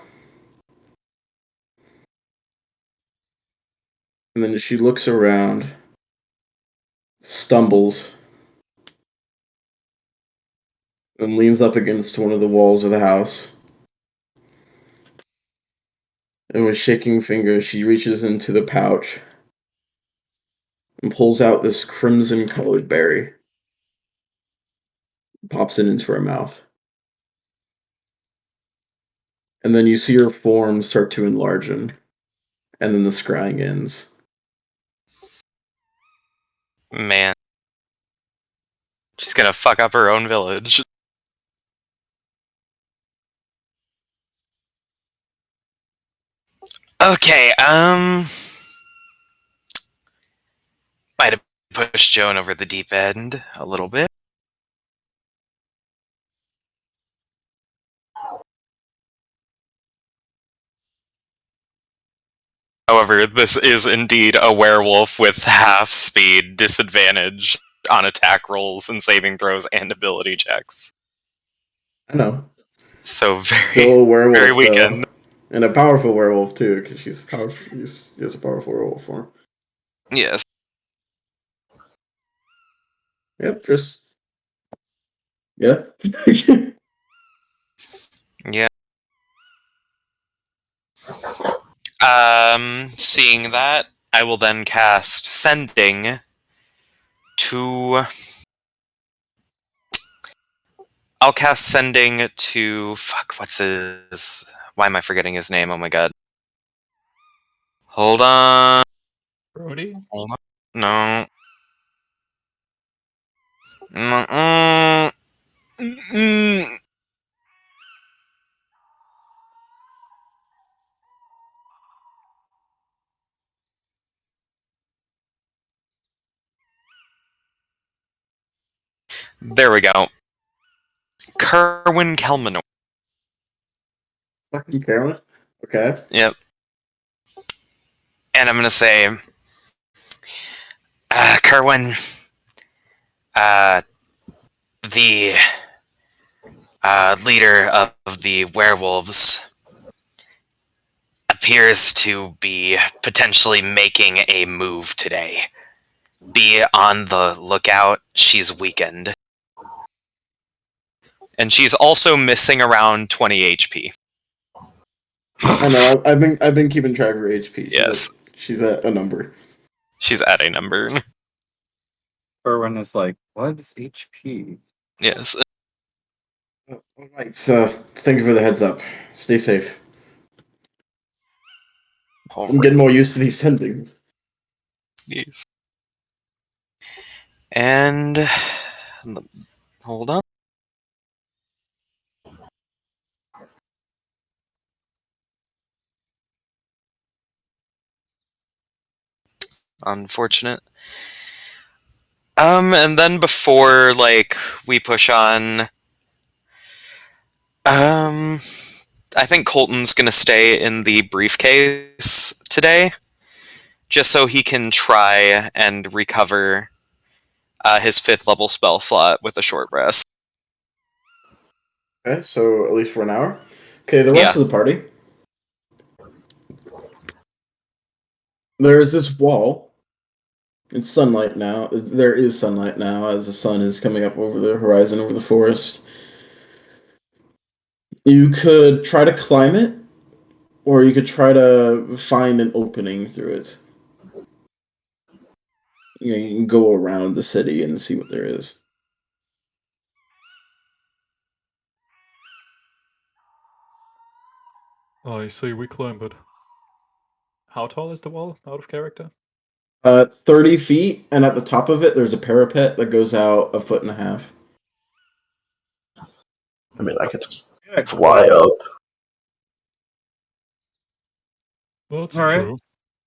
And then she looks around, stumbles, and leans up against one of the walls of the house. And with shaking fingers, she reaches into the pouch and pulls out this crimson colored berry, pops it into her mouth. and then you see your form start to enlarge, and then the scrying ends. Man. She's gonna fuck up her own village. Okay, might have pushed Joan over the deep end a little bit. However, this is indeed a werewolf with half speed disadvantage on attack rolls and saving throws and ability checks. I know. So Still a werewolf, very though. weakened. And a powerful werewolf, too, because she's powerful. She has a powerful werewolf form. Yes. Yep, just... Yeah. Yeah. Seeing that, I will then cast Sending to... I'll cast Sending to... Fuck, what's his... Why am I forgetting his name? Oh my god. Hold on. Brody? Hold on. No. Mm-mm. Mm-mm. There we go. Kerwin Kelmanor. Fucking Carolyn? Okay. Yep. And I'm gonna say, Kerwin, the leader of the werewolves appears to be potentially making a move today. Be on the lookout. She's weakened. And she's also missing around 20 HP. I know. I've been keeping track of her HP. Yes. She's at a number. She's at a number. Erwin is like, what is HP? Yes. All right. So thank you for the heads up. Stay safe. I'm getting more used to these sendings. Yes. And hold on. Unfortunate. And then before, like, we push on, I think Colton's gonna stay in the briefcase today, just so he can try and recover his 5th level spell slot with a short rest. Okay, so at least for an hour. Okay, the rest of the party. There is this wall. It's sunlight now. There is sunlight now as the sun is coming up over the horizon, over the forest. You could try to climb it, or you could try to find an opening through it. You can go around the city and see what there is. I say we climb it. How tall is the wall, out of character? 30 feet, and at the top of it, there's a parapet that goes out 1.5 feet. I mean, I could just fly up. Well, that's All right. true.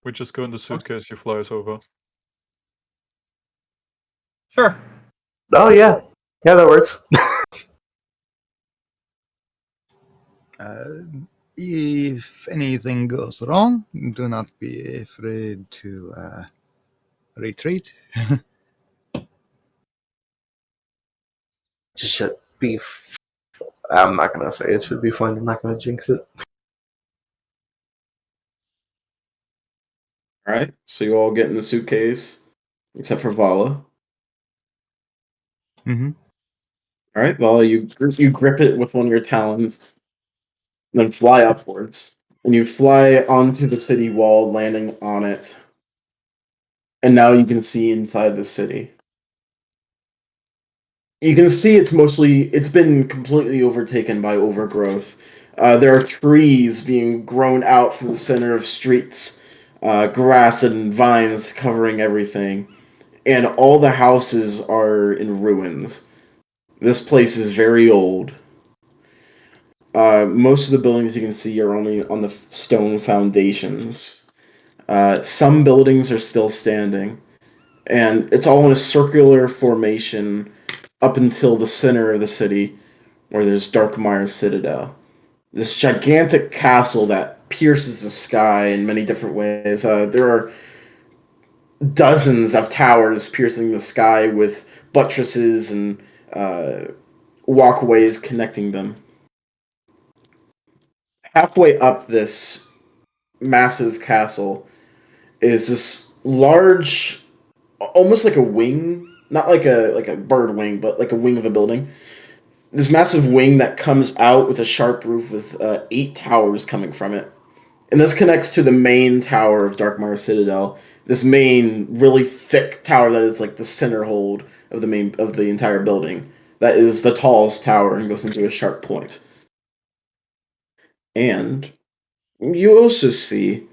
We just go in the suitcase, you fly us over. Sure. Oh yeah, yeah, that works. If anything goes wrong, do not be afraid to retreat. Should be. I'm not gonna say it should be fun. I'm not gonna jinx it. Alright, so you all get in the suitcase, except for Vala. Mm-hmm. Alright, Vala, you grip it with one of your talons, and then fly upwards. And you fly onto the city wall, landing on it. And now you can see inside the city. You can see it's been completely overtaken by overgrowth. There are trees being grown out from the center of streets, grass and vines covering everything, and all the houses are in ruins. This place is very old. Most of the buildings you can see are only on the stone foundations. Some buildings are still standing, and it's all in a circular formation up until the center of the city, where there's Darkmire Citadel. This gigantic castle that pierces the sky in many different ways. There are dozens of towers piercing the sky with buttresses and walkways connecting them. Halfway up this massive castle is this large, almost like a wing, not like a bird wing, but like a wing of a building. This massive wing that comes out with a sharp roof with 8 towers coming from it. And this connects to the main tower of Darkmire Citadel. This main, really thick tower that is like the center hold of the entire building. That is the tallest tower and goes into a sharp point. And you also see,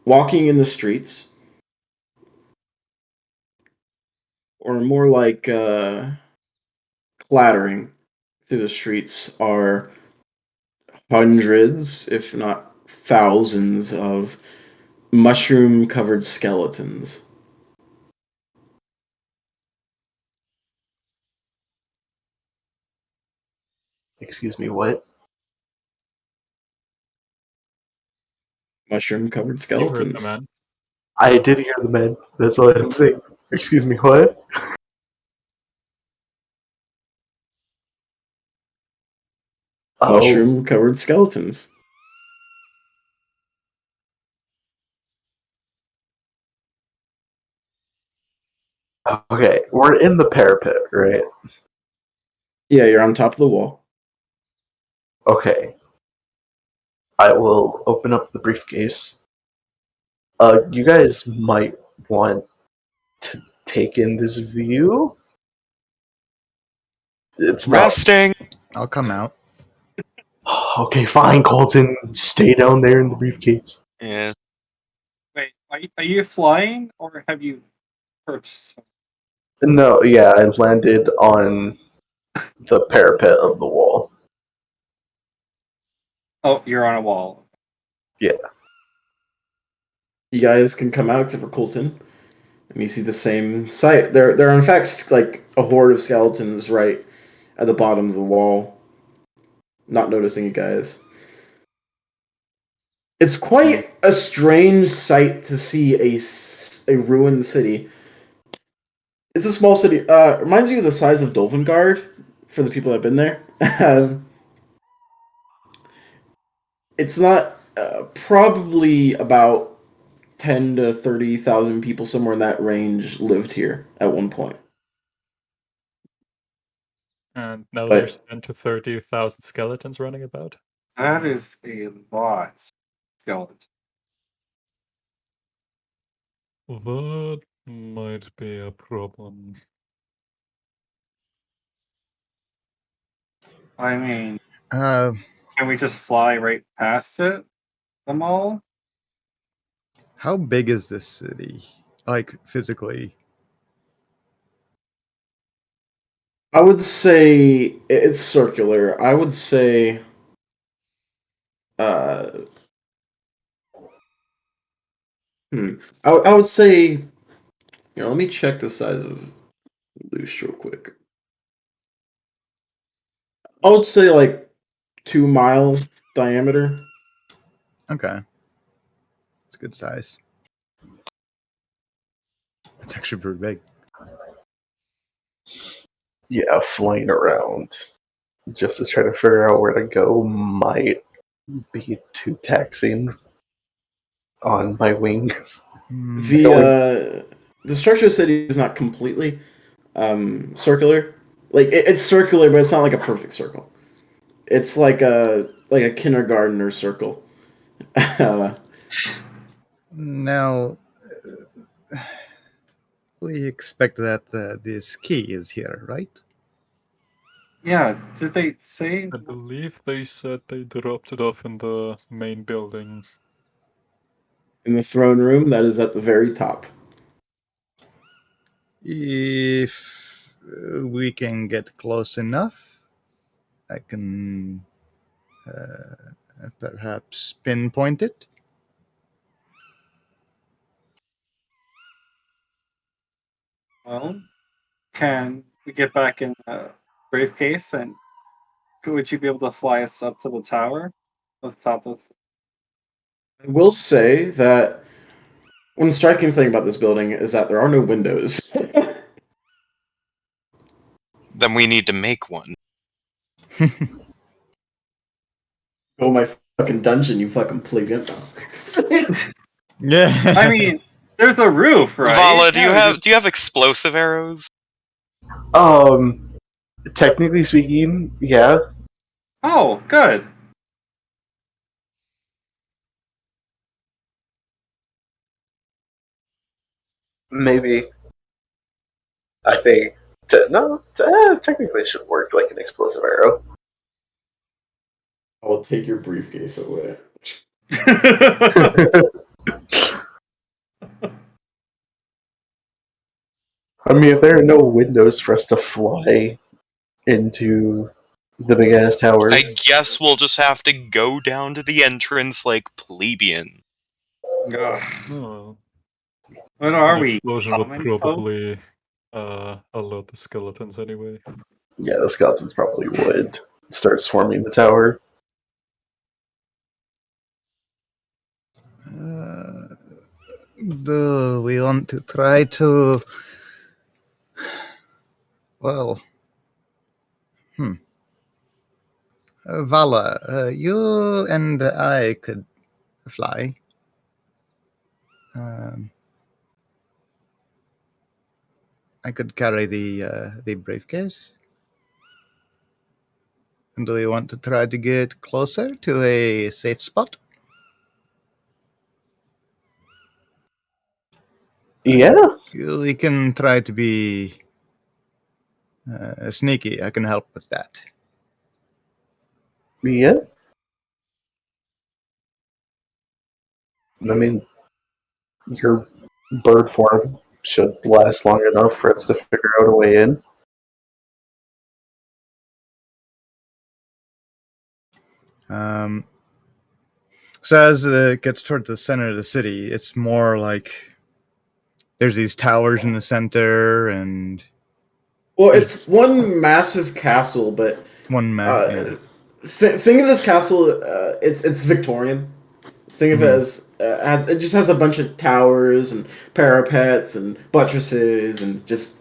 walking in the streets, or more like clattering through the streets, are hundreds, if not thousands, of mushroom-covered skeletons. Excuse me, what? Mushroom-covered You heard the skeletons. man. I did hear the man. That's all I'm saying. Excuse me, what? Oh, Mushroom-covered skeletons. okay. We're in the parapet, right? Yeah, you're on top of the wall. Okay. I will open up the briefcase. You guys might want to take in this view. It's not. Resting. I'll come out. Okay, fine, Colton. Stay down there in the briefcase. Yeah. Wait, are you flying or have you perched? No, yeah, I landed on the parapet of the wall. Oh, you're on a wall. Yeah. You guys can come out except for Colton, and you see the same sight. There are in fact like a horde of skeletons right at the bottom of the wall. Not noticing you guys. It's quite a strange sight to see a ruined city. It's a small city. Reminds you of the size of Dolvengard for the people that have been there. It's not probably about 10 to 30,000 people, somewhere in that range, lived here at one point. And now But- there's 10 to 30,000 skeletons running about. That is a lot. Skeleton. That might be a problem. I mean, Uh, can we just fly right past it? Them all? how big is this city? Like, physically? I would say it's circular. I would say uh I would say, let me check the size of Loose real quick. I would say like 2 mile diameter. Okay. It's a good size. It's actually pretty big. Yeah, flying around just to try to figure out where to go might be too taxing on my wings. Hmm. The structure of the city is not completely circular. Like it's circular, but it's not like a perfect circle. It's like a kindergartner circle. Now, we expect that this key is here, right? Yeah, did they say? I believe they said they dropped it off in the main building. In the throne room, that is at the very top. If we can get close enough, I can perhaps pinpoint it. Well, can we get back in the briefcase and would you be able to fly us up to the tower? The top of. I will say that one striking thing about this building is that there are no windows. Then we need to make one. Oh, my fucking dungeon, you fucking plebeian. Yeah. I mean, there's a roof, right? Vala, do Yeah, you we have just- do you have explosive arrows? Technically speaking, yeah. Oh, good. Maybe. I think. Technically it should work like an explosive arrow. I will take your briefcase away. I mean, if there are no windows for us to fly into the big ass tower, I guess we'll just have to go down to the entrance like plebeian. Ugh. Oh, What are an we? explosion would common folk? probably alert the skeletons anyway. yeah, the skeletons probably would start swarming the tower. Do we want to try to? Well, Vala, you and I could fly. I could carry the briefcase. And do we want to try to get closer to a safe spot? Yeah, We can try to be sneaky. I can help with that. yeah. I mean, your bird form should last long enough for us to figure out a way in. So as it gets towards the center of the city, it's more like there's these towers in the center and Well, it's one massive castle, but one map. think of this castle. It's Victorian. Think of it as it just has a bunch of towers and parapets and buttresses and just.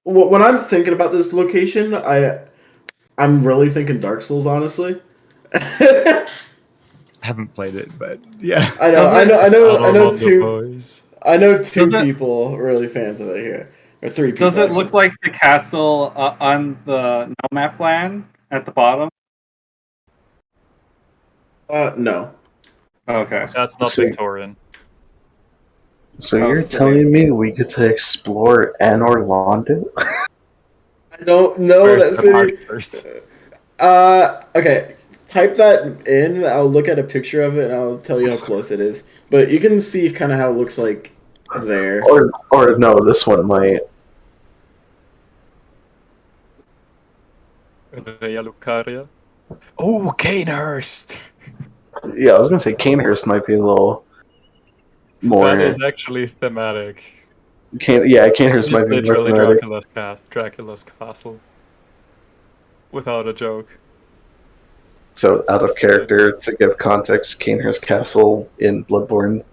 When I'm thinking about this location, I'm really thinking Dark Souls, honestly. Haven't played it, but yeah. I know Armando two. boys. I know two Does it- people really fans of it here, or three people. Does it actually. look like the castle on the map land at the bottom? No. Okay. That's not So- Victorian. So Oh, you're sick. telling me we get to explore Anor Londo? I don't know Where's that the city. markers? Okay. Type that in. I'll look at a picture of it and I'll tell you how close it is. But you can see kind of how it looks like there. Or no, this one might. Rea Lucaria. Oh, Canehurst! Yeah, I was gonna say Canehurst might be a little more. That is actually thematic. Canehurst It's might be more literally thematic. Dracula's castle. Without a joke. So, out of character, to give context, Canehurst Castle in Bloodborne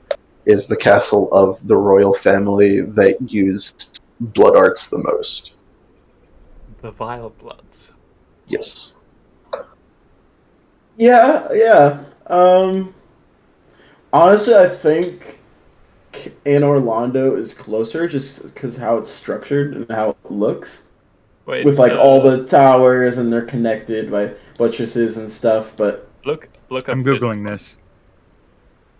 is the castle of the royal family that used blood arts the most. The Vile Bloods. Yes. Yeah. Honestly, I think in Orlando is closer just because how it's structured and how it looks. Wait, With like all the towers and they're connected by buttresses and stuff, but look up. I'm googling this.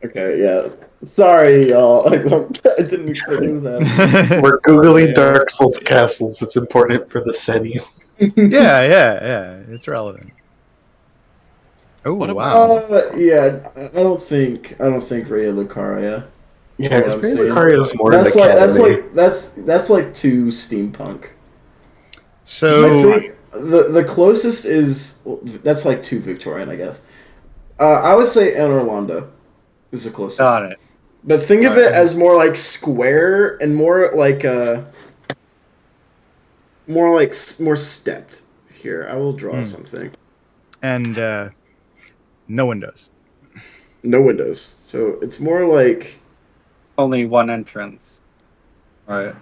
okay, yeah. Sorry, y'all. I didn't expect it was that. We're Googling Yeah. Dark Souls castles. It's important for the setting. Yeah. It's relevant. Oh What wow. Yeah, I don't think Rhea Lucaria. Yeah, From what because I'm Ray seeing. Lucario is more in That's the like academy. that's like too steampunk. I So think the closest is that's like too Victorian, I guess. I would say Anne Orlando is the closest. Got it. But think of it as more like square and more like more stepped. Here, I will draw something. and no windows. No windows, so it's more like Only one entrance. Right.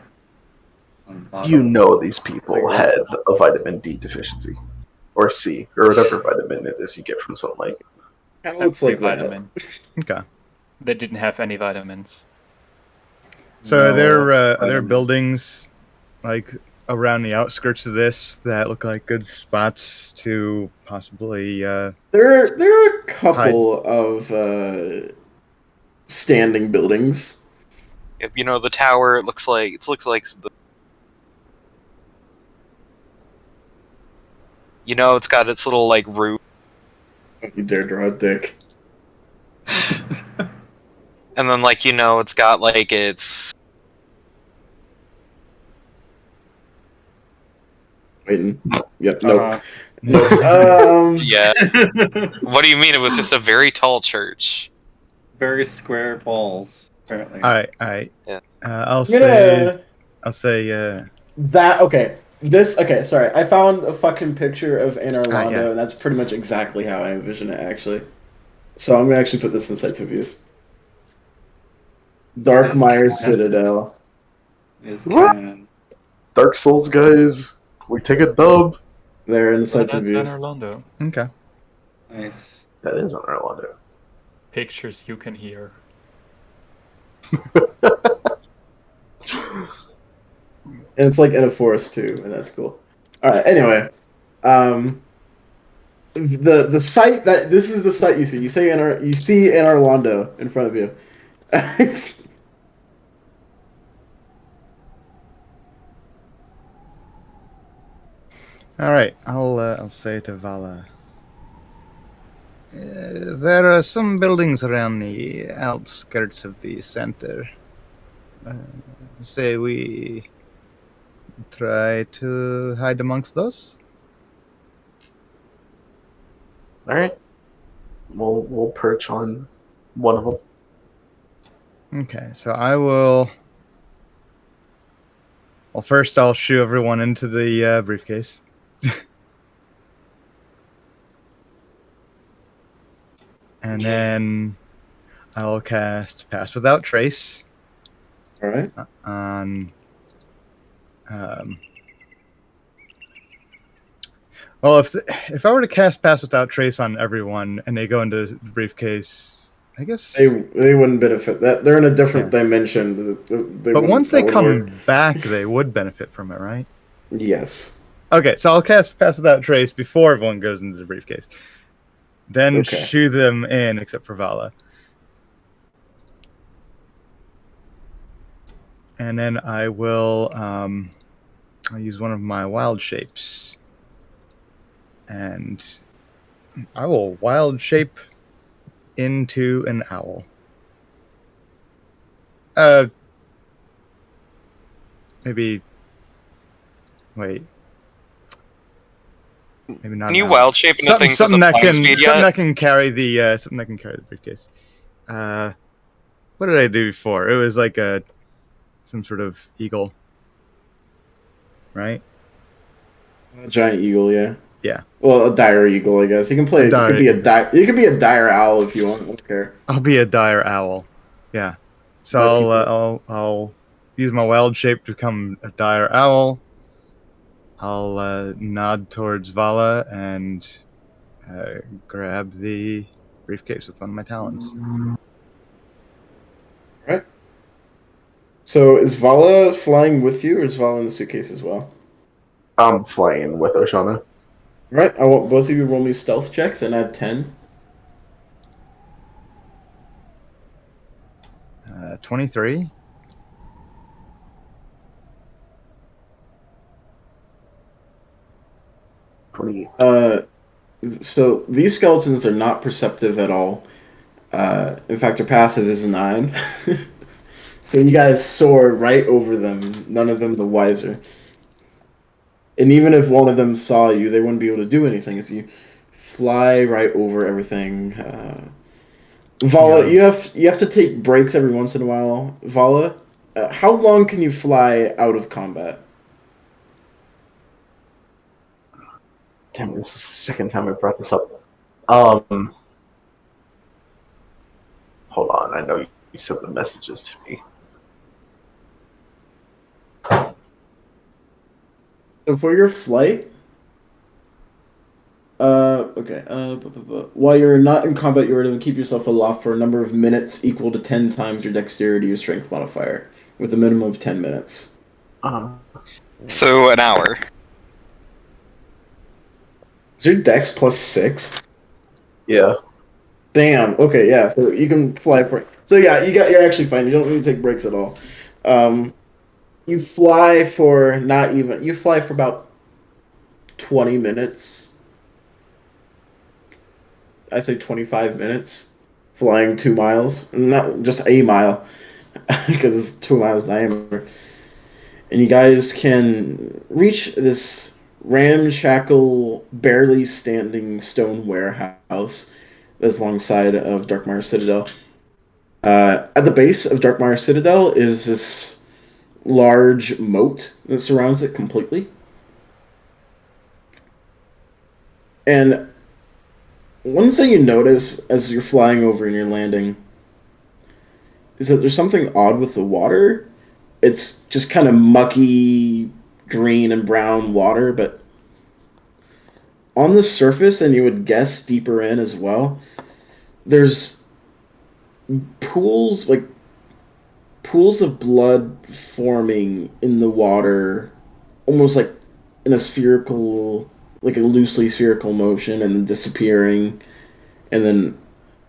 On the You bottom. know these people Like had a vitamin D deficiency. Or C, or whatever vitamin it is you get from sunlight. kind of looks like that. vitamin. Okay. They didn't have any vitamins. So No are there vitamin. buildings like around the outskirts of this that look like good spots to possibly There are a couple of standing buildings. You know, the tower. It looks like you know, it's got its little like roof, You dare draw a dick. and then like you know, it's got like its. Waiting. Yep. Nope. Uh, Yeah. What do you mean? It was just a very tall church. very square balls, apparently. all right. Yeah. I'll Yeah. say That okay. This okay. Sorry, I found a fucking picture of Anne Orlando, yeah. and that's pretty much exactly how I envision it. Actually, so I'm gonna actually put this in sites of views. Dark That's Myers canon. Citadel. Is What? canon. Dark Souls guys, we take a dub. There in the But sites that's of in views. Orlando. okay. Nice. That is on Orlando. Pictures you can hear. And it's like in a forest too, and that's cool. All right. Anyway, the site that this is the site you see. You see in Orlando in front of you. All right. I'll say to Vala. There are some buildings around the outskirts of the center. Say we try to hide amongst those. All right, we'll perch on one of them. Okay, so I will. Well, first I'll shoo everyone into the briefcase. And then I'll cast Pass Without Trace All right. on. Well, if I were to cast Pass Without Trace on everyone and they go into the briefcase, I guess. They wouldn't benefit that. They're in a different dimension. But once they come back, they would benefit from it, right? Yes. Okay, so I'll cast Pass Without Trace before everyone goes into the briefcase. Then Okay. shoo them in, except for Vala. And then I will I'll use one of my wild shapes. And I will wild shape into an owl. Maybe. Wait. Maybe not. Can you an owl. wild shape into things with Something a that flying can speed something yet? that can carry the briefcase. What did I do before? It was like some sort of eagle, right? A giant eagle, yeah. Yeah. Well, a dire eagle, I guess. You can play. A dire- You could be a dire owl if you want. I don't care. I'll be a dire owl. Yeah. So I'll use my wild shape to become a dire owl. I'll nod towards Vala and grab the briefcase with one of my talons. Right. So is Vala flying with you, or is Vala in the suitcase as well? I'm flying with Oshana. Right. I want both of you to roll me stealth checks and add 10. 23. 20. So these skeletons are not perceptive at all. In fact, their passive is a 9. So you guys soar right over them, none of them the wiser. And even if one of them saw you, they wouldn't be able to do anything as you fly right over everything. Vala, Yeah. you have to take breaks every once in a while. Vala, how long can you fly out of combat? Damn, this is the second time I brought this up. Hold on, I know you sent the messages to me. So for your flight, okay. While you're not in combat, you're able to keep yourself aloft for a number of minutes equal to 10 times your dexterity or strength modifier, with a minimum of 10 minutes. So an hour. Is your dex plus 6? Yeah. Damn. Okay, yeah. So you can fly for. So yeah, you're actually fine. You don't need to take breaks at all. You fly for not even. You fly for about 20 minutes. I say 25 minutes, flying 2 miles. Not just a mile, because it's 2 miles diameter. And you guys can reach this ramshackle, barely standing stone warehouse that's alongside of Darkmire Citadel. At the base of Darkmire Citadel is this large moat that surrounds it completely. And one thing you notice as you're flying over and you're landing is that there's something odd with the water. It's just kind of mucky, green and brown water, but on the surface, and you would guess deeper in as well, there's pools, like pools of blood forming in the water, almost like in a spherical, like a loosely spherical motion, and then disappearing, and then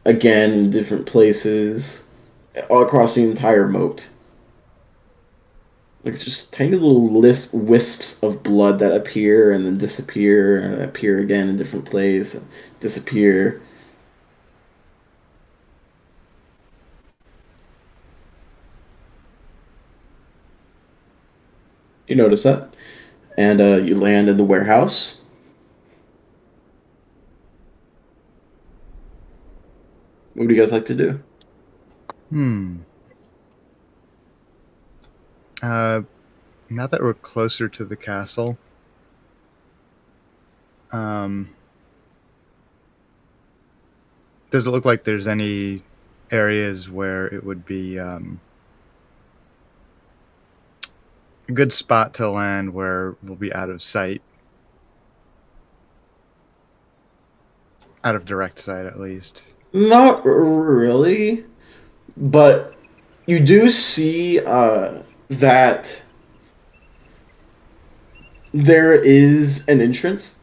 again in different places, all across the entire moat. Like just tiny little wisps of blood that appear and then disappear and appear again in different places, disappear. You notice that, and you land in the warehouse. What do you guys like to do? Now that we're closer to the castle, does it look like there's any areas where it would be a good spot to land where we'll be out of sight? Out of direct sight, at least. Not really, but you do see that there is an entrance.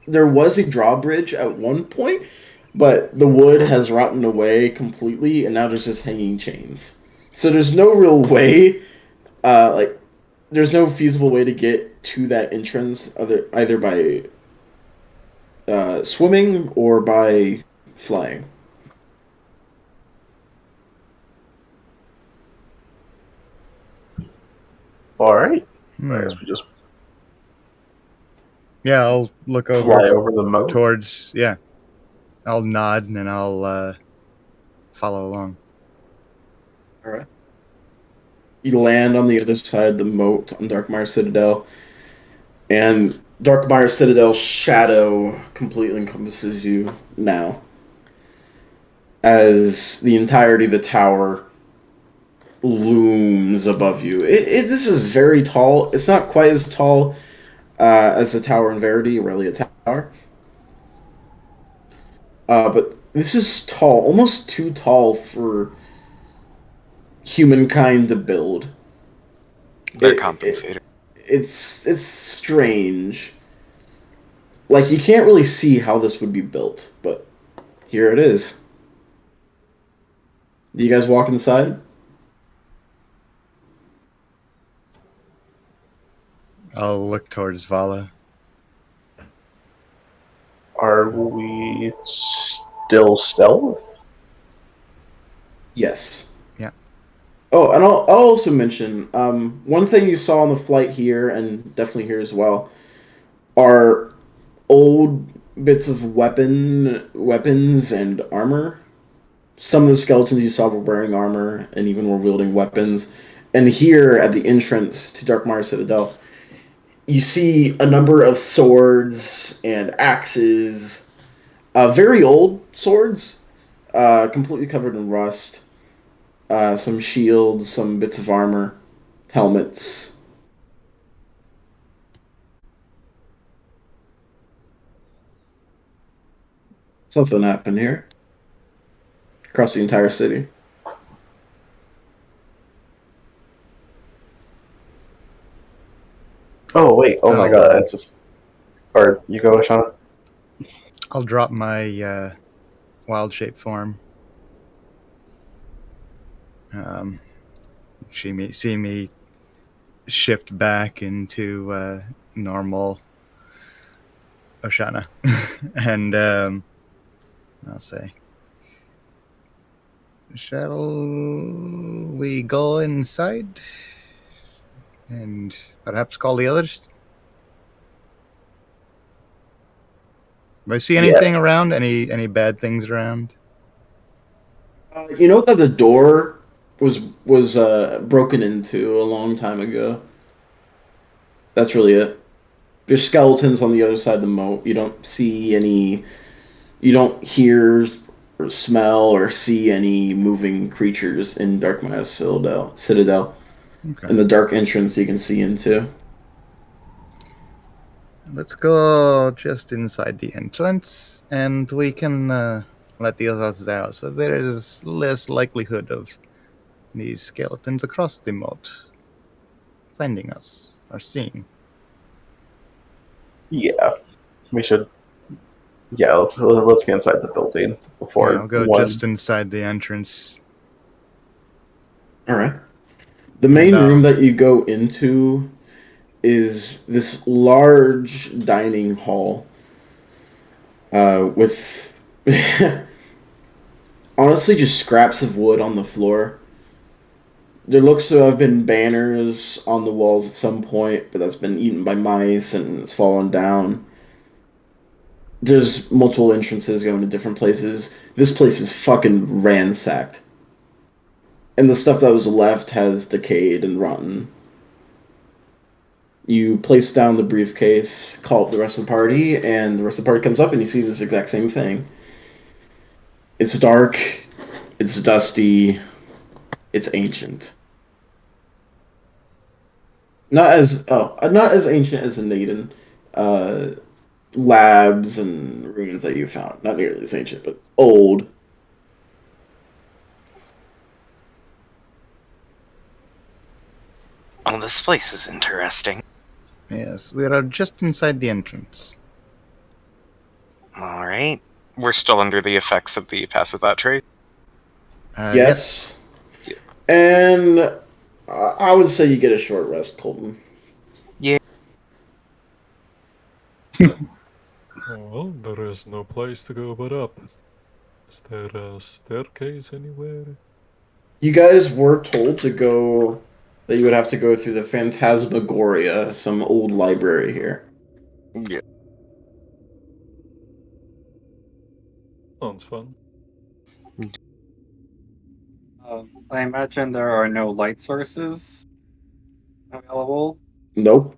There was a drawbridge at one point, but the wood has rotten away completely, and now there's just hanging chains. So there's no real way, like, there's no feasible way to get to that entrance either by swimming or by flying. Alright. I guess we just Yeah, I'll look over fly over the moat. towards. Yeah, I'll nod and then I'll follow along. All right. You land on the other side of the moat on Darkmire Citadel, and Darkmire Citadel's shadow completely encompasses you now, as the entirety of the tower looms above you. This is very tall. It's not quite as tall as the tower in Verity, Aurelia Tower. But this is tall, almost too tall for humankind to build. They're compensated. It's strange. Like, you can't really see how this would be built, but here it is. Do you guys walk inside? I'll look towards Vala. we still stealth? Yes. Yeah. Oh, and I'll also mention one thing you saw on the flight here, and definitely here as well, are old bits of weapons and armor. Some of the skeletons you saw were wearing armor and even were wielding weapons. And here at the entrance to Darkmire Citadel, you see a number of swords and axes, very old swords, completely covered in rust. Some shields, some bits of armor, helmets. Something happened here. Across the entire city. Oh wait! Oh my Oh. god! It's just. Or you go, Shauna. I'll drop my wild shape form. See me shift back into normal Oshana, and I'll say, "Shall we go inside and perhaps call the others?" Do I see anything around? Any bad things around? You know that the door was broken into a long time ago. That's really it. There's skeletons on the other side of the moat. You don't see any. You don't hear or smell or see any moving creatures in Darkmire Citadel. Okay. In the dark entrance you can see into. Let's go just inside the entrance, and we can let the others out, so there is less likelihood of these skeletons across the moat finding us or seeing. Yeah, we should. Yeah, let's get inside the building before Yeah, I'll go one. just inside the entrance. All right. The main No. room that you go into is this large dining hall with honestly just scraps of wood on the floor. There looks to have been banners on the walls at some point, but that's been eaten by mice and it's fallen down. There's multiple entrances going to different places. This place is fucking ransacked. And the stuff that was left has decayed and rotten. You place down the briefcase, call up the rest of the party, and the rest of the party comes up and you see this exact same thing. It's dark, it's dusty, it's ancient. Not as ancient as the Naden labs and ruins that you found. Not nearly as ancient, but old. Oh, this place is interesting. Yes, we are just inside the entrance. All right. We're still under the effects of the passive thought trait. Yes. Yep. And I would say you get a short rest, Colton. Well, there is no place to go but up. Is there a staircase anywhere? You guys were told to go, that you would have to go through the Phantasmagoria, some old library here. Yeah. Sounds fun. I imagine there are no light sources available. Nope.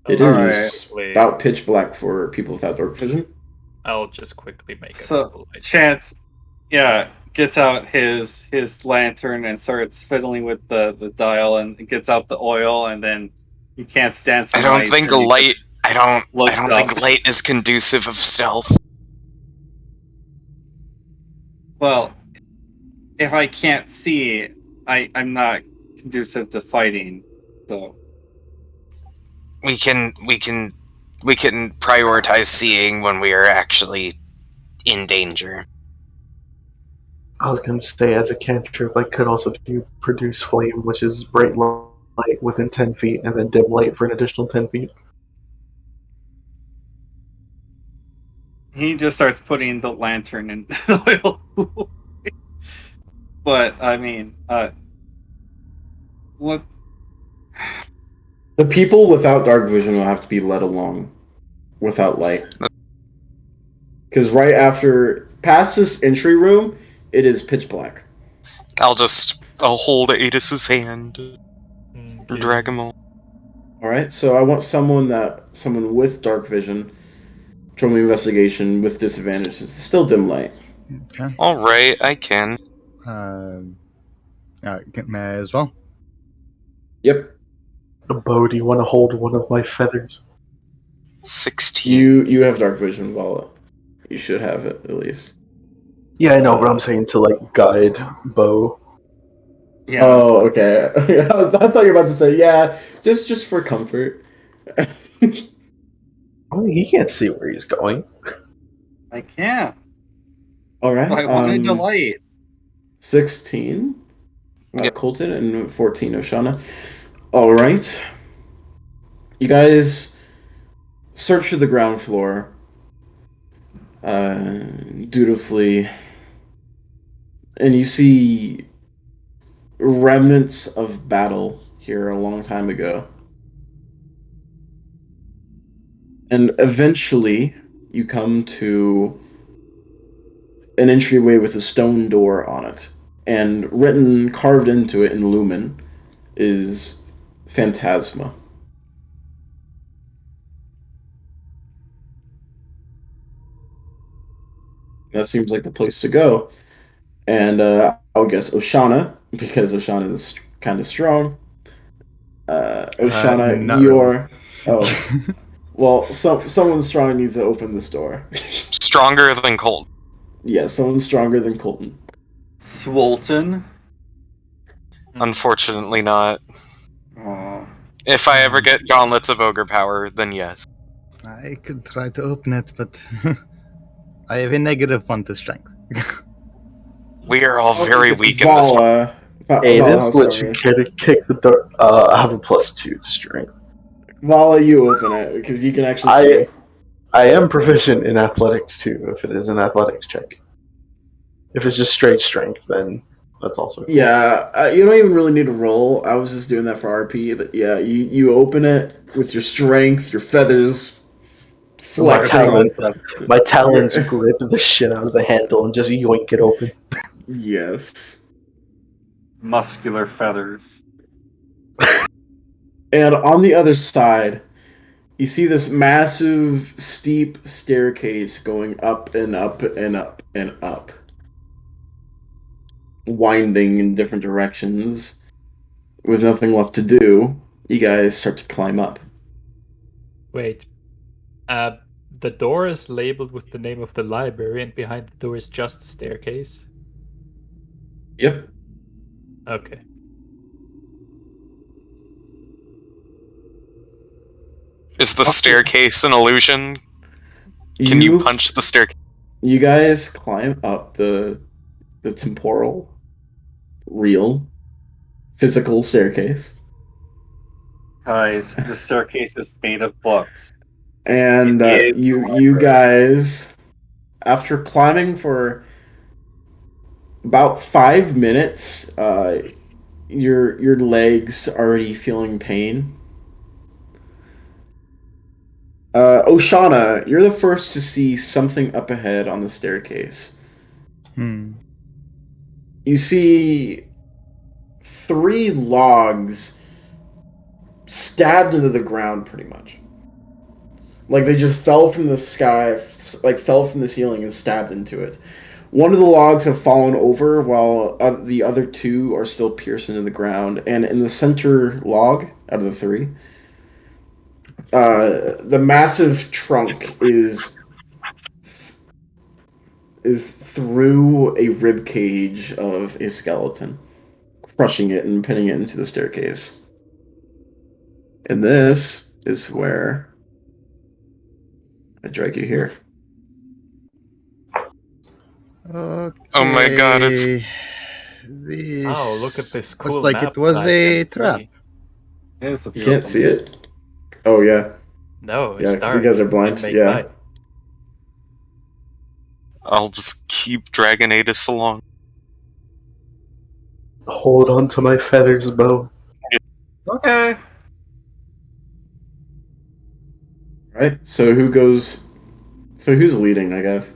It All is about pitch black for people without dark vision. I'll just quickly make a So couple lights. Chance, gets out his lantern and starts fiddling with the dial and gets out the oil, and then you can't stand some I don't lights think and you light. I don't look think up. light is conducive of stealth. Well, if I can't see, I'm not conducive to fighting. So We can prioritize seeing when we are actually in danger. I was gonna say, as a cantrip, I could also do produce flame, which is bright light within 10 feet, and then dim light for an additional 10 feet. He just starts putting the lantern in the oil. But I mean, what? The people without dark vision will have to be led along without light. Because right after, past this entry room, it is pitch black. I'll hold Adis's hand or drag him on. Alright, so I want someone with dark vision, from investigation with disadvantage. It's still dim light. Okay. Alright, I can. May I as well? Yep. Bo, do you want to hold one of my feathers? 16. You have dark vision, Vala. You should have it, at least. Yeah, I know, but I'm saying to like guide Bo. Yeah. Oh, okay. I thought you were about to say, yeah, just for comfort. I mean, he can't see where he's going. I can't. Alright. I wanted to light. 16. Yep. Colton and 14 Oshana. Alright. You guys search the ground floor. Dutifully. And you see remnants of battle here a long time ago. And eventually you come to an entryway with a stone door on it. And carved into it in Lumen is Phantasma. That seems like the place to go. And I would guess Oshana, because Oshana is kind of strong. Oshana, not you're... Oh. Well, someone strong needs to open this door. Stronger than Colt. Yeah, someone stronger than Colton. Swolton. Unfortunately not. Oh. If I ever get gauntlets of ogre power, then yes. I could try to open it, but I have a -1 to strength. We are all very weak in this. Hey, Vala, this how glitch strong are you? can kick the door. I have a +2 to strength. Vala, you open it, because you can actually I- see. I am proficient in athletics too, if it is an athletics check. If it's just straight strength, then that's also cool. Yeah, you don't even really need to roll. I was just doing that for RP, but yeah, you open it with your strength, your feathers, My flexing. talons grip the shit out of the handle and just yoink it open. Yes. Muscular feathers. And on the other side, you see this massive, steep staircase going up and up and up and up. Winding in different directions. With nothing left to do, you guys start to climb up. Wait. The door is labeled with the name of the library, and behind the door is just a staircase. Yep. Okay. Is the staircase an illusion? Can you punch the staircase? You guys climb up the temporal, real, physical staircase. Guys, the staircase is made of books. And you guys, after climbing for about 5 minutes, your legs already feeling pain. Oshana, you're the first to see something up ahead on the staircase. You see 3 logs stabbed into the ground, pretty much. Like they just fell from the sky, like fell from the ceiling and stabbed into it. One of the logs have fallen over while the other 2 are still pierced into the ground. And in the center log, out of the 3, the massive trunk is through a rib cage of a skeleton, crushing it and pinning it into the staircase. And this is where I drag you here. Okay. Oh my god, it's... This Oh, look at this cool looks like map it was that I a can trap. see. It's a You can't see it? Oh, yeah. No, Yeah, it's 'cause dark. you guys are blind. Make Yeah. light. I'll just keep dragging Adis along. Hold on to my feathers, Bo. Okay. Right. So who goes? So who's leading? I guess.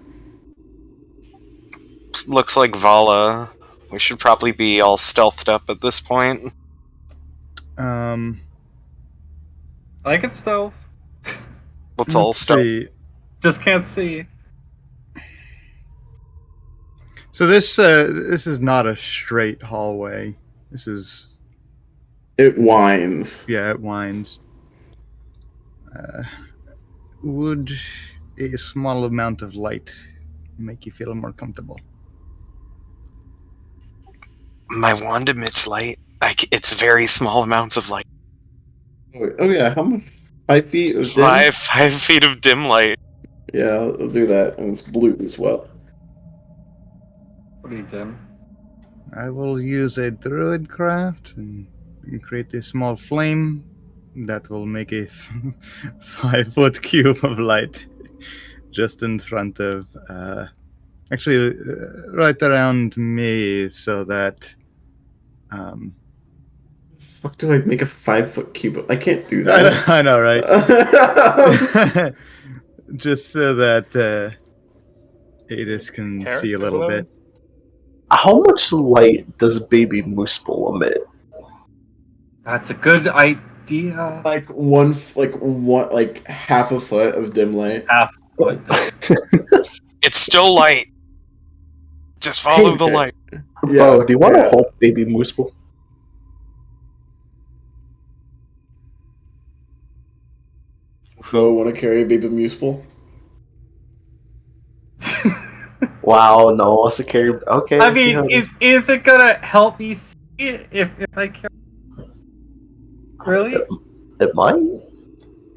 Looks like Vala. We should probably be all stealthed up at this point. Um, I can stealth. Let's all let's stealth. see. Just can't see. So this is not a straight hallway. This is It winds. it winds. Would a small amount of light make you feel more comfortable? My wand emits light. It's very small amounts of light. Oh yeah, how much? 5 feet of dim? 5 feet of dim light. Yeah, I'll do that, and it's blue as well. What are you doing? I will use a druid craft and create a small flame that will make a 5-foot cube of light just in front of, right around me, so that. Fuck, do I make a 5-foot cube? I can't do that. I know, right? Just so that Adis can see a little Character bit. How much light does Baby Moose Bull emit? That's a good idea. like half a foot of dim light. Half foot. It's still light. Just follow the Okay. light. Bo, do you want to yeah. hold Baby Moose Bull? So want to carry a baby moose bull? Wow, no, wants to carry. Okay. I see how mean, it is it gonna help me see it if I carry? Really? It might.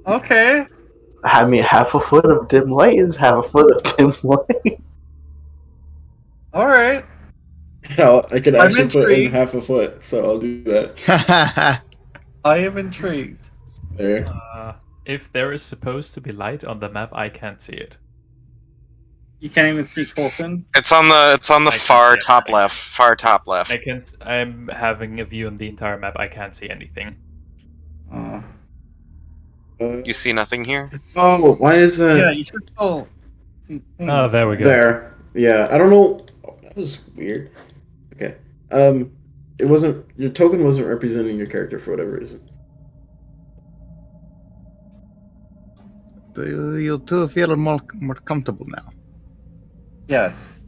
Okay. I mean, half a foot of dim light is half a foot of dim light. All right. Yeah, I could I'm actually put in intrigued. half a foot, so I'll do that. I am intrigued. There. If there is supposed to be light on the map, I can't see it. You can't even see Colton. It's on the I far can't- top left. Far top left. I can. I'm having a view on the entire map. I can't see anything. You see nothing here? Oh, why is that? Yeah, you should still see things. Oh, there we go. There. Yeah, I don't know. Oh, that was weird. Okay. It wasn't. Your token wasn't representing your character for whatever reason. Do you two feel more comfortable now? Yes.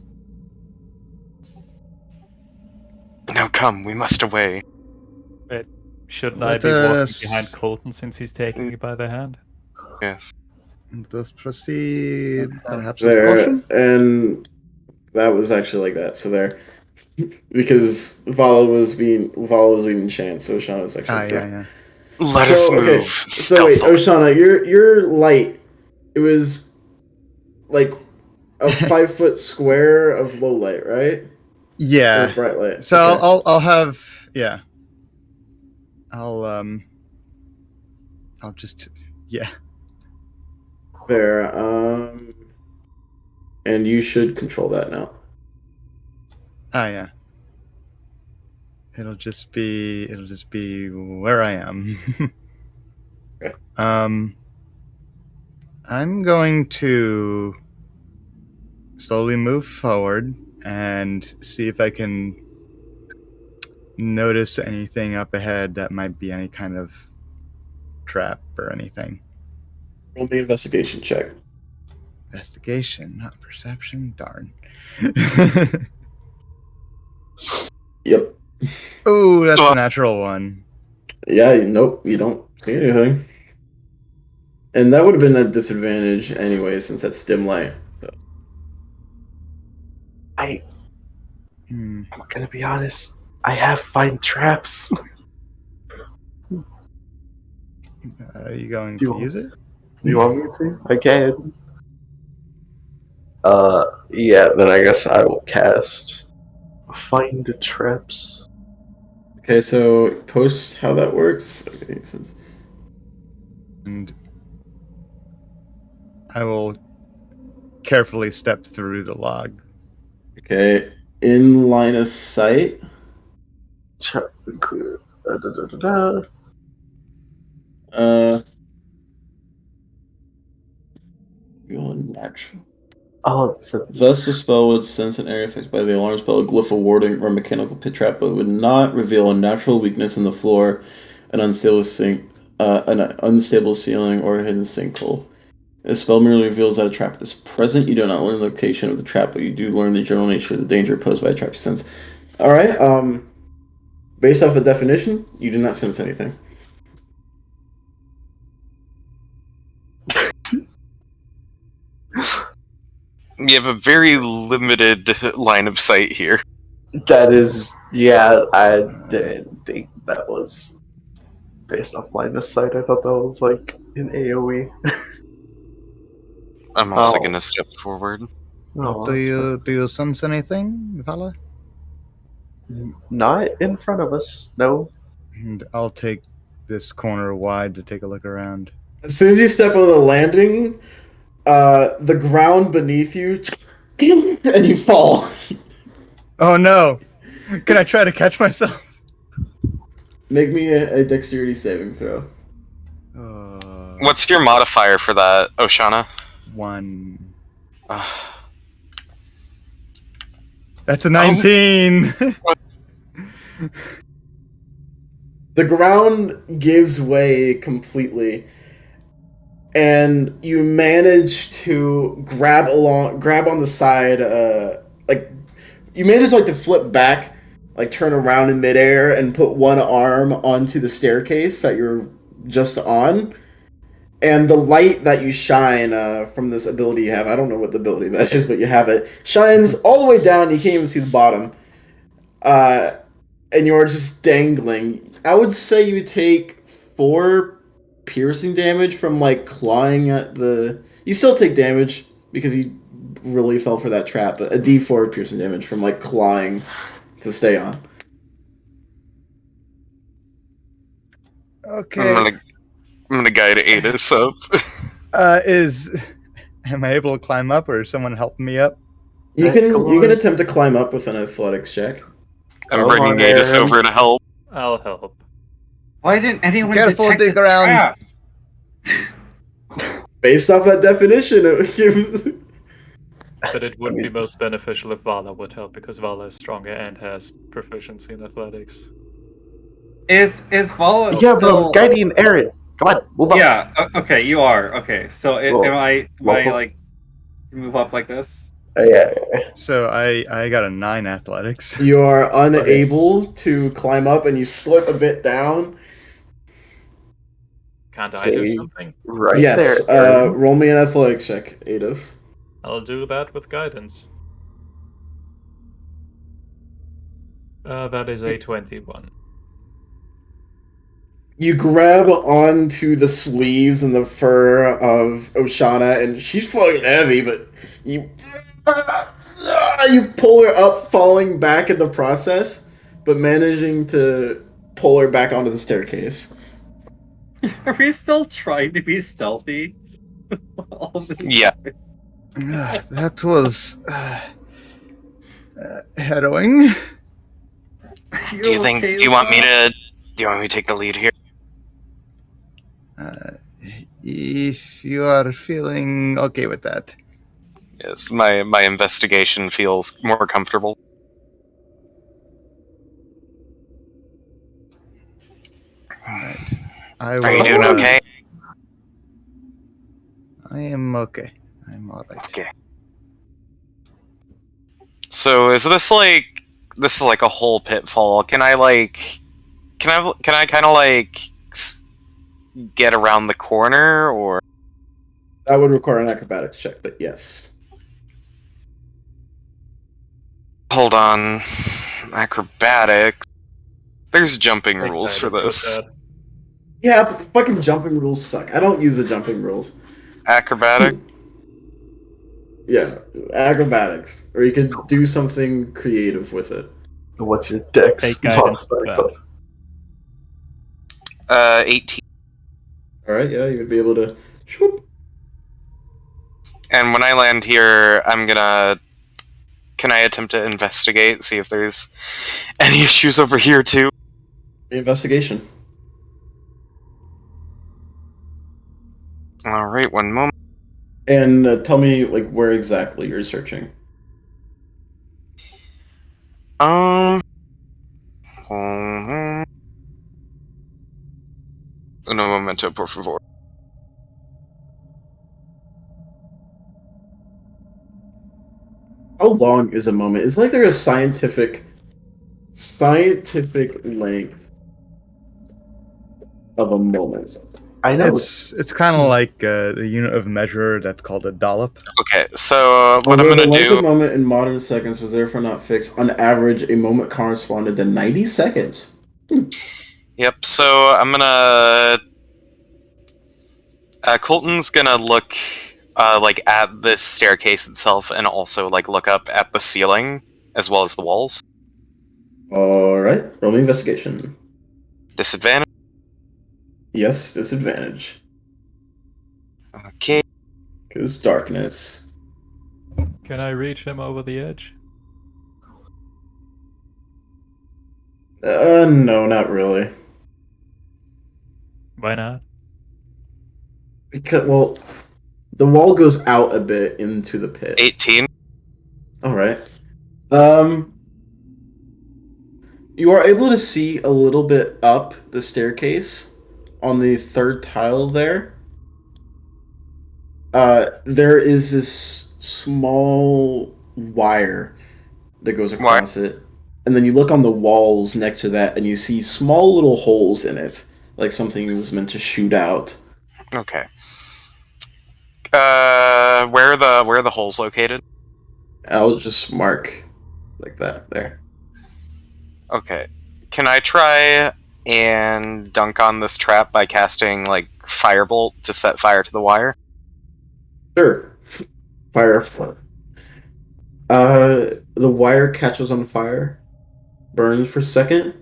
Now come, we must away. Shouldn't Let I be walking us- behind Colton since he's taking you by the hand? Yes. Let us proceed. Makes sense. Perhaps with There, caution. and that was actually like that. So there, because Vala was eating chance, so Oshana was actually. Yeah. Let us move. Okay. So wait, stealthily. Oshana, your light, it was like a 5-foot square of low light, right? Or Yeah. bright light. So Okay. I'll have I'll just There, and you should control that now. yeah. It'll just be where I am. Okay. I'm going to slowly move forward and see if I can notice anything up ahead that might be any kind of trap or anything. Roll me investigation check. Investigation, not perception. Darn. Yep. Oh, that's a natural one. Yeah. Nope. You don't see anything. And that would have been a disadvantage anyway, since that's dim light. So. I'm Hmm. gonna be honest. I have find traps. Are you going You to want- use it? You want me to? I can. Yeah. Then I guess I will cast find the traps. Okay, so post how that works. Okay, so And I will carefully step through the log. Okay, in line of sight. Check. Da, da, da, da, da. Going natural. Oh, so Thus, the spell would sense an area affected by the alarm spell, a glyph, a warding, or mechanical pit trap, but would not reveal a natural weakness in the floor, an unstable ceiling, or a hidden sinkhole. The spell merely reveals that a trap is present. You do not learn the location of the trap, but you do learn the general nature of the danger posed by a trap you sense. All right. Based off the definition, you do not sense anything. You have a very limited line of sight here. that is, yeah, I didn't think that was based off line of sight. I thought that was like an AoE. I'm also Oh. gonna step forward. Oh, Do you sense anything, Vala? not in front of us. No. And I'll take this corner wide to take a look around. As soon as you step on the landing, the ground beneath you, and you fall. Oh no! Can I try to catch myself? Make me a dexterity saving throw. What's your modifier for that, Oshana? 1. Ugh. That's a 19! The ground gives way completely, and you manage to grab on the side, you manage to flip back, turn around in midair and put one arm onto the staircase that you're just on, and the light that you shine from this ability you have, I don't know what the ability that is, but you have it, shines all the way down, you can't even see the bottom, and you're just dangling. I would say you take 4 piercing damage from clawing at the... You still take damage because you really fell for that trap, but a d4 piercing damage from clawing to stay on. Okay. I'm gonna guide Adis up. Am I able to climb up, or is someone helping me up? You can attempt to climb up with an athletics check. I'm bringing Adis over to help. I'll help. Why didn't anyone Careful, detect dig this around. trap? Based off that definition, But it would be most beneficial if Vala would help, because Vala is stronger and has proficiency in athletics. Is Vala Yeah, still... bro, guiding Aaron. Come on, move up. Yeah, okay, you are. Okay, so Whoa. am I Whoa. move up like this? Yeah. So I got a 9 athletics. you are unable to climb up and you slip a bit down. Can't I do Say- something? Right Yes, there. Aaron. roll me an athletics check, Adis. I'll do that with guidance. That is a 21. You grab onto the sleeves and the fur of Oshana, and she's fucking heavy, but you pull her up, falling back in the process, but managing to pull her back onto the staircase. Are we still trying to be stealthy? All of this is Yeah. That was harrowing. Do you think? Do you want me to take the lead here? If you are feeling okay with that. Yes, my investigation feels more comfortable. I will, Are you doing okay? I am okay. I'm alright. Okay. So is this like a whole pitfall? Can I kind of get around the corner, or That would require an acrobatics check, but yes. hold on, acrobatics? There's jumping I think rules for guidance this. with that. Yeah, but the fucking jumping rules suck. I don't use the jumping rules. Acrobatic. Yeah, acrobatics. Or you could do something creative with it. What's your dex? Take guidance with modifier? that. 18. Alright, yeah, you would be able to... Shoop. And when I land here, I'm gonna... Can I attempt to investigate, see if there's any issues over here too? Investigation. Alright, one moment. And tell me, like, where exactly you're searching. Un momento, por favor. How long is a moment? It's like there's a scientific length of a moment. I know. It's kind of like the unit of measure that's called a dollop. Okay, so what I'm Although gonna the length do... of moment in modern seconds was therefore not fixed. On average, a moment corresponded to 90 seconds. Yep, so I'm gonna... Colton's gonna look, like, at this staircase itself and also, like, look up at the ceiling as well as the walls. Alright, roll me investigation. Disadvantage. Yes, disadvantage. Okay. Because darkness. Can I reach him over the edge? No, not really. Why not? Because, well, the wall goes out a bit into the pit. 18. Alright. You are able to see a little bit up the staircase on the third tile there. There is this small wire that goes across it. And then you look on the walls next to that and you see small little holes in it. Like something was meant to shoot out. Okay. Where are the holes located? I'll just mark like that there. Okay. Can I try and dunk on this trap by casting, like, Firebolt to set fire to the wire? Sure. Fire. The wire catches on fire, burns for a second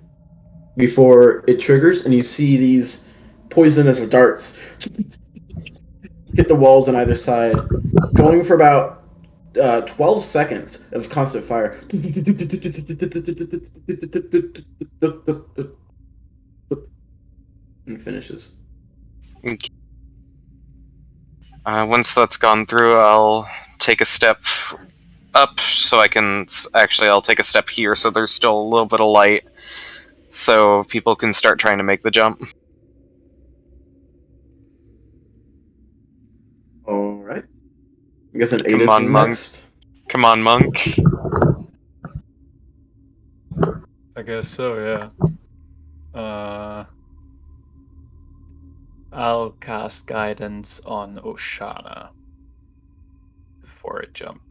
before it triggers, and you see these poisonous darts hit the walls on either side, going for about 12 seconds of constant fire. And finishes. Once that's gone through, I'll take a step up so I can... Actually, I'll take a step here so there's still a little bit of light so people can start trying to make the jump. Alright. I guess an Come Adis on, is monk. next. Come on, monk. I guess so, yeah. I'll cast guidance on Oshana for a jump.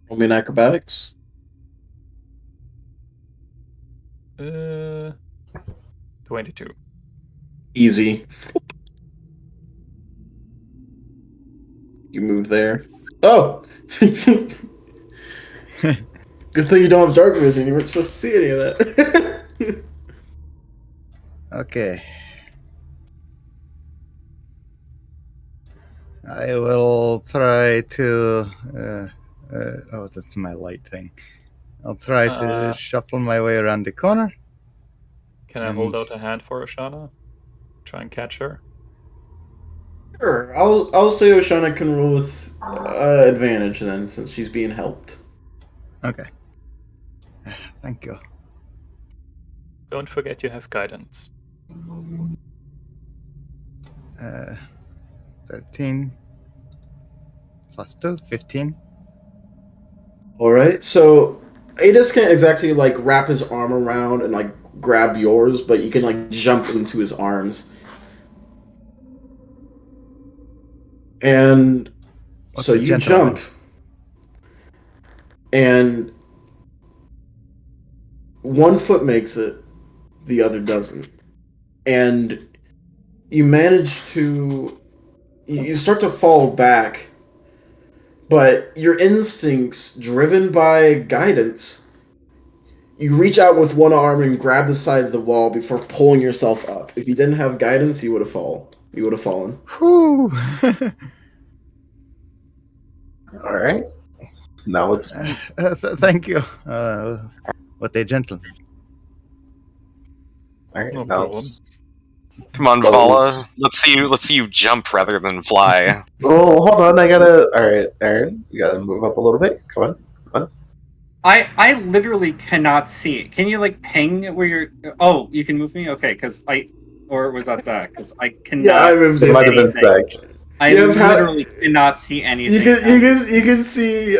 Roll me an acrobatics. 22. Easy. You move there. Oh! Good thing you don't have dark vision. You weren't supposed to see any of that. Okay. I will try to. Oh, that's my light thing. I'll try to shuffle my way around the corner. Can I hold out a hand for Oshana? Try and catch her? Sure. I'll say Oshana can roll with advantage then, since she's being helped. Okay. Thank you. Don't forget you have guidance. 13 plus 2, 15. Alright, so Adis can't exactly like wrap his arm around and like grab yours, but you can like jump into his arms. And so you jump. And one foot makes it, the other doesn't. And you manage to... You start to fall back, but your instincts, driven by guidance, you reach out with one arm and grab the side of the wall before pulling yourself up. If you didn't have guidance, you would have fallen. You would have fallen. Whew. All right. Now it's Thank you. What a gentleman. all right. No now problem. it's Come on, Well, Vala. it's- Let's see you jump rather than fly. well, hold on. I gotta. All right, Aaron, you gotta move up a little bit. Come on. I literally cannot see it. Can you like ping where you're? Oh, you can move me. Okay, because or was that Zach? Because I cannot. Yeah, I moved It it. might have been anything. Zach. I You have had- literally cannot see anything. You can see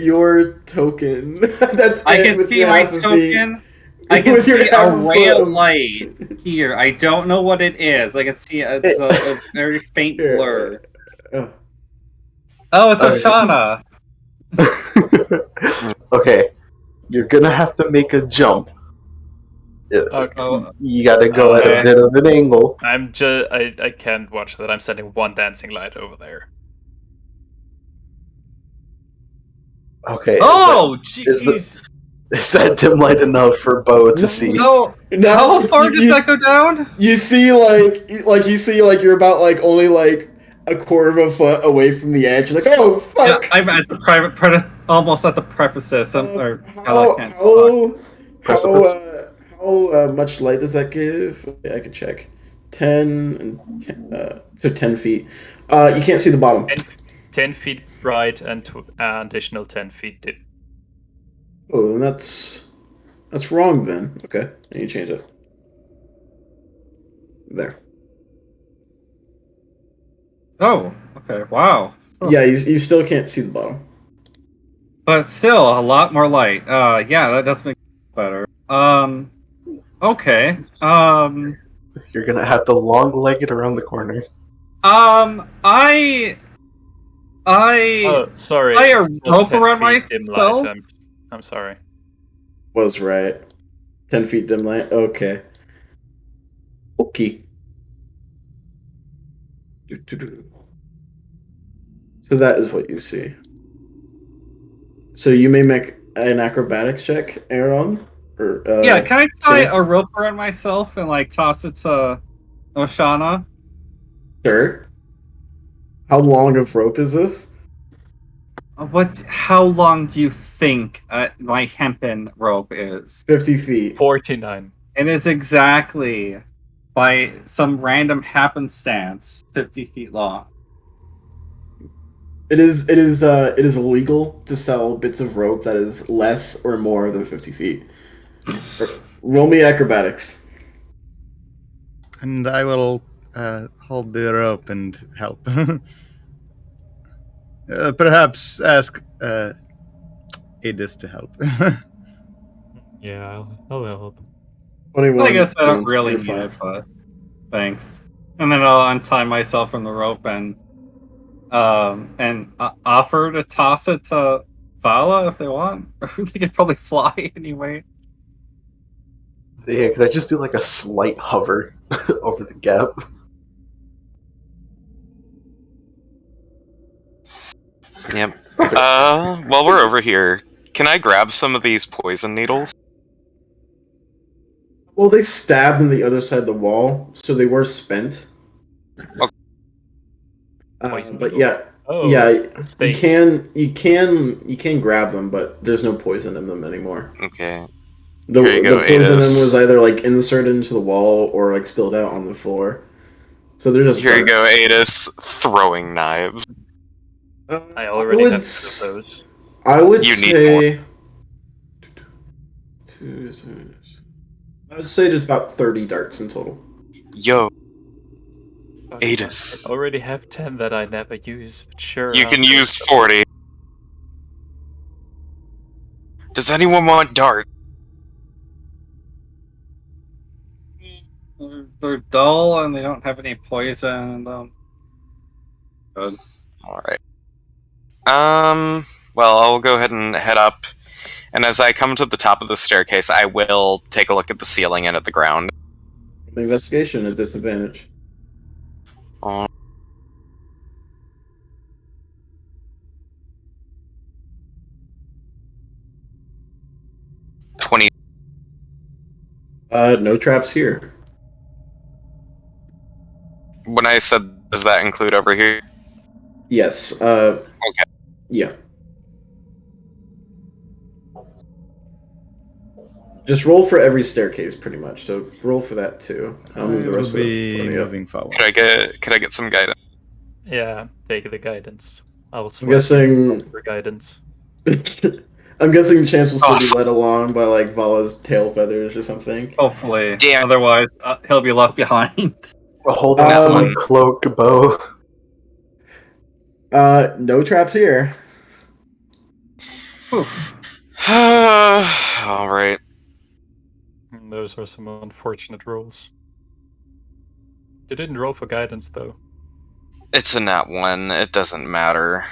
your token. That's I it can with see your my half a feet. token. I can With your see a half a ray foot of of- light here. I don't know what it is. I can see it's a very faint Here, blur. Oh. Oh, it's Alright. Oshana. Okay, you're gonna have to make a jump. Okay. Oh, You gotta go at a Okay. bit of an angle. I can't watch that. I'm sending one dancing light over there. Okay. oh, is the- jeez. Is that dim light enough for Bo to see? No. Now, How far does that go down? You see, like you're about like only like a quarter of a foot away from the edge. You're like, oh Yeah, fuck! I'm at the almost at the precipice. Or How I can't talk. Precipice? how much light does that give? Okay, I can check. 10 and 10 feet. You can't see the bottom. 10 feet bright and additional 10 feet deep. Oh, then that's wrong then. Okay, I need to change it. There. Oh, okay. Wow. Yeah, you still can't see the bottom. But still, a lot more light. Yeah, that does make it better. Okay. You're gonna have to long leg it around the corner. I Oh, sorry. I it's just rope 10 around feet dim myself? light. I'm sorry. Was right. 10 feet dim light. Okay. Okay. So that is what you see. So you may make an acrobatics check, Aaron. Or yeah, can I tie Chance? a rope around myself and like toss it to Oshana? Sure. How long of rope is this? How long do you think my hempen rope is? 50 feet. 49. It is exactly, by some random happenstance, 50 feet long. It is illegal to sell bits of rope that is less or more than 50 feet. Roll me acrobatics. And I will hold the rope and help. Perhaps ask Adis to help. Yeah, I'll help. 21. I guess I don't really You're need fine. it, but thanks. And then I'll untie myself from the rope and offer to toss it to Vala if they want. They could probably fly anyway. Yeah, could I just do like a slight hover over the gap? Yep. While we're over here, can I grab some of these poison needles? Well, they stabbed in the other side of the wall, so they were spent. Okay. Poison But needle. yeah, Oh, yeah, you stains. can grab them, but there's no poison in them anymore. Okay. The Here you go, poison in them Adis. was either like inserted into the wall or like spilled out on the floor. So they're just Here you go, darts. Adis. Throwing knives. I already would have s- two of those. I would You need say. I would say there's about 30 darts in total. Yo, Fuck, Adis. I already have 10 that I never use. But sure. You I'll can take use them. 40. Does anyone want dart? They're dull and they don't have any poison in them. Good. Alright. Well, I'll go ahead and head up. And as I come to the top of the staircase, I will take a look at the ceiling and at the ground. Investigation is disadvantage. Oh. No traps here. When I said, does that include over here? Yes. Yeah. Just roll for every staircase, pretty much. So roll for that too. I'll move the will rest of the be party up. moving forward. Could I get some guidance? Yeah, take the guidance. I'll I'm slap guessing. for guidance. I'm guessing Chance will still be Oh. led along by like Vala's tail feathers or something. Hopefully. Damn. Otherwise, he'll be left behind. Hold on to my Um, cloak, Bo. No traps here. All right. Those are some unfortunate rolls. You didn't roll for guidance, though. It's a nat 1. It doesn't matter.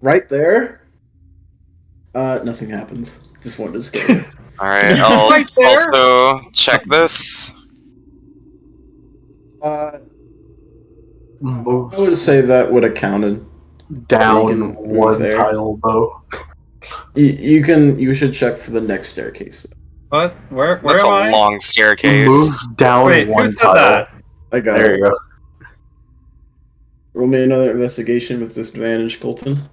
Right there. Nothing happens. Just wanted to scare you. All right. I'll Right there? also check this. I Move would say that would have counted. down You can move one there. tile, Bo. You should check for the next staircase. What? Where That's am a I? long staircase. Move down Wait, one who said tile. that? I got There it. you go. Roll me another investigation with disadvantage, Colton.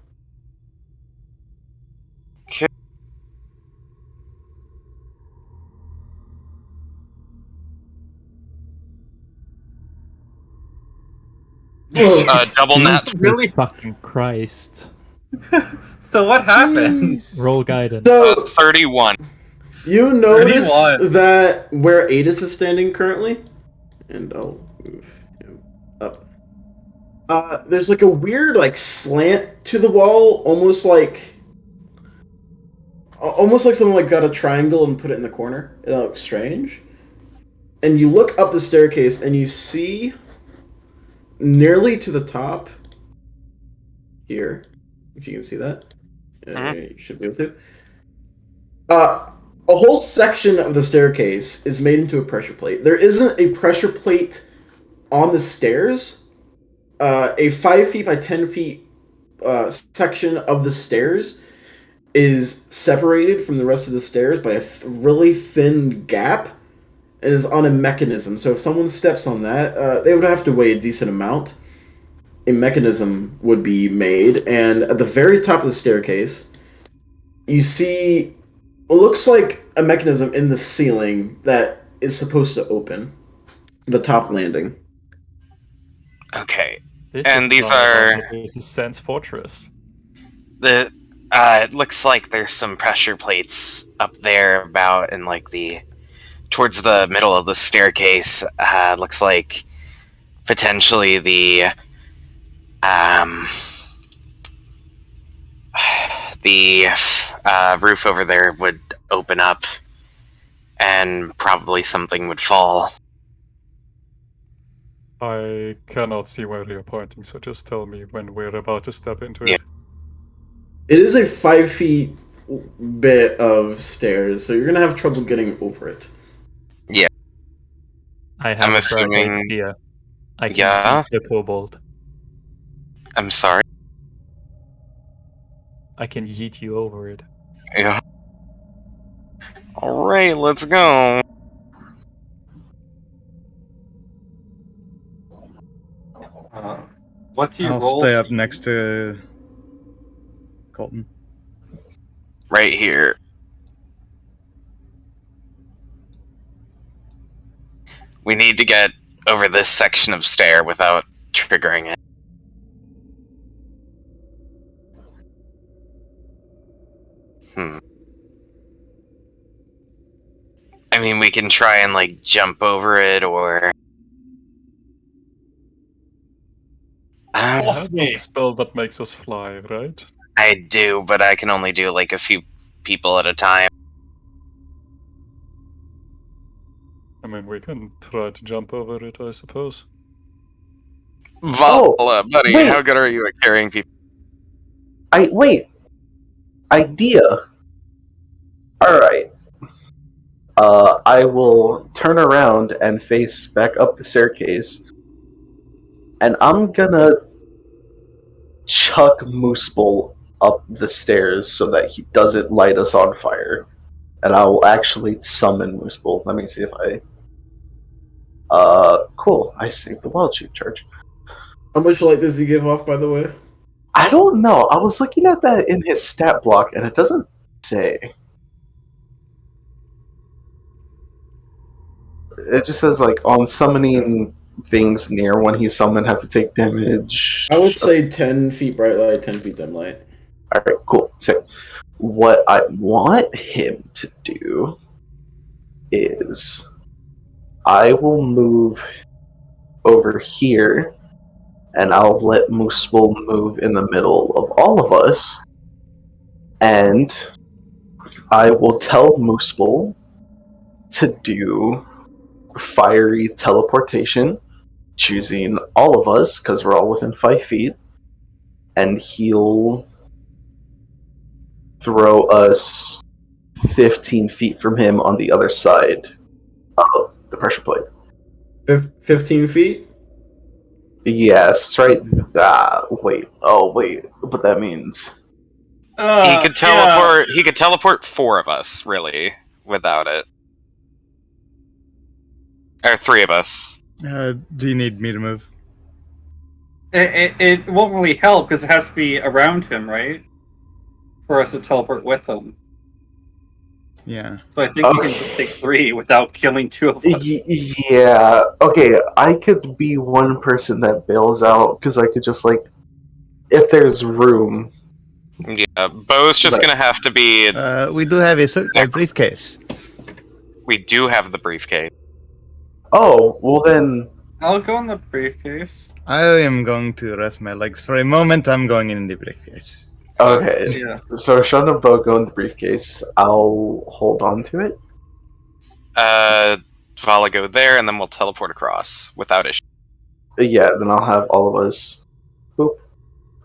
Double nat. Jesus Really? fucking Christ. So what happened? Roll guidance. So 31. you notice 31. that where Adis is standing currently, and I'll move him up. There's like a weird like slant to the wall, almost like someone like got a triangle and put it in the corner. It looks strange. And you look up the staircase and you see nearly to the top here, if you can see that. You should be able to. A whole section of the staircase is made into a pressure plate. There isn't a pressure plate on the stairs. A 5 feet by 10 feet section of the stairs is separated from the rest of the stairs by a really thin gap and is on a mechanism. So if someone steps on that, they would have to weigh a decent amount. A mechanism would be made, and at the very top of the staircase, you see what looks like a mechanism in the ceiling that is supposed to open the top landing. Okay. This And is these not are- about This is Sans Fortress. It looks like there's some pressure plates up there about in like towards the middle of the staircase. Looks like potentially the roof over there would open up and probably something would fall. I cannot see where you're pointing, so just tell me when we're about to step into Yeah. it. It is a 5 feet bit of stairs, so you're gonna have trouble getting over it. I have I'm a bright assuming- idea. I can Yeah? yeet the kobold. I'm sorry. I can yeet you over it. Yeah. Alright, let's go. What do you I'll roll? stay up next to Colton. Right here. We need to get over this section of stair without triggering it. I mean, we can try and, like, jump over it, or... You have a spell that makes us fly, right? I do, but I can only do, like, a few people at a time. I mean, we can try to jump over it, I suppose. Vala, buddy, wait. how good are you at carrying people? Wait. Idea. Alright. I will turn around and face back up the staircase. And I'm gonna chuck Mooseball up the stairs so that he doesn't light us on fire. and I will actually summon Moose Bull. Let me see if I. Cool. I saved the wild shape charge. How much light does he give off, by the way? I don't know. I was looking at that in his stat block, and it doesn't say. It just says like on summoning things near when he's summoned have to take damage. I would say 10 feet bright light, 10 feet dim light. All right, cool. So, what I want him to do is, I will move over here, and I'll let Mooseful move in the middle of all of us, and I will tell Mooseful to do fiery teleportation, choosing all of us because we're all within 5 feet, and he'll throw us 15 feet from him on the other side of the pressure plate. 15 feet? Yes, that's right. Wait. Oh, wait. What that means? He could teleport. Yeah. He could teleport 4 of us, really, without it. Or 3 of us. Do you need me to move? It won't really help because it has to be around him, right? For us to teleport with him. Yeah. So I think we can just take 3 without killing 2 of us. Yeah. Okay, I could be one person that bails out because I could just, like, if there's room. Yeah, Bo's just But- gonna have to be. We do have a briefcase. We do have the briefcase. Oh, well then. I'll go in the briefcase. I am going to rest my legs for a moment. I'm going in the briefcase. Okay. Yeah. So Sean and Bo go in the briefcase. I'll hold on to it. Vala go there, and then we'll teleport across without issue. Yeah, then I'll have all of us. Boop.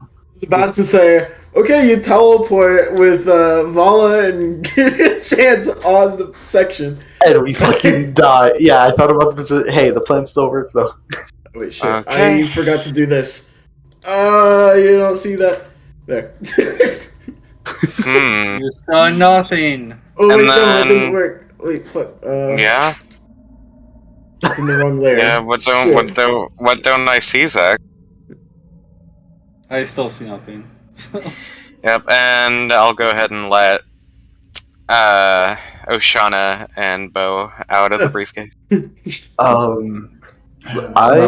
I was about to say, okay, you teleport with Vala and Chance on the section. And we fucking die. Yeah, I thought about the hey, the plan still works though. Wait, shit. Okay. I forgot to do this. You don't see that? There. Hmm. You saw nothing. Oh, wait, And no, that then- didn't work. Wait, fuck. Yeah. It's in the wrong layer. Yeah. What don't I see, Zach? I still see nothing. Yep. And I'll go ahead and let Oshana and Bo out of the briefcase. It's not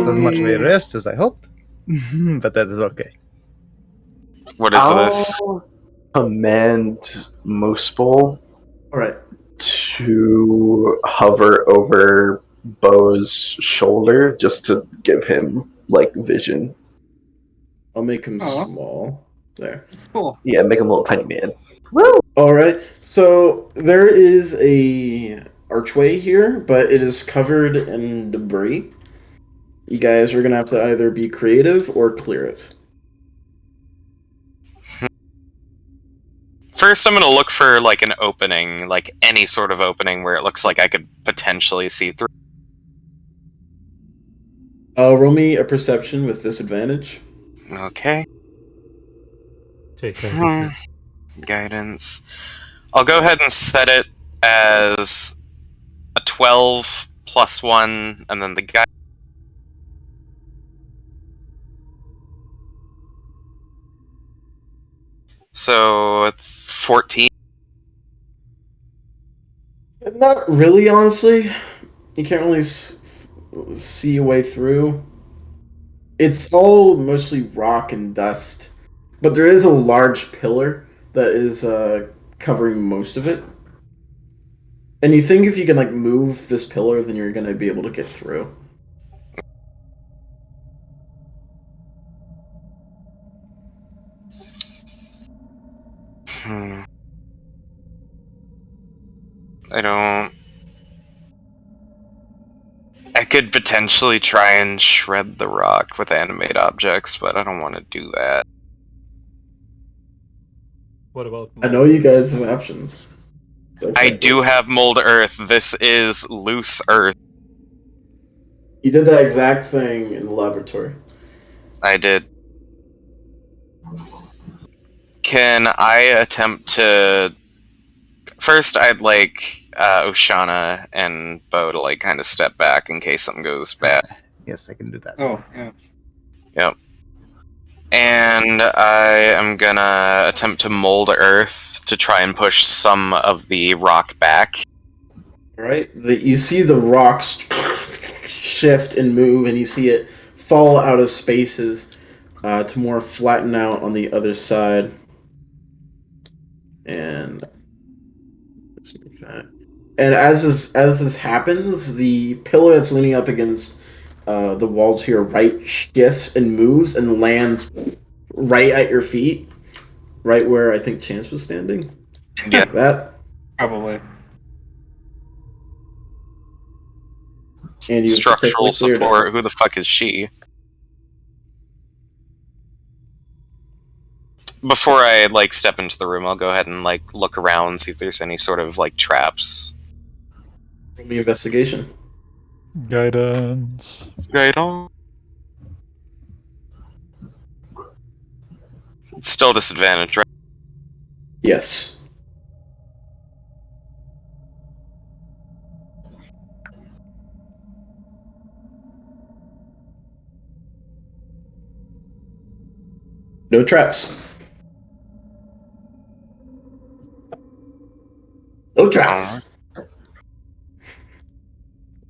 as much of a I- rest as I hoped, but that is okay. What is this? I'll command Mooseful Alright. to hover over Bo's shoulder just to give him like vision. I'll make him Aw. small. There. It's cool. Yeah, make him a little tiny man. Alright, so there is a archway here, but it is covered in debris. You guys are gonna have to either be creative or clear it. First, I'm gonna look for like an opening, like any sort of opening where it looks like I could potentially see through. Roll me a perception with disadvantage. Okay. Take Guidance. I'll go ahead and set it as a 12 plus 1, and then the guide. So 14. Not really, honestly. You can't really see your way through. It's all mostly rock and dust, but there is a large pillar that is covering most of it. And you think if you can like move this pillar, then you're gonna be able to get through. I don't. I could potentially try and shred the rock with animate objects, but I don't want to do that. What about I know you guys have options. I do have mold earth. This is loose earth. You did that exact thing in the laboratory. I did. Can I attempt to First, I'd like Oshana and Bo to like kind of step back in case something goes bad. Yes, I can do that. Oh, yeah. Yep. And I am gonna attempt to mold Earth to try and push some of the rock back. Right? You see the rocks shift and move, and you see it fall out of spaces to more flatten out on the other side. And as this happens, the pillar that's leaning up against the wall to your right shifts and moves and lands right at your feet, right where I think Chance was standing. Yeah. Like that. Probably. And you Structural successfully cleared it. support. Who the fuck is she? Before I like step into the room, I'll go ahead and like look around, see if there's any sort of like traps. Roll me investigation. Guidance. Right on. Still disadvantage, right? Yes. No traps. No traps.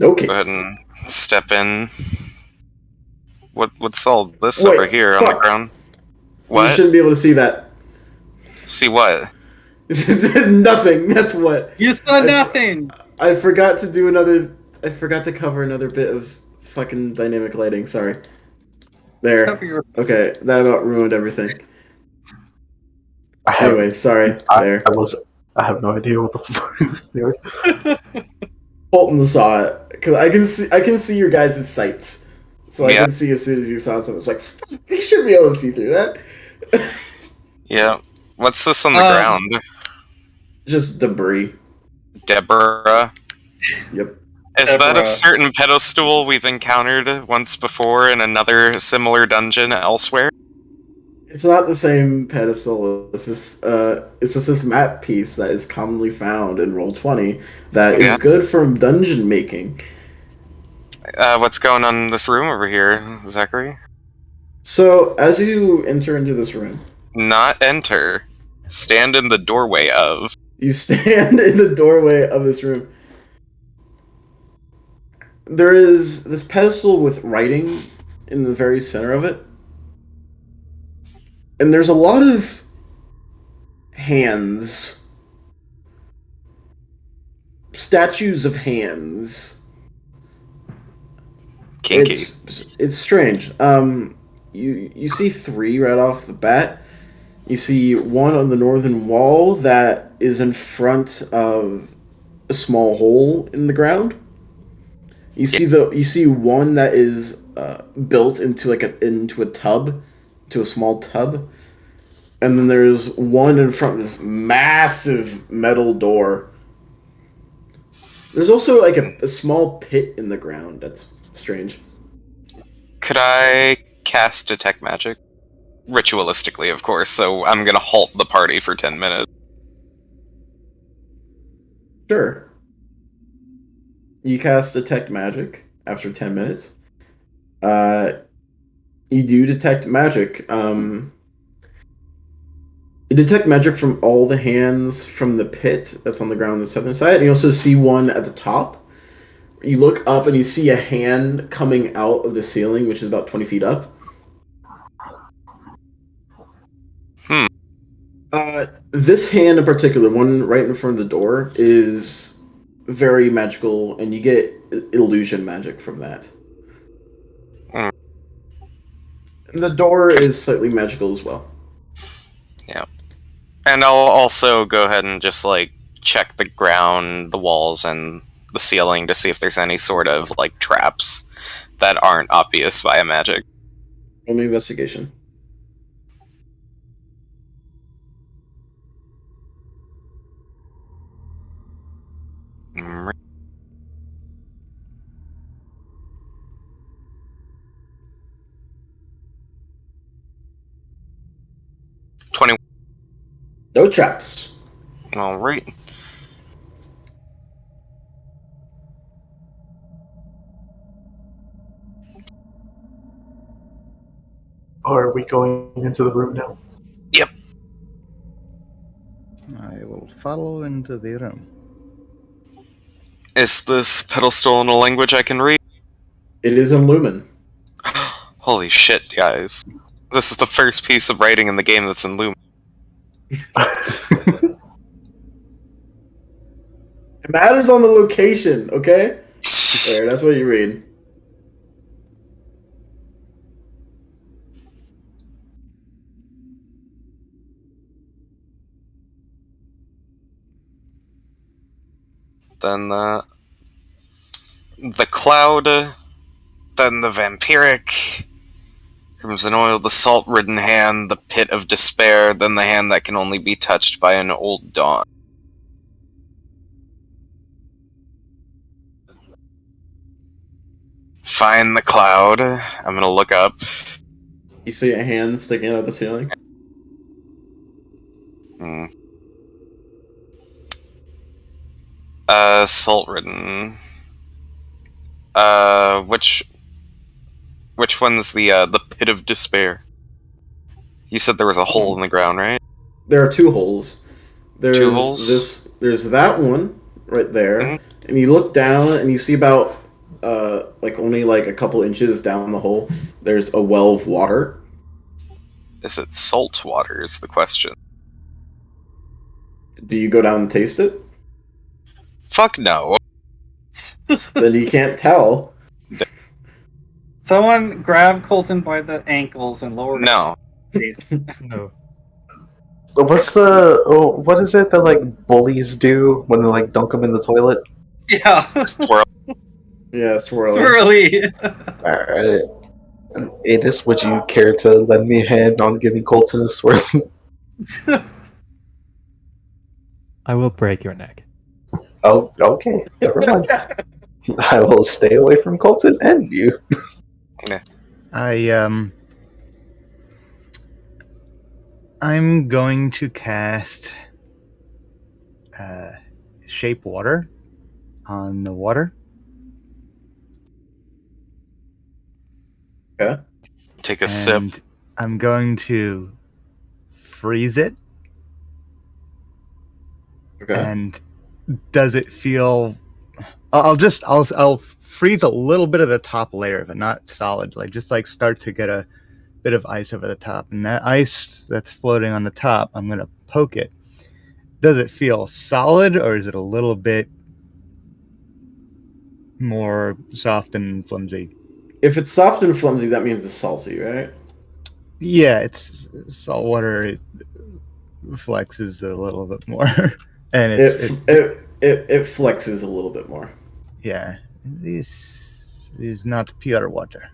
No Go ahead case. and step in. What's all this Wait, over here on the fuck. ground? You What? shouldn't be able to see that. See what? Nothing. That's what. You saw nothing! I forgot to do another. I forgot to cover another bit of fucking dynamic lighting. Sorry. There. Cover your- Okay, that about ruined everything. I have, Anyway, sorry. There. I have no idea what the fuck. Fulton saw it because I can see your guys' sights, so I Yeah. can see as soon as you saw something. It's like you should be able to see through that. Yeah. What's this on the Um, ground? Just debris. Deborah. Yep. Is that Deborah. a certain pedestal we've encountered once before in another similar dungeon elsewhere? It's not the same pedestal. It's just this map piece that is commonly found in Roll20 that Yeah. is good for dungeon making. What's going on in this room over here, Zachary? So as you enter into this room, Not enter. Stand in the doorway of. you stand in the doorway of this room. There is this pedestal with writing in the very center of it. And there's a lot of hands. Statues of hands. Kinky. It's strange. You see 3 right off the bat. You see one on the northern wall that is in front of a small hole in the ground. You see one that is built into into a tub, to a small tub, and then there's one in front of this massive metal door. There's also like a small pit in the ground. That's strange. Could I cast Detect Magic? Ritualistically, of course, so I'm gonna halt the party for 10 minutes. Sure. You cast Detect Magic after 10 minutes. You do detect magic. You detect magic from all the hands from the pit that's on the ground on the southern side. And you also see one at the top. You look up and you see a hand coming out of the ceiling, which is about 20 feet up. This hand in particular, one right in front of the door, is very magical, and you get illusion magic from that. Mm. And the door is slightly magical as well. Yeah. And I'll also go ahead and just, like, check the ground, the walls, and the ceiling to see if there's any sort of, like, traps that aren't obvious via magic. Roll me investigation. Mm. 20. No traps. Alright. Are we going into the room now? I will follow into the room. Is this pedestal in a language I can read? It is in Lumen. Holy shit, guys. This is the first piece of writing in the game that's in Lumen. It matters on the location, okay? There, that's what you read. Then the cloud, then the vampiric, crimson oil, the salt-ridden hand, the pit of despair, then the hand that can only be touched by an old dawn. Find the cloud. I'm gonna look up. You see a hand sticking out of the ceiling? Salt-ridden. Which one's the pit of despair? You said there was a hole in the ground, right? There are two holes. There's Two holes? There's that one right there, Mhm. and you look down and you see about only like a couple inches down the hole. There's a well of water. Is it salt water is the question. Do you go down and taste it? Fuck no. Then you can't tell. Someone grab Colton by the ankles and lower No. his face. No. What is it that like bullies do when they like dunk them in the toilet? Yeah. Swirl. Yeah, swirly. Swirly. Alright. Adis, would you care to lend me a hand on giving Colton a swirl? I will break your neck. Oh, okay. Never mind. I will stay away from Colton and you. I'm going to cast Shape Water on the water. Okay. Take a sip. And I'm going to freeze it. Okay. And does it feel? I'll freeze a little bit of the top layer of it, not solid. Like just like start to get a bit of ice over the top, and that ice that's floating on the top, I'm gonna poke it. Does it feel solid, or is it a little bit more soft and flimsy? If it's soft and flimsy, that means it's salty, right? Yeah, it's salt water. It flexes a little bit more, and It flexes a little bit more. yeah. This is not pure water.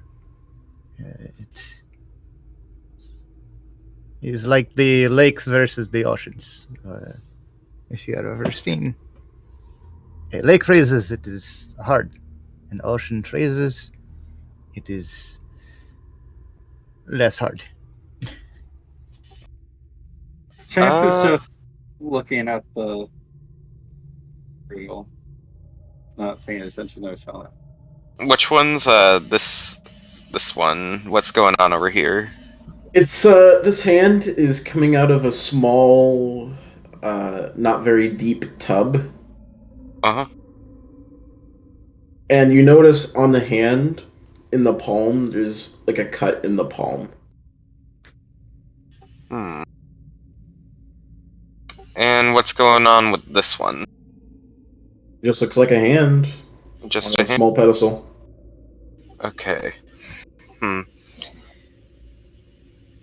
It is like the lakes versus the oceans. If you have ever seen a lake freezes, it is hard. An ocean freezes, it is less hard. Chance is just looking at the reel. Not paying attention to Oshana. Which one's this one? What's going on over here? It's this hand is coming out of a small, not very deep tub, Uh-huh. and you notice on the hand, in the palm, there's like a cut in the palm. And what's going on with this one? Just looks like a hand Just on a small pedestal. Okay.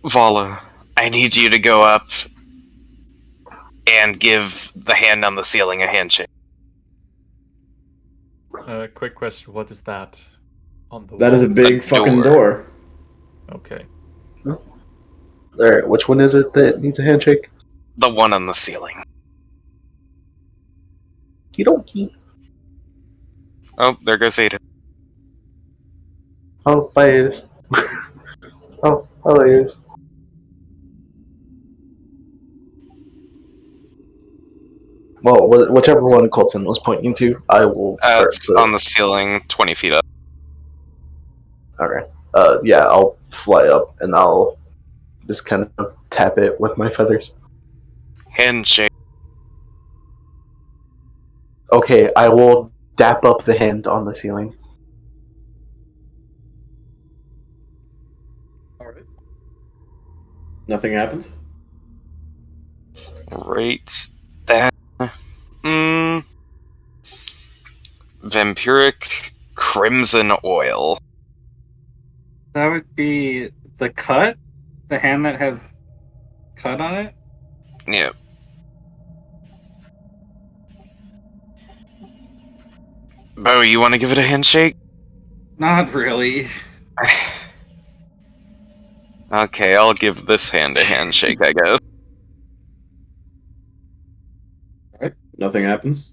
Vala, I need you to go up and give the hand on the ceiling a handshake. Quick question: what is that on the That wall? is a big fucking door. Okay. Alright, which one is it that needs a handshake? The one on the ceiling. Kidoki. Oh, there goes Ada. Oh, bye, Adis. Oh, hello, Adis. Well, whichever one Colton was pointing to, I will start. It's on the ceiling, 20 feet up. Alright. Yeah, I'll fly up and I'll Just kind of tap it with my feathers. Handshake. Okay, I will dap up the hand on the ceiling. Alright. Nothing happens? Right. Then. Vampiric crimson oil. That would be the cut? The hand that has cut on it? Yep. Bo, you want to give it a handshake? Not really. Okay, I'll give this hand a handshake, I guess. Alright. Nothing happens?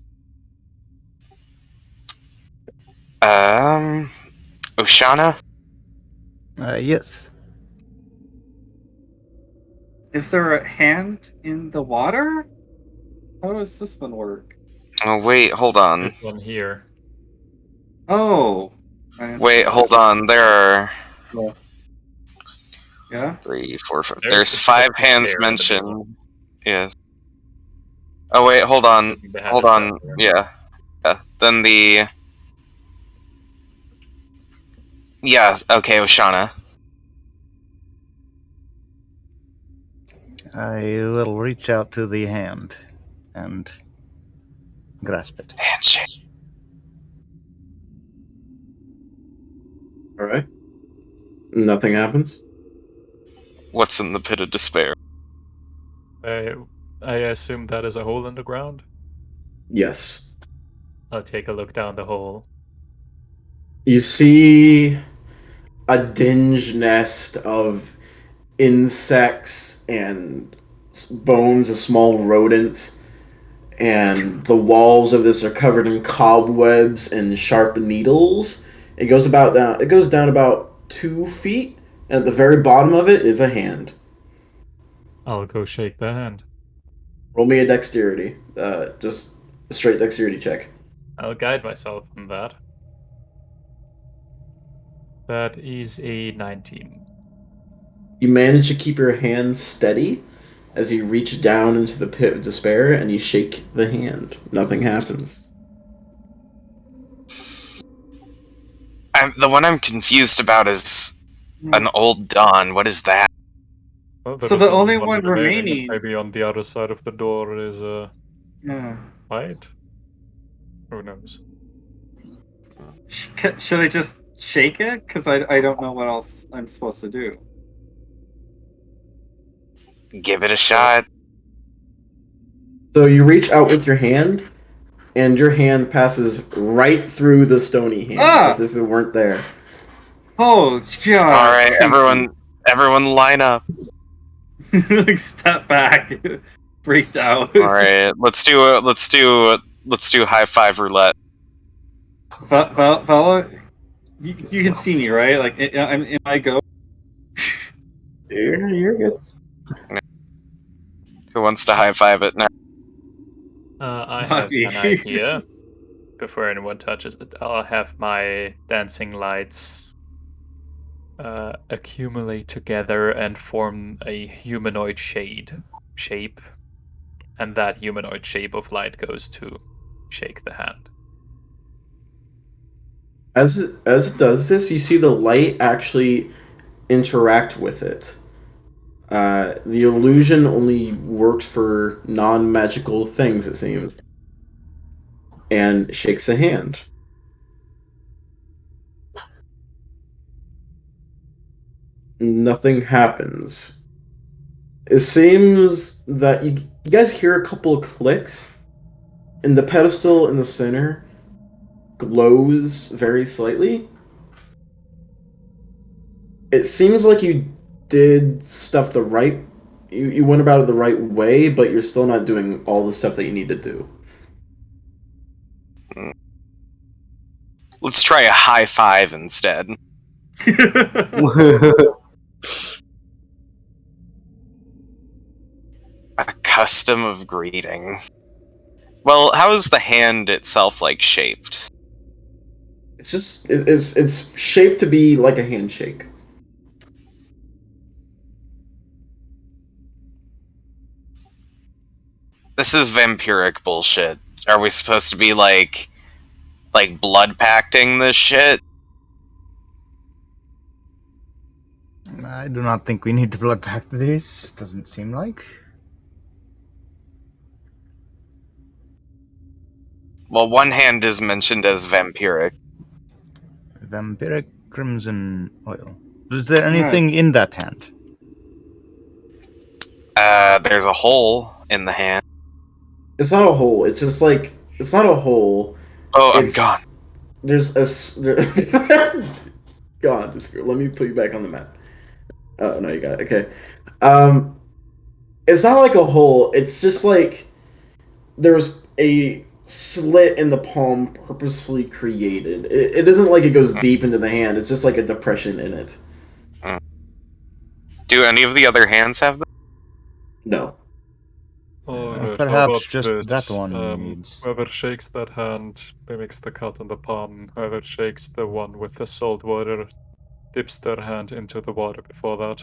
Oshana? Yes. Is there a hand in the water? How does this one work? Oh, wait, hold on. There's one here. Oh. Wait, hold on. There are Yeah? 3, 4, 5. There's There's the 5 there hands in the mentioned. middle. Yes. Oh, wait, hold on. The hand Hold is on. down there. Yeah. Then the. Yeah, okay, Oshana. I will reach out to the hand and grasp it. Handshake. Alright. Nothing happens? What's in the pit of despair? I assume that is a hole in the ground. Yes. I'll take a look down the hole. You see a dinge nest of insects and bones of small rodents, and the walls of this are covered in cobwebs and sharp needles. It goes down about 2 feet, and at the very bottom of it is a hand. I'll go shake the hand. Roll me a dexterity. Just a straight dexterity check. I'll guide myself on that. That is a 19. You manage to keep your hand steady as you reach down into the pit of despair and you shake the hand. Nothing happens. The one I'm confused about is an old Dawn. What is that? Well, So there is the only one one remaining- Maybe on the other side of the door is a Yeah. light. Who knows? Should I just shake it? Because I don't know what else I'm supposed to do. Give it a shot. So you reach out with your hand, and your hand passes right through the stony hand, as if it weren't there. Oh god! All right, everyone, line up. Like step back, freaked out. All right, let's do high five roulette. Fella, you can see me, right? Like, am I go? You're good. Who wants to high five it now? I have an idea. Before anyone touches it, I'll have my dancing lights accumulate together and form a humanoid shape, and that humanoid shape of light goes to shake the hand. As it does this, you see the light actually interact with it. The illusion only works for non-magical things, it seems. And shakes a hand. Nothing happens. It seems that you guys hear a couple of clicks, and the pedestal in the center glows very slightly. It seems like you did stuff the right... You went about it the right way, but you're still not doing all the stuff that you need to do. Let's try a high five instead. A custom of greeting. Well, how is the hand itself like shaped? It's just it's shaped to be like a handshake. This is vampiric bullshit. Are we supposed to be like blood pacting this shit? I do not think we need to blood pact this. Doesn't seem like. Well, one hand is mentioned as vampiric. Vampiric crimson oil. Is there anything in that hand? There's a hole in the hand. It's not a hole. It's just like it's not a hole. Oh, I'm It's- gone. There's a. God, let me put you back on the map. Oh no, you got it. Okay. It's not like a hole. It's just like there's a slit in the palm purposefully created. It isn't like it goes deep into the hand. It's just like a depression in it. Do any of the other hands have them? No. Alright, Perhaps how about just this? that one needs- Whoever shakes that hand mimics the cut on the palm. Whoever shakes the one with the salt water dips their hand into the water before that.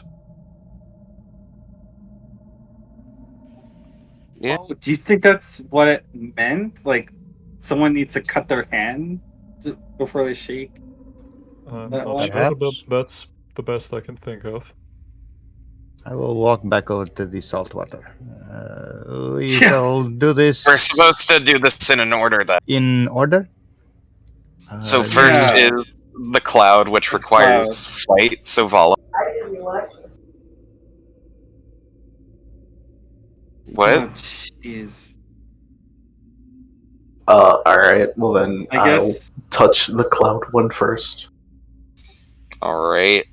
Yeah. Oh, do you think that's what it meant? Like, someone needs to cut their hand before they shake? I'm That not one? sure, but Perhaps. that's the best I can think of. I will walk back over to the salt water. We Yeah. shall do this We're supposed to do this in an order, then. in order. So first Yeah. is the cloud, which requires flight. So Vala. What? Oh, jeez. Alright, well then I I'll guess. touch the cloud one first. All right.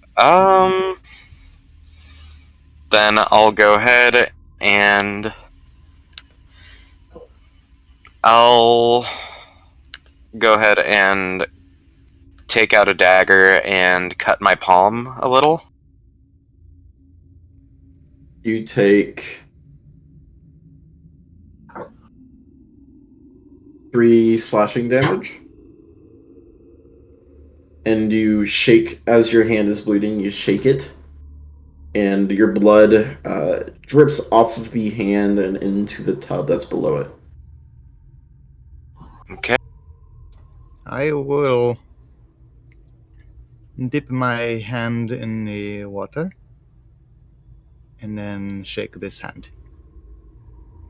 Then I'll go ahead and take out a dagger and cut my palm a little. You take 3 slashing damage. And you shake, as your hand is bleeding, you shake it. And your blood drips off of the hand and into the tub that's below it. Okay. I will dip my hand in the water and then shake this hand.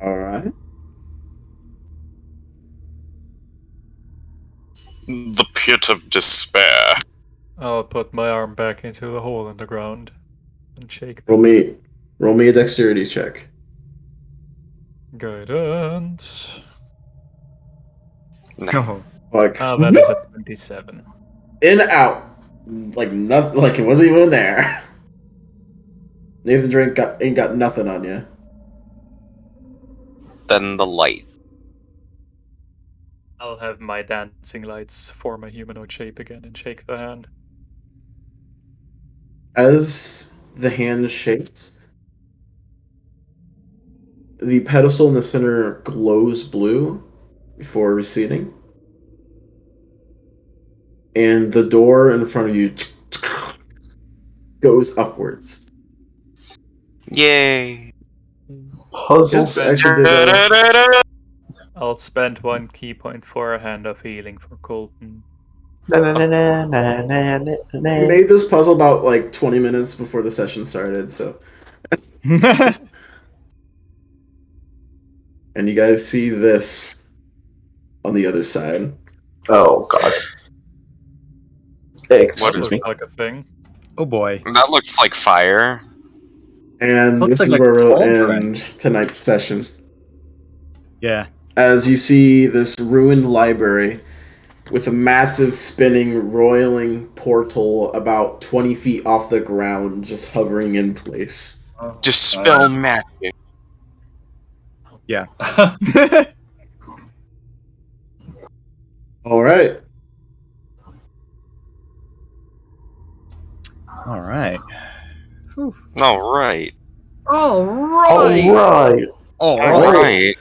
Alright. The pit of despair. I'll put my arm back into the hole in the ground and shake Roll me a dexterity check. Guidance. No. Like, Ah, that is a 27. in out. Like nothing. Like it wasn't even in there. Nathan Drake ain't got nothing on you. Then the light. I'll have my dancing lights form a humanoid shape again and shake the hand. As the hand shakes, the pedestal in the center glows blue before receding, and the door in front of you goes upwards. Yay. Puzzle. Yes, I actually did that. I'll spend 1 key point for a hand of healing for Colton. We made this puzzle about like 20 minutes before the session started, so. And you guys see this on the other side. Oh god. What Excuse is me. Like a thing. Oh boy. That looks like fire. And Looks this like is a where we'll cauldron. end tonight's session. Yeah. As you see this ruined library with a massive spinning, roiling portal about 20 feet off the ground, just hovering in place. Just spill magic. Yeah. All right. All right. All right. Alright. All right.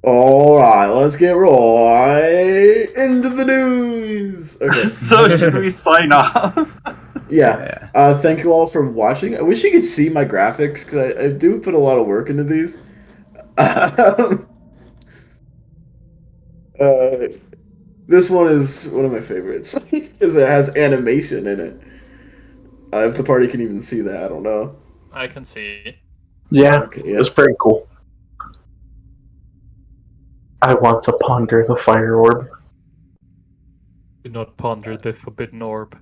All right. Let's get right into the news. Okay. So should we sign off? Yeah. Thank you all for watching. I wish you could see my graphics because I do put a lot of work into these. This one is one of my favorites because it has animation in it. If the party can even see that, I don't know. I can see. Yeah, Okay, yeah. it's pretty cool. I want to ponder the fire orb. Do not ponder this forbidden orb.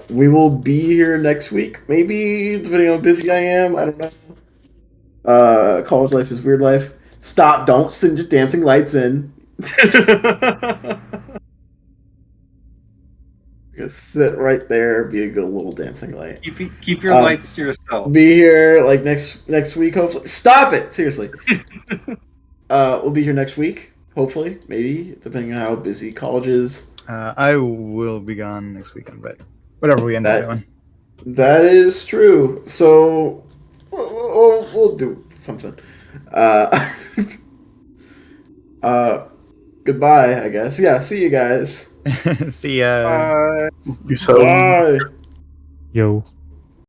We will be here next week, maybe, depending on how busy I am. I don't know. College life is weird life. Stop! Don't send your dancing lights in. Just sit right there. Be a good little dancing light. Keep your lights to yourself. Be here like next week. Hopefully, stop it. Seriously. We'll be here next week. Hopefully, maybe, depending on how busy college is. I will be gone next weekend, but whatever we end up doing. That is true. So we'll do something. Goodbye, I guess. Yeah, see you guys. See ya. You said Bye. Yo.